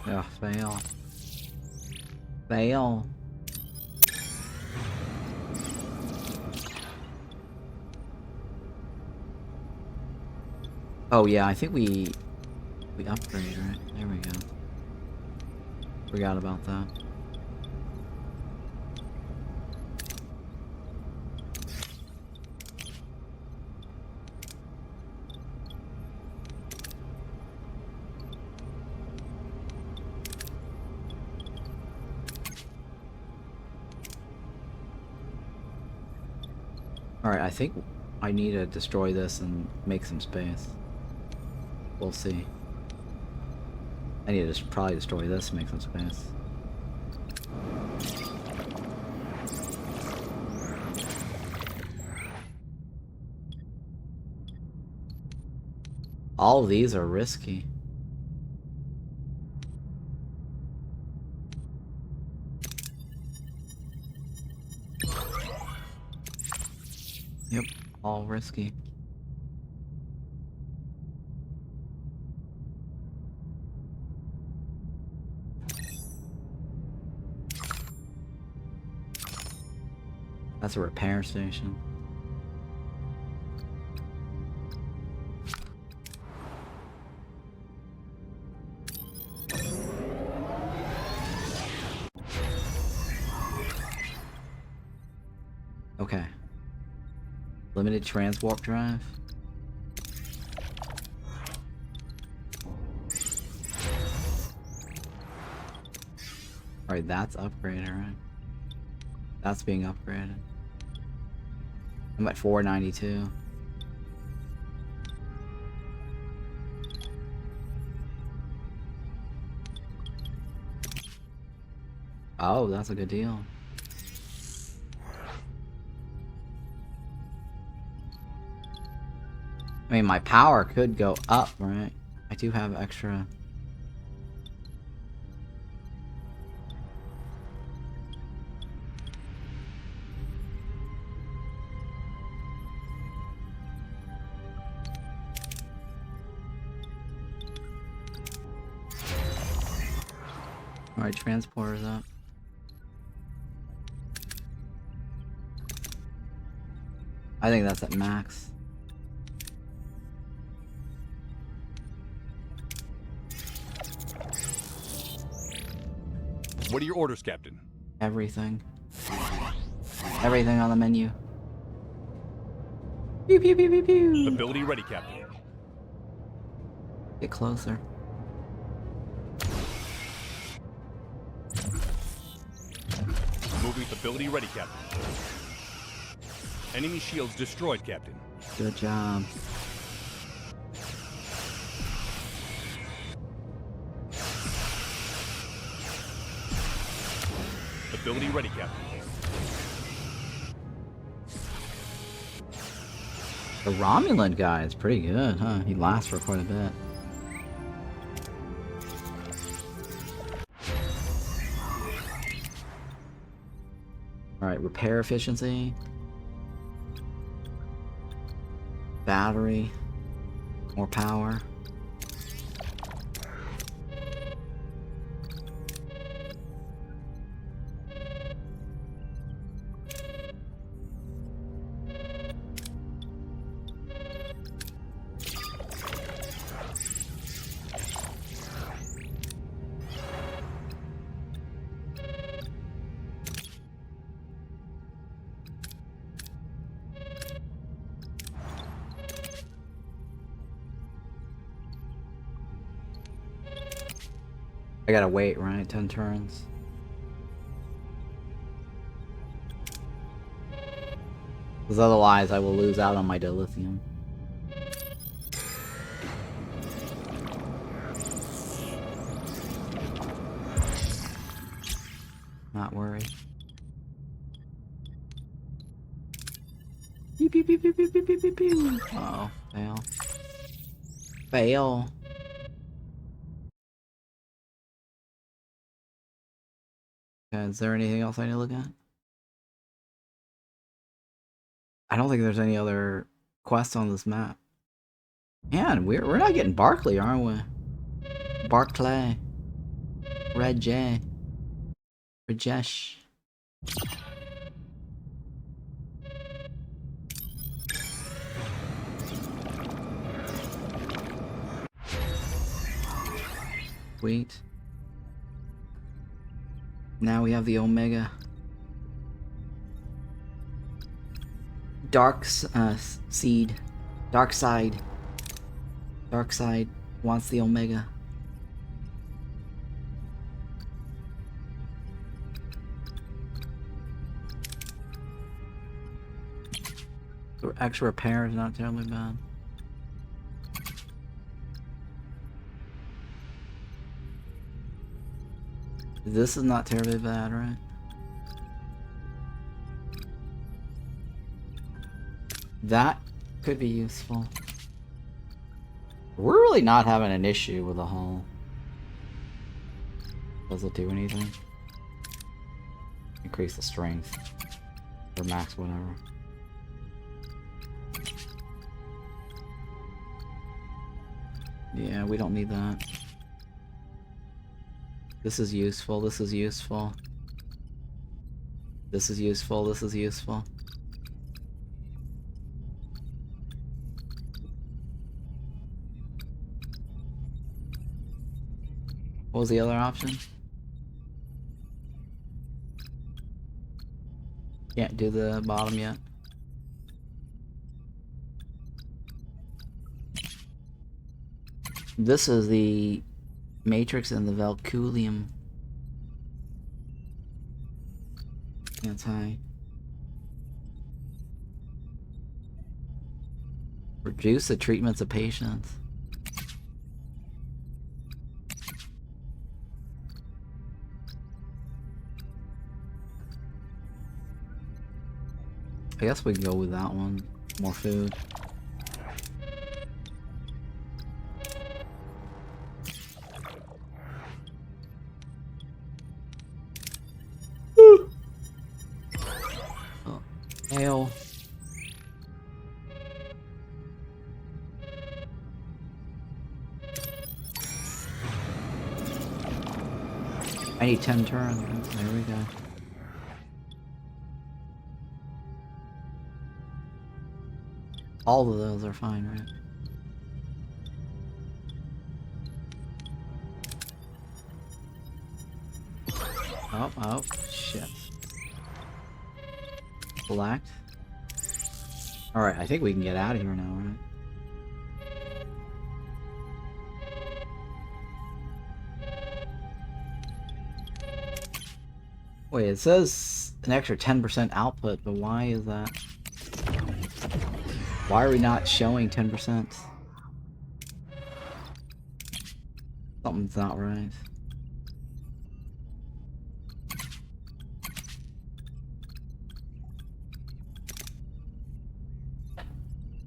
Yeah, fail. Fail. Oh yeah, I think we upgraded, right? There we go. Forgot about that. Alright, I think I need to destroy this and make some space. We'll see. I need to just probably destroy this and make some space. All of these are risky. Yep, all risky. That's a repair station. Okay. Limited transwarp drive. Alright, that's upgraded, right? That's being upgraded. I'm at 492. Oh, that's a good deal. I mean, my power could go up, right? I do have extra... Alright, transporter's up. I think that's at max. What are your orders, Captain? Everything. Everything on the menu. Pew pew pew pew pew. Ability ready, Captain. Get closer. Moving ability ready, Captain. Enemy shields destroyed, Captain. Good job. Ability ready, Captain. The Romulan guy is pretty good, huh? He lasts for quite a bit. Alright, repair efficiency. Battery. More power. I gotta wait, right? 10 turns. Because otherwise I will lose out on my dilithium. Not worried. Pew, pew, pew, pew, pew, pew, pew, pew, pew. Uh-oh, fail. Fail. Okay, is there anything else I need to look at? I don't think there's any other quests on this map. Man, we're not getting Barkley, aren't we? Barclay. Red J. Rajesh. Sweet. Now we have the Omega. Seed. Dark Side. Dark Side wants the Omega. The extra repair is not terribly bad. This is not terribly bad, right? That could be useful. We're really not having an issue with the hull. Does it do anything? Increase the strength. Or max whatever. Yeah, we don't need that. This is useful, this is useful. This is useful, this is useful. What was the other option? Can't do the bottom yet. This is the Matrix and the Valculium. That's high. Reduce the treatments of patients. I guess we can go with that one. More food. Oh, ale. I need 10 turns. Right? There we go. All of those are fine, right? Oh, shit. Select. Alright, I think we can get out of here now, right? Wait, it says an extra 10% output, but why is that? Why are we not showing 10%? Something's not right.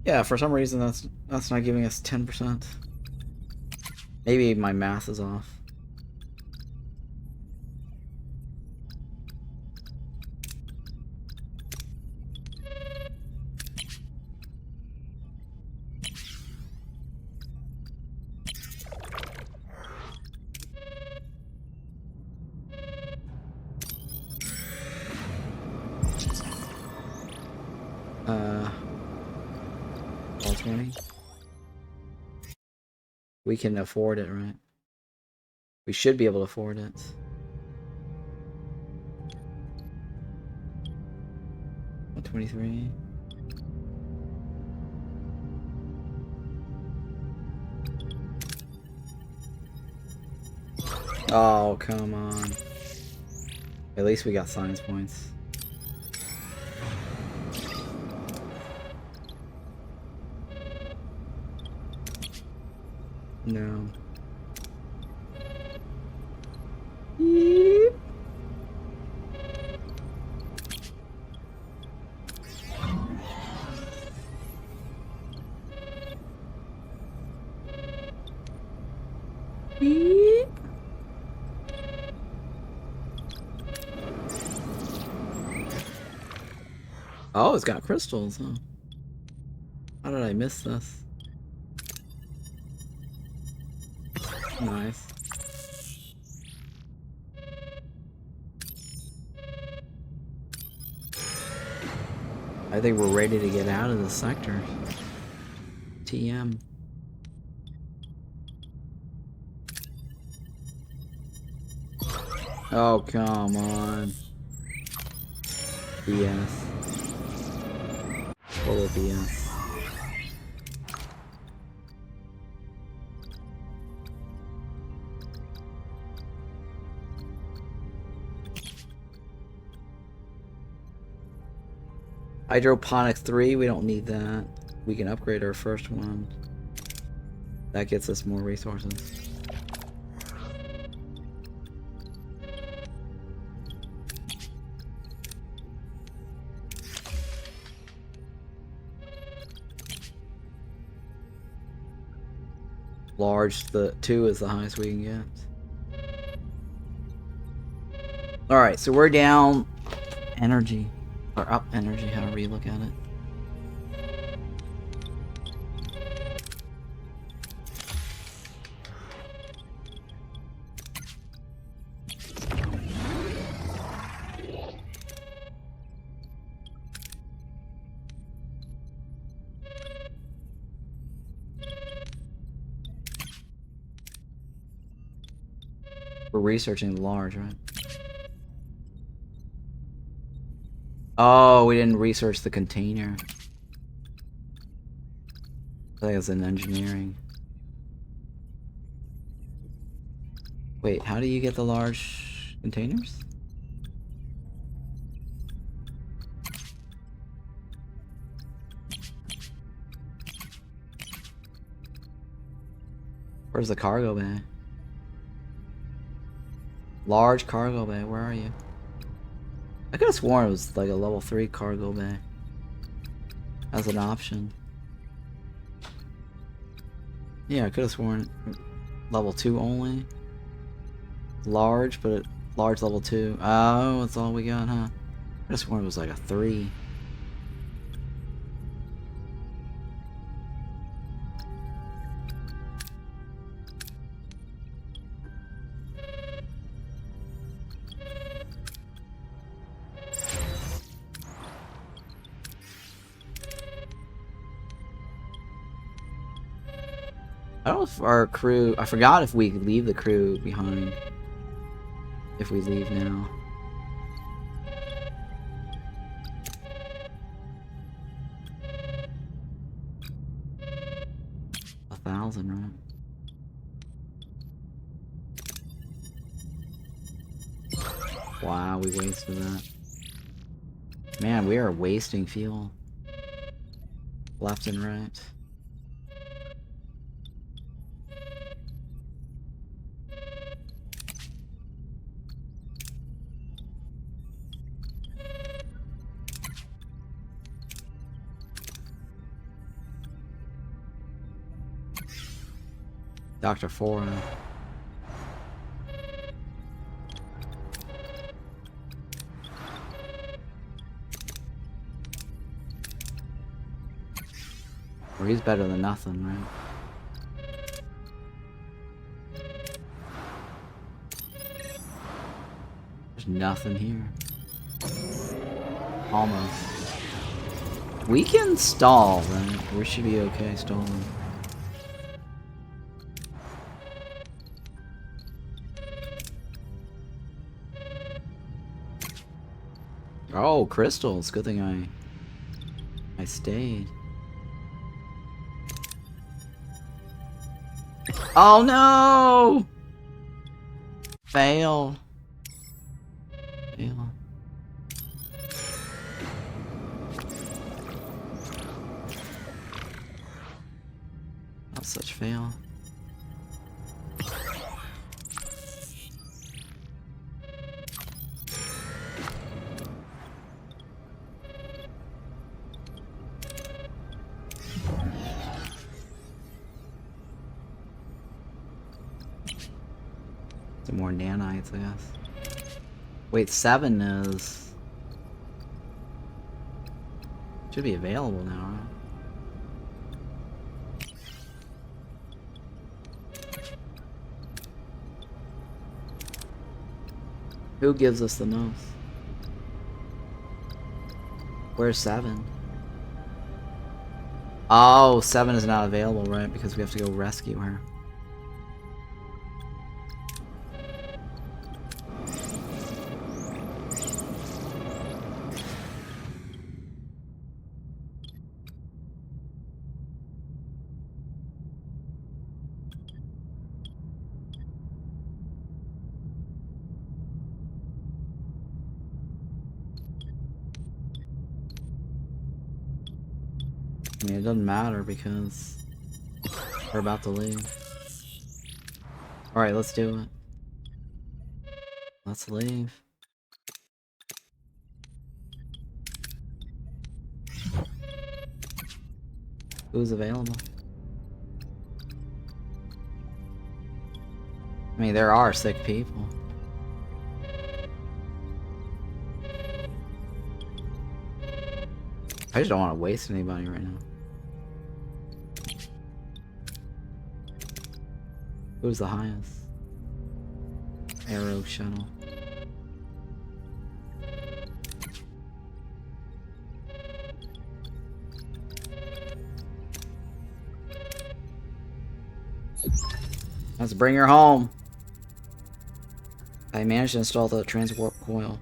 Yeah, for some reason that's not giving us 10%. Maybe my math is off. Okay. We can afford it, right? We should be able to afford it. $123. Oh, come on. At least we got science points. No. Beep. Beep. Oh, it's got crystals, huh? How did I miss this? Nice. I think we're ready to get out of the sector. TM. Oh, come on. BS. Full of BS. Hydroponics 3, we don't need that. We can upgrade our first one. That gets us more resources. Large, the 2 is the highest we can get. Alright, so we're down energy. Or up energy, however you look at it. We're researching the large, right? Oh, we didn't research the container. I think it's in engineering. Wait, how do you get the large containers? Where's the cargo bay? Large cargo bay, where are you? I could have sworn it was like a level 3 cargo bay. As an option. Yeah, I could have sworn level 2 only. Large, but large level 2. Oh, that's all we got, huh? I could have sworn it was like a 3. don't know if our crew... I forgot if we leave the crew behind. If we leave now. $1,000, right? Wow, we wasted that. Man, we are wasting fuel. Left and right. Dr. Fora. Well, he's better than nothing, right? There's nothing here. Almost. We can stall, right? We should be okay stalling. Oh, crystals. Good thing I stayed. Oh no! Fail. Fail. Not such fail. Some more nanites, I guess. Wait, 7 is... should be available now, right? Who gives us the most? Where's 7? Oh, 7 is not available, right? Because we have to go rescue her. I mean, it doesn't matter because we're about to leave. Alright, let's do it. Let's leave. Who's available? I mean, there are sick people. I just don't want to waste anybody right now. Who's the highest? Arrow shuttle. Let's bring her home. I managed to install the Transwarp Coil.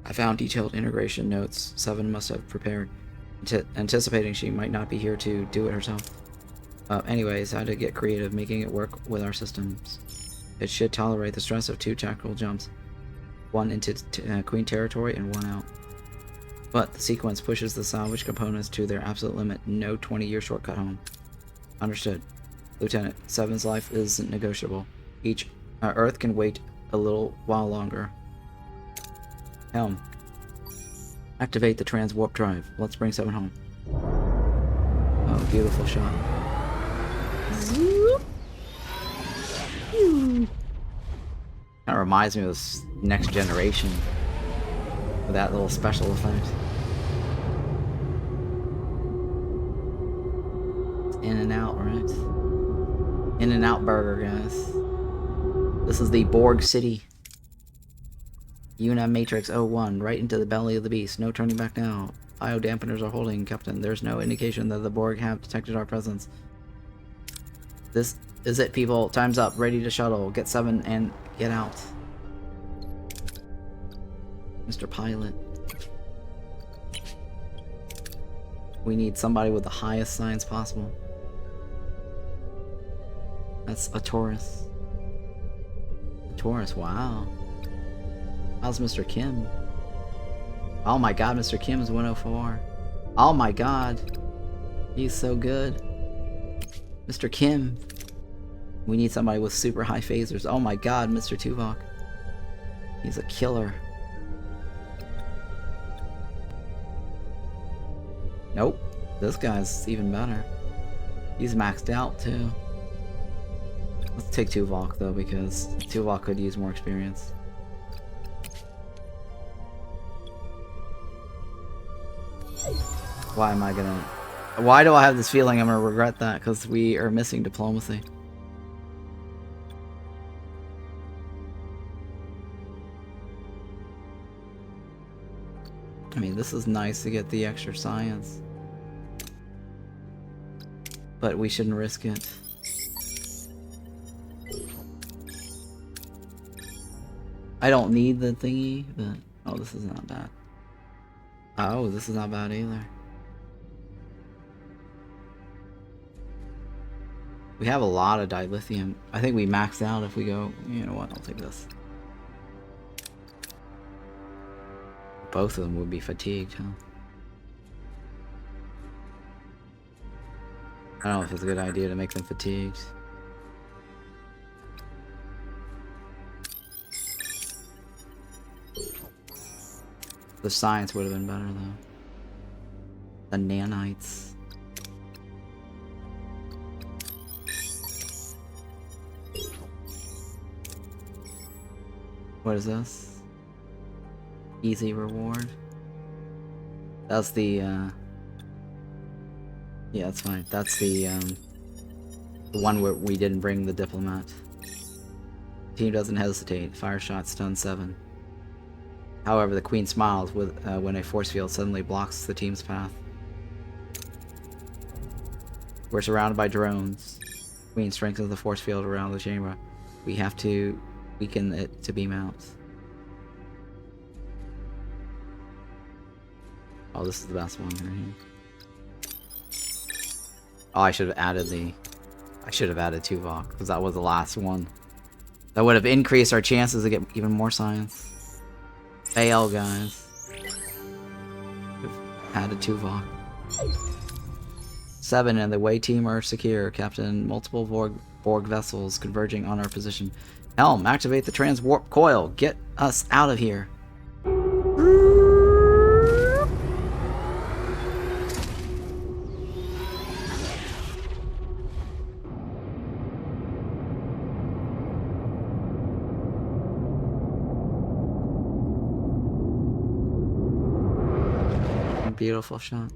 I found detailed integration notes 7 must have prepared, anticipating she might not be here to do it herself. Anyways, I had to get creative, making it work with our systems. It should tolerate the stress of 2 tactical jumps, 1 into Queen territory and 1 out. But the sequence pushes the salvage components to their absolute limit. No 20-year shortcut home. Understood. Lieutenant, 7's life isn't negotiable. Earth can wait a little while longer. Helm. Activate the transwarp drive. Let's bring 7 home. Oh, beautiful shot. Kind of reminds me of this Next Generation with that little special effect. In and out, right? In and out burger, guys. This is the Borg City. Una Matrix 01, right into the belly of the beast. No turning back now. IO dampeners are holding, Captain. There's no indication that the Borg have detected our presence. This is it, people. Time's up. Ready to shuttle. Get 7 and get out. Mr. Pilot. We need somebody with the highest science possible. That's a Taurus. A Taurus, wow. How's Mr. Kim? Oh my god, Mr. Kim is 104. Oh my god. He's so good. Mr. Kim. We need somebody with super high phasers. Oh my god, Mr. Tuvok. He's a killer. Nope. This guy's even better. He's maxed out too. Let's take Tuvok though, because Tuvok could use more experience. Why am I gonna... Why do I have this feeling I'm gonna regret that? Because we are missing diplomacy. I mean, this is nice to get the extra science. But we shouldn't risk it. I don't need the thingy, but... Oh, this is not bad. Oh, this is not bad either. We have a lot of dilithium. I think we maxed out if we go... You know what? I'll take this. Both of them would be fatigued, huh? I don't know if it's a good idea to make them fatigued. The science would have been better, though. The nanites. What is this? Easy reward. That's the, yeah, that's fine. That's the one where we didn't bring the diplomat. Team doesn't hesitate. Fire shot, stun 7. However, the Queen smiles with when a force field suddenly blocks the team's path. We're surrounded by drones. Queen strengthens the force field around the chamber. We have to weaken it to beam out. Oh, this is the best one right here. Oh, I should have added Tuvok, because that was the last one. That would have increased our chances to get even more science. Fail, guys. We've added Tuvok. 7 and the way team are secure. Captain, multiple Borg vessels converging on our position. Helm, activate the Transwarp Coil. Get us out of here. Beautiful shot.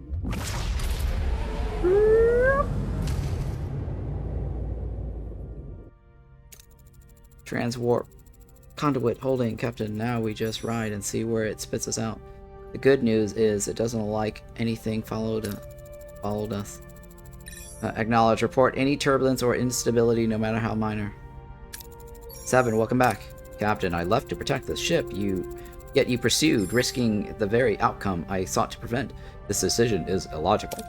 Transwarp conduit holding, Captain. Now we just ride and see where it spits us out. The good news is it doesn't like anything followed us. Acknowledge. Report any turbulence or instability, no matter how minor. 7, welcome back. Captain, I left to protect this ship. Yet you pursued, risking the very outcome I sought to prevent. This decision is illogical.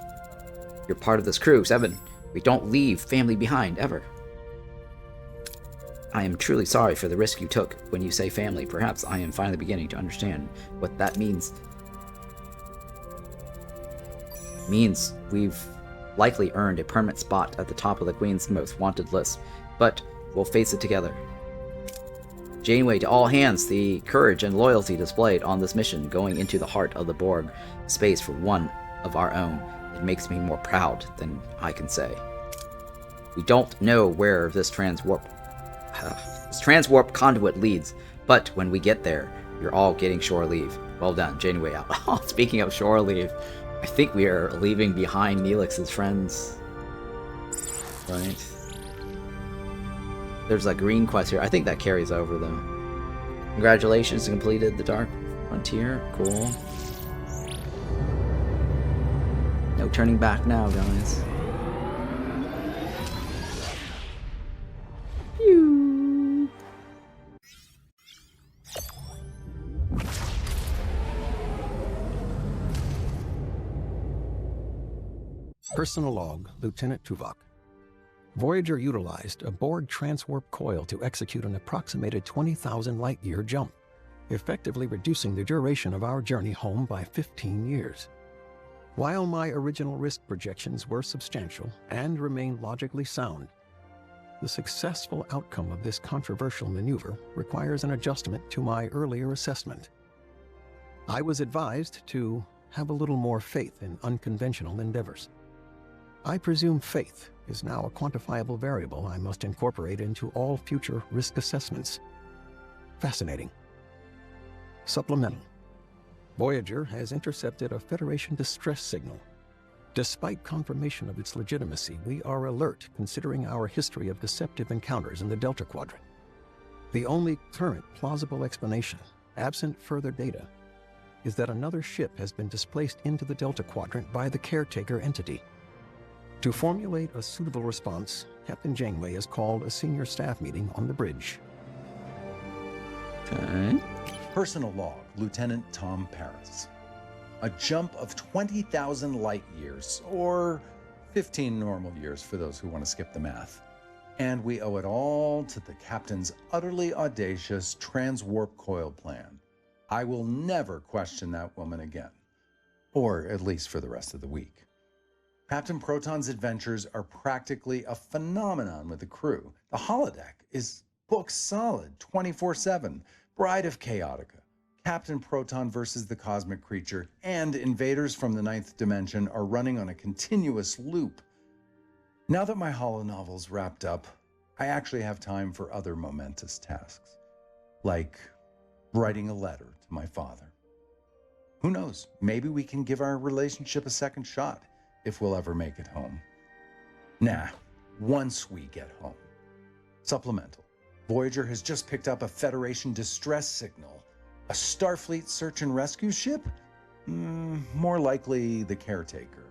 You're part of this crew, 7. We don't leave family behind, ever. I am truly sorry for the risk you took. When you say family, perhaps I am finally beginning to understand what that means. It means we've likely earned a permanent spot at the top of the Queen's most wanted list, but we'll face it together. Janeway, to all hands, the courage and loyalty displayed on this mission going into the heart of the Borg space for one of our own, it makes me more proud than I can say. We don't know where this transwarp conduit leads, but when we get there, you're all getting shore leave. Well done, Janeway out. Oh, speaking of shore leave, I think we are leaving behind Neelix's friends. Right? There's a green quest here. I think that carries over, though. Congratulations, completed the Dark Frontier. Cool. No turning back now, guys. Personal log, Lieutenant Tuvok. Voyager utilized a Borg Transwarp Coil to execute an approximated 20,000 light-year jump, effectively reducing the duration of our journey home by 15 years. While my original risk projections were substantial and remain logically sound, the successful outcome of this controversial maneuver requires an adjustment to my earlier assessment. I was advised to have a little more faith in unconventional endeavors. I presume faith is now a quantifiable variable I must incorporate into all future risk assessments. Fascinating. Supplemental. Voyager has intercepted a Federation distress signal. Despite confirmation of its legitimacy, we are alert considering our history of deceptive encounters in the Delta Quadrant. The only current plausible explanation, absent further data, is that another ship has been displaced into the Delta Quadrant by the caretaker entity. To formulate a suitable response, Captain Janeway has called a senior staff meeting on the bridge. Okay. Personal log, Lieutenant Tom Paris. A jump of 20,000 light years, or 15 normal years for those who want to skip the math. And we owe it all to the captain's utterly audacious Transwarp Coil plan. I will never question that woman again. Or at least for the rest of the week. Captain Proton's adventures are practically a phenomenon with the crew. The holodeck is booked solid 24/7. Bride of Chaotica, Captain Proton versus the Cosmic Creature, and Invaders from the Ninth Dimension are running on a continuous loop. Now that my holonovel's wrapped up, I actually have time for other momentous tasks, like writing a letter to my father. Who knows, maybe we can give our relationship a second shot if we'll ever make it home. Nah, once we get home. Supplemental. Voyager has just picked up a Federation distress signal. A Starfleet search and rescue ship? More likely the caretaker.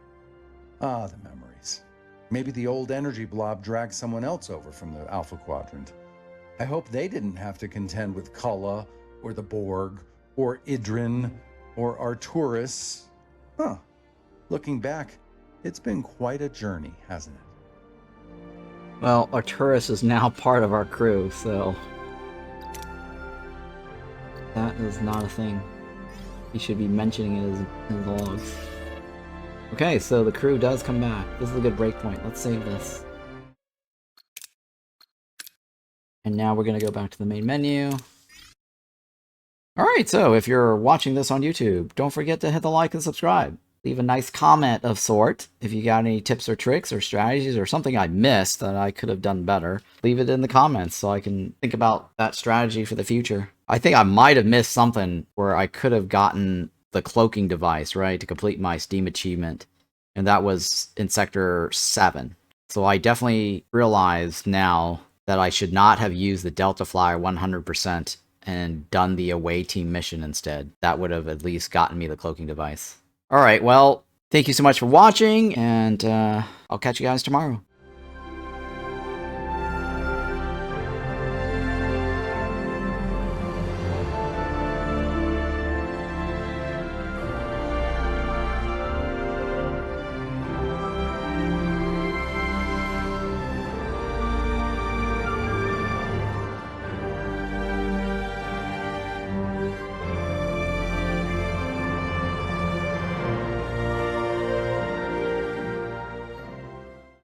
Ah, the memories. Maybe the old energy blob dragged someone else over from the Alpha Quadrant. I hope they didn't have to contend with Kulla, or the Borg, or Idrin, or Arturus. Looking back, it's been quite a journey, hasn't it? Well, Arturus is now part of our crew, so that is not a thing. He should be mentioning it in his logs. Okay, so the crew does come back. This is a good breakpoint. Let's save this. And now we're going to go back to the main menu. Alright, so if you're watching this on YouTube, don't forget to hit the like and subscribe. Leave a nice comment of sort. If you got any tips or tricks or strategies or something I missed that I could have done better, leave it in the comments so I can think about that strategy for the future. I think I might have missed something where I could have gotten the cloaking device, right, to complete my Steam achievement. And that was in Sector 7. So I definitely realized now that I should not have used the Delta Flyer 100% and done the away team mission instead. That would have at least gotten me the cloaking device. Alright, well, thank you so much for watching, and I'll catch you guys tomorrow.